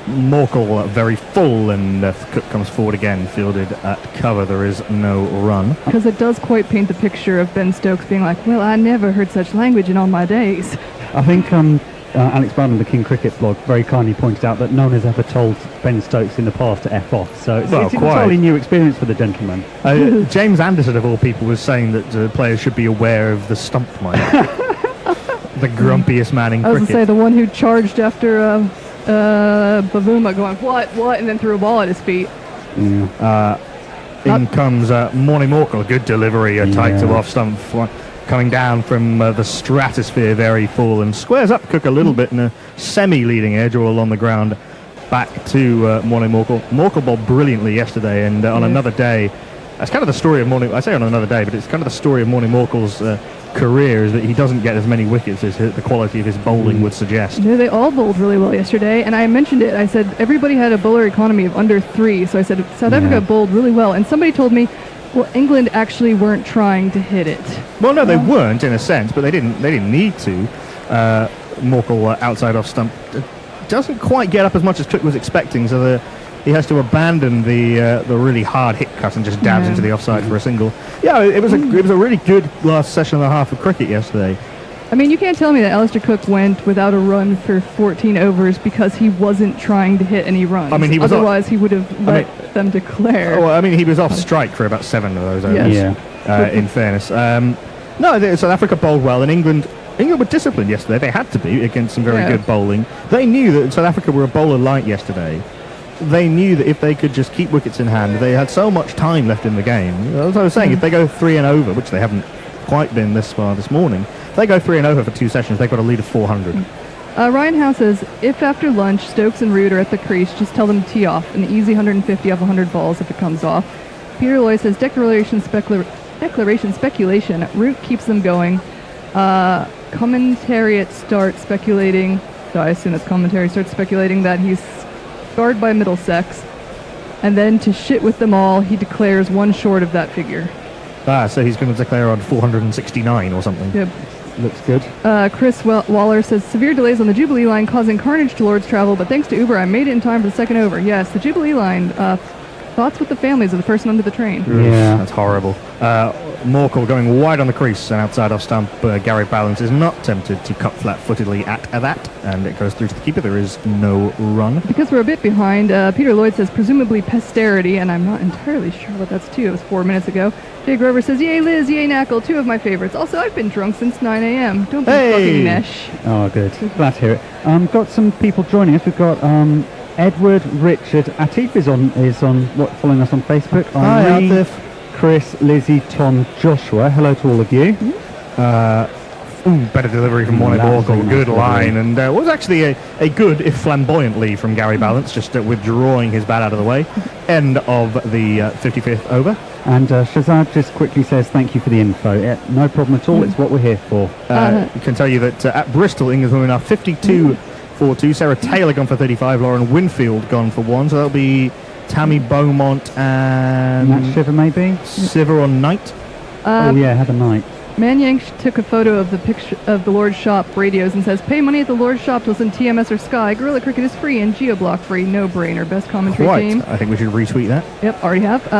Morkel very full, and Cook comes forward again, fielded at cover. There is no run. Because it does quite paint the picture of Ben Stokes being like, well, I never heard such language in all my days. I think Alex Brown of the King Cricket blog very kindly pointed out that no one has ever told Ben Stokes in the past to F off, so it's a totally new experience for the gentleman. James Anderson, of all people, was saying that players should be aware of the stump mic. The grumpiest man in cricket. I was going to say, the one who charged after Bavuma going, what, and then threw a ball at his feet. In comes Morning Morkel, a good delivery, tight to off stump, coming down from the stratosphere, very full, and squares up Cook a little bit in a semi-leading edge all along the ground. Back to Morning Morkel. Morkel bowled brilliantly yesterday, and on another day, that's kind of the story of Morning. I say on another day, but it's kind of the story of Morning Morkel's career, is that he doesn't get as many wickets as the quality of his bowling would suggest. Yeah, they all bowled really well yesterday, and I mentioned it. I said everybody had a bowler economy of under 3, so I said South Africa bowled really well, and somebody told me, well, England actually weren't trying to hit it. Well, no, they weren't in a sense, but they didn't need to. Morkel outside off stump doesn't quite get up as much as Cook was expecting, so he has to abandon the really hard hit cut and just dabs into the offside for a single. Yeah, it was a really good last session and a half of cricket yesterday. I mean, you can't tell me that Alistair Cook went without a run for 14 overs because he wasn't trying to hit any runs. I mean, he was otherwise he would have let them declare. Oh, I mean, he was off strike for about 7 of those overs. Yes. In fairness, no, South Africa bowled well, and England were disciplined yesterday. They had to be against some very good bowling. They knew that South Africa were a bowler light yesterday. They knew that if they could just keep wickets in hand, they had so much time left in the game. As I was saying, if they go 3 and over, which they haven't quite been this far this morning, if they go 3 and over for 2 sessions, they've got a lead of 400. Ryan Howe says, if after lunch Stokes and Root are at the crease, just tell them to tee off. An easy 150 off 100 balls if it comes off. Peter Loy says, declaration speculation. Root keeps them going. Commentariat starts speculating, so I assume it's commentary, starts speculating that he's scarred by Middlesex. And then to shit with them all, he declares 1 short of that figure. So he's going to declare on 469 or something. Yep. Looks good. Chris Waller says, severe delays on the Jubilee line causing carnage to Lord's travel, but thanks to Uber, I made it in time for the second over. Yes, the Jubilee line, thoughts with the families of the person under the train. Yeah. That's horrible. Morkel going wide on the crease and outside off stump. Gary Balance is not tempted to cut flat-footedly at that, and it goes through to the keeper. There is no run. Because we're a bit behind, Peter Lloyd says, presumably posterity, and I'm not entirely sure what that's to. It was 4 minutes ago. Jay Grover says, yay Liz, yay Knackle, 2 of my favorites. Also, I've been drunk since 9 a.m. Don't be fucking nesh. Oh, good. Glad to hear it. Got some people joining us. We've got Edward, Richard, Atif is on following us on Facebook. Hi, Irene, Atif. Chris, Lizzie, Tom, Joshua. Hello to all of you. Better delivery from Warner Morkel. Good line, and was actually a good, if flamboyant, lead from Gary Balance, just withdrawing his bat out of the way. End of the 55th over. And Shazad just quickly says thank you for the info. Yeah, no problem at all. It's what we're here for. I can tell you that at Bristol, England's women are 52-42. Sarah Taylor gone for 35. Lauren Winfield gone for 1. So that'll be Tammy Beaumont and Matt Shiver maybe. Siver on Knight. Have a night. Man Yang took a photo of the picture of the Lord's Shop radios and says, pay money at the Lord's Shop to listen to TMS or Sky. Gorilla Cricket is free and Geoblock free. No brainer. Best commentary team. I think we should retweet that. Yep, already have.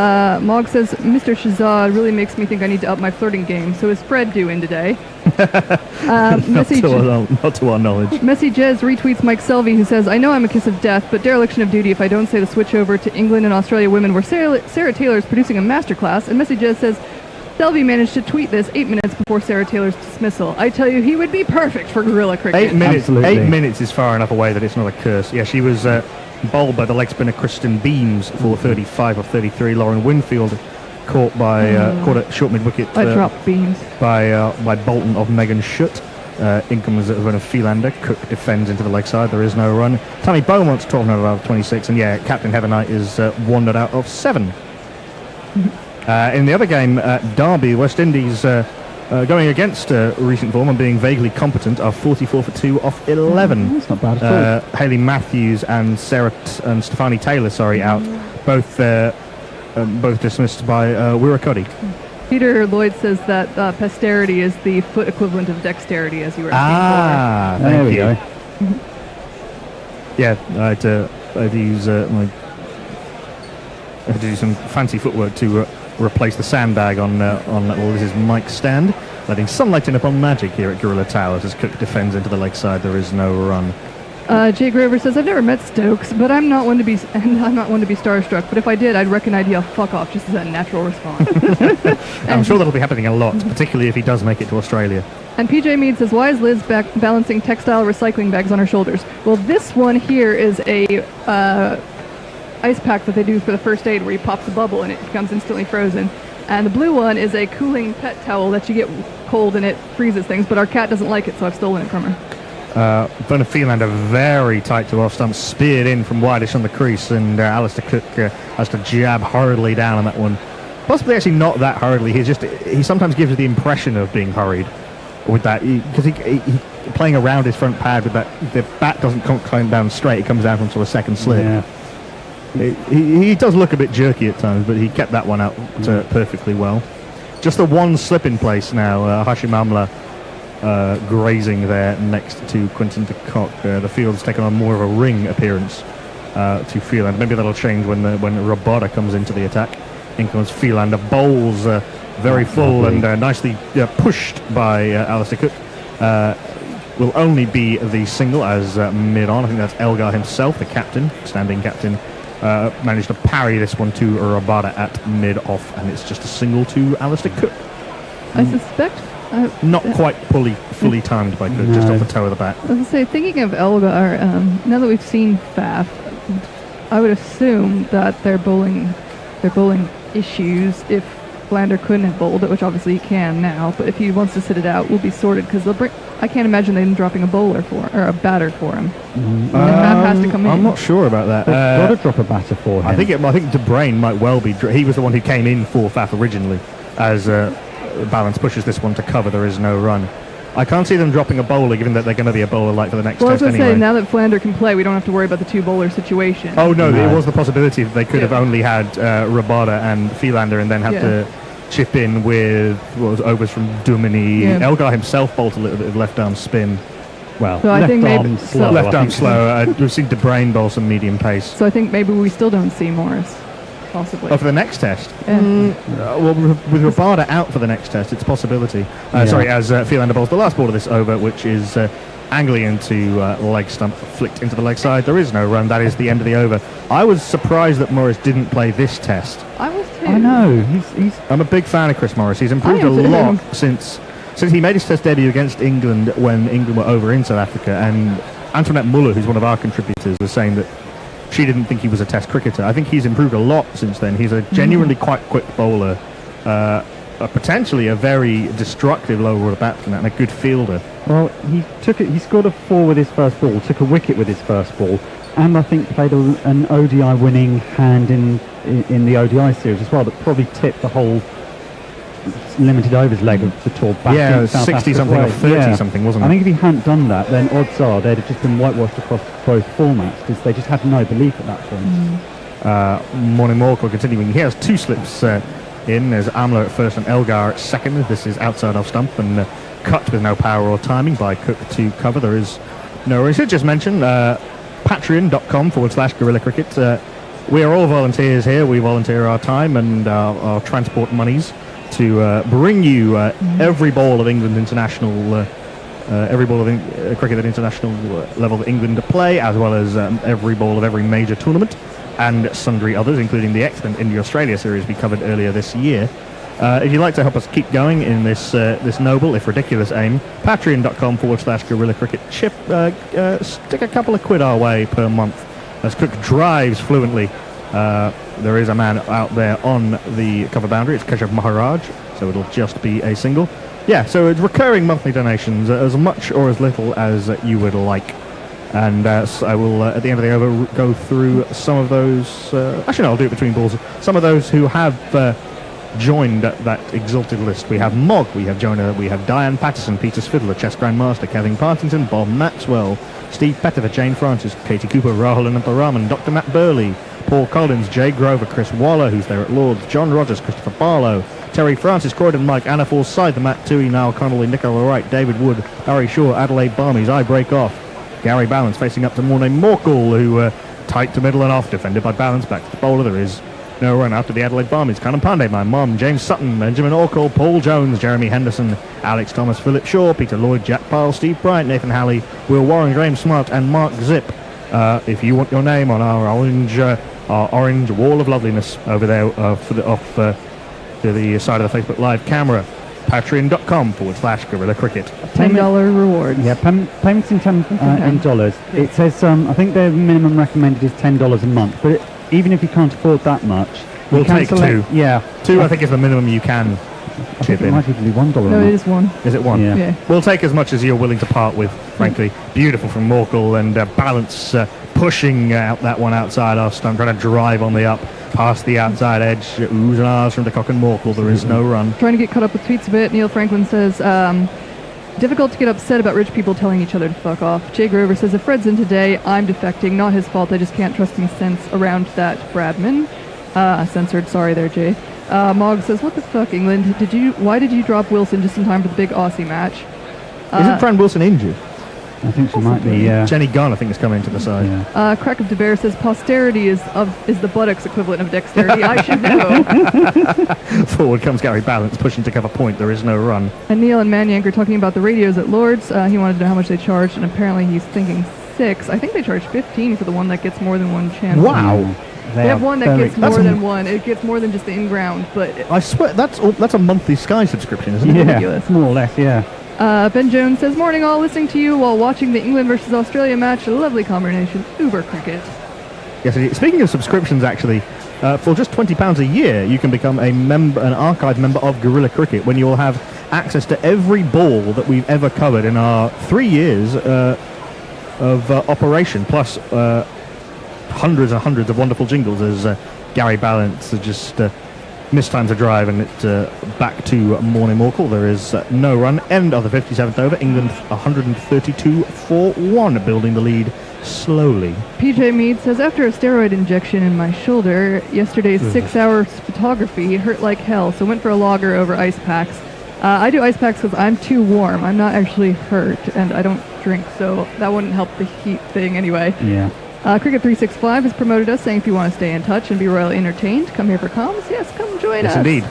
Mog says, Mr. Shazad really makes me think I need to up my flirting game. So is Fred due in today? Not to our knowledge. Messy Jez retweets Mike Selvey, who says, I know I'm a kiss of death, but dereliction of duty if I don't say the switch over to England and Australia women where Sarah Taylor is producing a masterclass. And Messy Jez says, Selvey managed to tweet this 8 minutes before Sarah Taylor's dismissal. I tell you, he would be perfect for Gorilla Cricket. 8 minutes. Absolutely. 8 minutes is far enough away that it's not a curse. Yeah, she was bowled by the leg spinner Kristen Beams for 35 of 33. Lauren Winfield caught at short mid wicket. I dropped Beams by Bolton of Megan Schutt. Income was Verna Philander. Cook defends into the leg side. There is no run. Tammy Beaumont's 12 not out of 26, and Captain Heather Knight is 1 not out of 7. In the other game, Derby, West Indies going against recent form and being vaguely competent are 44 for 2 off 11. That's not bad at all. Hayley Matthews and Stefani Taylor, out. Both dismissed by Wirrakuddy. Peter Lloyd says that posterity is the foot equivalent of dexterity, as you were asking for. Thank you. Go. Yeah, I had to use I had to do some fancy footwork to replace the sandbag on Liz's mic stand, letting sunlight in upon magic here at Gorilla Towers as Cook defends into the leg side. There is no run. Jay Grover says, I've never met Stokes, but I'm not one to be starstruck. But if I did, I'd reckon I'd yell "fuck off" just as a natural response. I'm sure that'll be happening a lot, particularly if he does make it to Australia. And PJ Mead says, why is Liz balancing textile recycling bags on her shoulders? Well, this one here is a ice pack that they do for the first aid where you pop the bubble and it becomes instantly frozen. And the blue one is a cooling pet towel that you get cold and it freezes things, but our cat doesn't like it, so I've stolen it from her. Verna Philander very tight to off stump, speared in from wideish on the crease, and Alistair Cook has to jab hurriedly down on that one. Possibly actually not that hurriedly. He sometimes gives the impression of being hurried with that, because he playing around his front pad with that. The bat doesn't come down straight; it comes down from sort of second slip. Yeah. He does look a bit jerky at times, but he kept that one out perfectly well. Just the one slip in place now. Hashim Amla grazing there next to Quinton de Kock. The field's taken on more of a ring appearance to Freelander. Maybe that'll change when Rabada comes into the attack. England's Freelander bowls very full and nicely pushed by Alistair Cook. Will only be the single as mid-on. I think that's Elgar himself, the captain, standing captain, managed to parry this one to Rabada at mid-off, and it's just a single to Alistair Cook. I suspect... Not quite fully timed by Cook, just off the toe of the bat. I was going to say, thinking of Elgar, now that we've seen Faf, I would assume that their bowling issues, if Flander couldn't have bowled it, which obviously he can now, but if he wants to sit it out, will be sorted, because they'll bring... I can't imagine them dropping a bowler or a batter for him. And Faf has to come in. I'm not sure about that. They've got to drop a batter for him. I think De Brain might well be... He was the one who came in for Faf originally, as Balance pushes this one to cover. There is no run. I can't see them dropping a bowler, given that they're going to be a bowler light for the next test anyway. I was going to say, now that Flander can play, we don't have to worry about the two bowler situation. Oh, no, it was the possibility that they could have only had Rabada and Freelander and then had to chip in with overs from Duminy. Elgar himself bowled a little bit of left-arm spin. Well, so left-arm slow. Left-arm slow. We've seen De Brain bowl some medium pace. So I think maybe we still don't see Morris. Possibly. Oh, for the next test? Yeah. Well, with Rabada out for the next test, it's a possibility. Sorry, as Freelander bowls the last ball of this over, which is angling into leg stump, flicked into the leg side. There is no run. That is the end of the over. I was surprised that Morris didn't play this test. I was too. I know. He's I'm a big fan of Chris Morris. He's improved a lot since he made his test debut against England when England were over in South Africa. And Antoinette Muller, who's one of our contributors, was saying that she didn't think he was a test cricketer. I think he's improved a lot since then. He's a genuinely quite quick bowler, potentially a very destructive lower order batsman and a good fielder. Well, he scored a 4 with his first ball, took a wicket with his first ball, and I think played an ODI winning hand in the ODI series as well, that probably tipped the whole limited overs leg of the tour back in South 60 something or 30 something, wasn't it? I think if he hadn't done that, then odds are they'd have just been whitewashed across both formats, because they just had no belief at that point. Morning Morkel continuing. He has 2 slips in. There's Amla at first and Elgar at second. This is outside off stump and cut with no power or timing by Cook to cover. There is no worries. I should just mention patreon.com/Guerrilla Cricket. We are all volunteers here. We volunteer our time and our transport monies to bring you every ball of England international, every ball of cricket at international level that England play, as well as every ball of every major tournament and sundry others, including the excellent India-Australia series we covered earlier this year. If you'd like to help us keep going in this noble, if ridiculous aim, patreon.com/Guerrilla Cricket. Chip, stick a couple of quid our way per month as Cook drives fluently. There is a man out there on the cover boundary. It's Keshav Maharaj, so it'll just be a single. Yeah, so it's recurring monthly donations, as much or as little as you would like. And so I will, at the end of the over, go through some of those. Actually, no, I'll do it between balls. Some of those who have joined that exalted list. We have Mog, we have Jonah, we have Diane Patterson, Peter Fiddler, Chess Grandmaster, Kevin Partington, Bob Maxwell, Steve Pettifer, Jane Francis, Katie Cooper, Rahul Anantaraman, Dr. Matt Burley, Paul Collins, Jay Grover, Chris Waller, who's there at Lords, John Rogers, Christopher Barlow, Terry Francis, Croydon Mike, Anna Forsyth, Matt Toohey, Niall Connolly, Nicola Wright, David Wood, Harry Shaw, Adelaide Barmies, I Break Off, Gary Balance facing up to Mornay Morkel, who tight to middle and off, defended by Balance, back to the bowler. There is no run after the Adelaide Barmies. Kanan Pandey, my mum, James Sutton, Benjamin Orkle, Paul Jones, Jeremy Henderson, Alex Thomas, Philip Shaw, Peter Lloyd, Jack Pyle, Steve Bryant, Nathan Halley, Will Warren, Graham Smart, and Mark Zip. If you want your name on our orange wall of loveliness over there to the side of the Facebook Live camera, patreon.com/Guerrilla Cricket. $10 reward. Yeah, payments in dollars. It says, I think their minimum recommended is $10 a month, but even if you can't afford that much, we'll take 2. Yeah. 2, I think, is the minimum you can chip in. It might even be $1 a month. No, it is 1. Is it 1? Yeah. We'll take as much as you're willing to part with, frankly. Beautiful from Morkel, and Balance pushing out that one outside our stump, trying to drive on the up past the outside edge. Oohs and ahs from DeCock and Morkel. There is no run. Trying to get caught up with tweets a bit. Neil Franklin says, difficult to get upset about rich people telling each other to fuck off. Jay Grover says, if Fred's in today, I'm defecting. Not his fault. I just can't trust any sense around that Bradman. Censored. Sorry there, Jay. Mog says, what the fuck, England? Why did you drop Wilson just in time for the big Aussie match? Isn't Fran Wilson injured? I think she might be. Jenny Gunn, I think, is coming to the side. Yeah. Crack of DeBear says posterity is the buttocks equivalent of dexterity. I should know. Forward comes Gary Balance, pushing to cover point. There is no run. And Neil and Manyank are talking about the radios at Lord's. He wanted to know how much they charged, and apparently he's thinking 6. I think they charge 15 for the one that gets more than one channel. Wow. They have one that gets more than one. It gets more than just the in-ground, but... I swear, that's a monthly Sky subscription, isn't it? Ridiculous. More or less, yeah. Ben Jones says, morning all, listening to you while watching the England versus Australia match. A lovely combination. Uber cricket. Yes, indeed. Speaking of subscriptions, actually, for just £20 a year, you can become an archive member of Guerrilla Cricket when you'll have access to every ball that we've ever covered in our 3 years of operation, plus hundreds and hundreds of wonderful jingles as Gary Balance just mistimes a drive and it back to Morning Morkel. There is no run. End of the 57th over. England 132 for 1, building the lead slowly. PJ Mead says, after a steroid injection in my shoulder, yesterday's 6 hours photography hurt like hell, so went for a logger over ice packs. I do ice packs because I'm too warm. I'm not actually hurt, and I don't drink, so that wouldn't help the heat thing anyway. Yeah. Cricket 365 has promoted us, saying if you want to stay in touch and be royally entertained, come here for comms. Yes, come join us. Yes, indeed.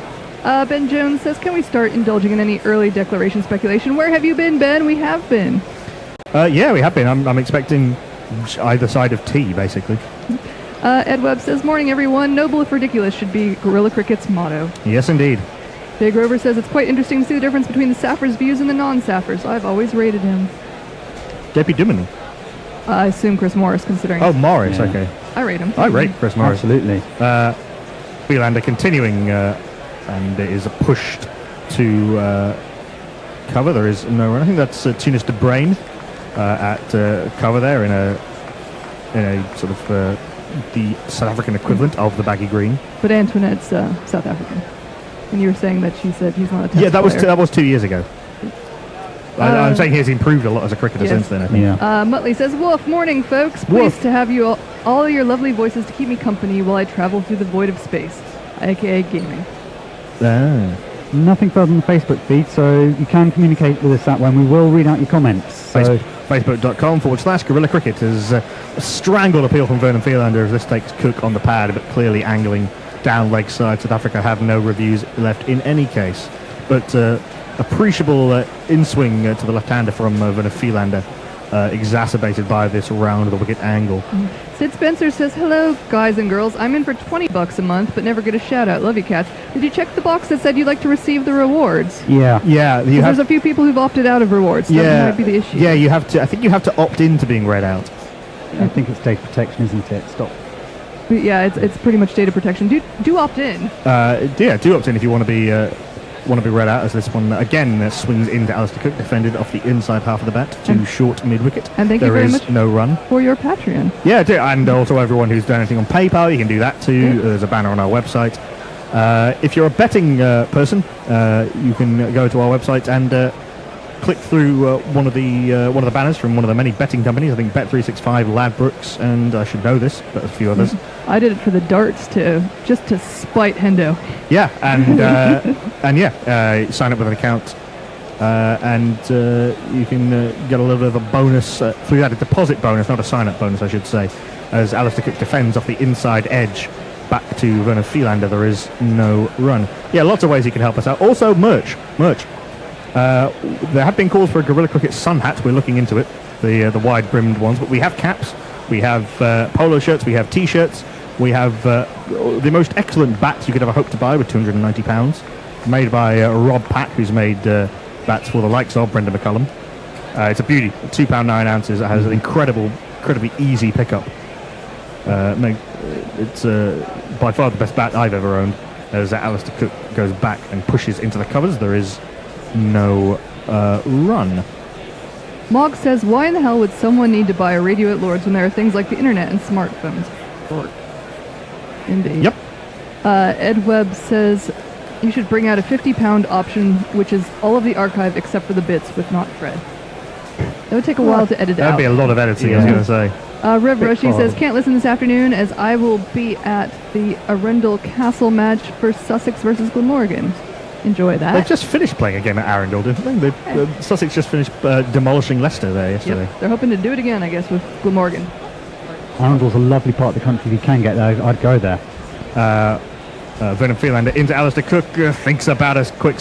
Ben Jones says, can we start indulging in any early declaration speculation? Where have you been, Ben? We have been. Yeah, we have been. I'm expecting either side of tea, basically. Ed Webb says, morning, everyone. Noble if ridiculous should be Guerrilla Cricket's motto. Yes, indeed. Big Rover says, it's quite interesting to see the difference between the Saffers' views and the non-Saffers. I've always rated him. JP Duminy. I assume Chris Morris, considering... Oh, Morris, okay. I rate him. I rate Chris Morris. Absolutely. Freelander continuing, and it is pushed to cover. There is no run. I think that's Tunis de Brain at cover there in a sort of the South African equivalent of the baggy green. But Antoinette's South African. And you were saying that she said he's not a test Yeah, that player. was 2 years ago. I'm saying he's improved a lot as a cricketer since then, I think. Yeah. Muttley says, woof, morning, folks. Pleased to have you all your lovely voices to keep me company while I travel through the void of space, aka gaming. Nothing further on the Facebook feed, so you can communicate with us that way, and we will read out your comments. So Facebook.com/Guerrilla Cricket has strangled appeal from Vernon Fielander as this takes Cook on the pad, but clearly angling down leg side. South Africa have no reviews left in any case. But appreciable in-swing to the left-hander from Vernon Fielander, exacerbated by this round of the wicket angle. Sid Spencer says, hello, guys and girls. I'm in for $20 a month, but never get a shout-out. Love you, cats. Did you check the box that said you'd like to receive the rewards? Yeah. Yeah. There's a few people who've opted out of rewards. So that might be the issue. Yeah, you have to. I think you have to opt into being read out. I think it's data protection, isn't it? Stop. But yeah, it's pretty much data protection. Do opt in. Do opt in if you want to be read out, as this one again swings into Alistair Cook, defended off the inside half of the bat to short mid-wicket. And thank you very much There is no run. for your Patreon. Yeah, and also everyone who's done anything on PayPal, you can do that too. There's a banner on our website. If you're a betting person, you can go to our website and click through one of the banners from one of the many betting companies. I think Bet365, Ladbrokes, and I should know this, but a few others. I did it for the darts just to spite Hendo. Yeah, and sign up with an account, and you can get a little bit of a bonus through that, a deposit bonus, not a sign-up bonus, I should say, as Alistair Cook defends off the inside edge back to Vernon Fielander. There is no run. Yeah, lots of ways you can help us out. Also, merch. There have been calls for a Guerrilla Cricket sun hat. We're looking into it, the wide-brimmed ones, but we have caps, we have polo shirts, we have T-shirts. We have the most excellent bats you could ever hope to buy with £290, made by Rob Pack, who's made bats for the likes of Brendan McCullum. It's a beauty, £2 9 ounces. It has an incredibly easy pickup. It's by far the best bat I've ever owned. As Alistair Cook goes back and pushes into the covers, there is no run. Mog says, why in the hell would someone need to buy a radio at Lord's when there are things like the internet and smartphones? Indeed. Yep. Ed Webb says you should bring out a £50 option, which is all of the archive except for the bits with not Fred. That would take a while to edit out. That'd be a lot of editing, I was going to say. Rev Rushy says, can't listen this afternoon as I will be at the Arundel Castle match for Sussex versus Glamorgan. enjoy that. They've just finished playing a game at Arundel, didn't they? Sussex just finished demolishing Leicester there yesterday. Yep. They're hoping to do it again, I guess, with Glamorgan. Arundel's a lovely part of the country. If you can get there, I'd go there. Vernon Freelander into Alistair Cook, thinks about a quick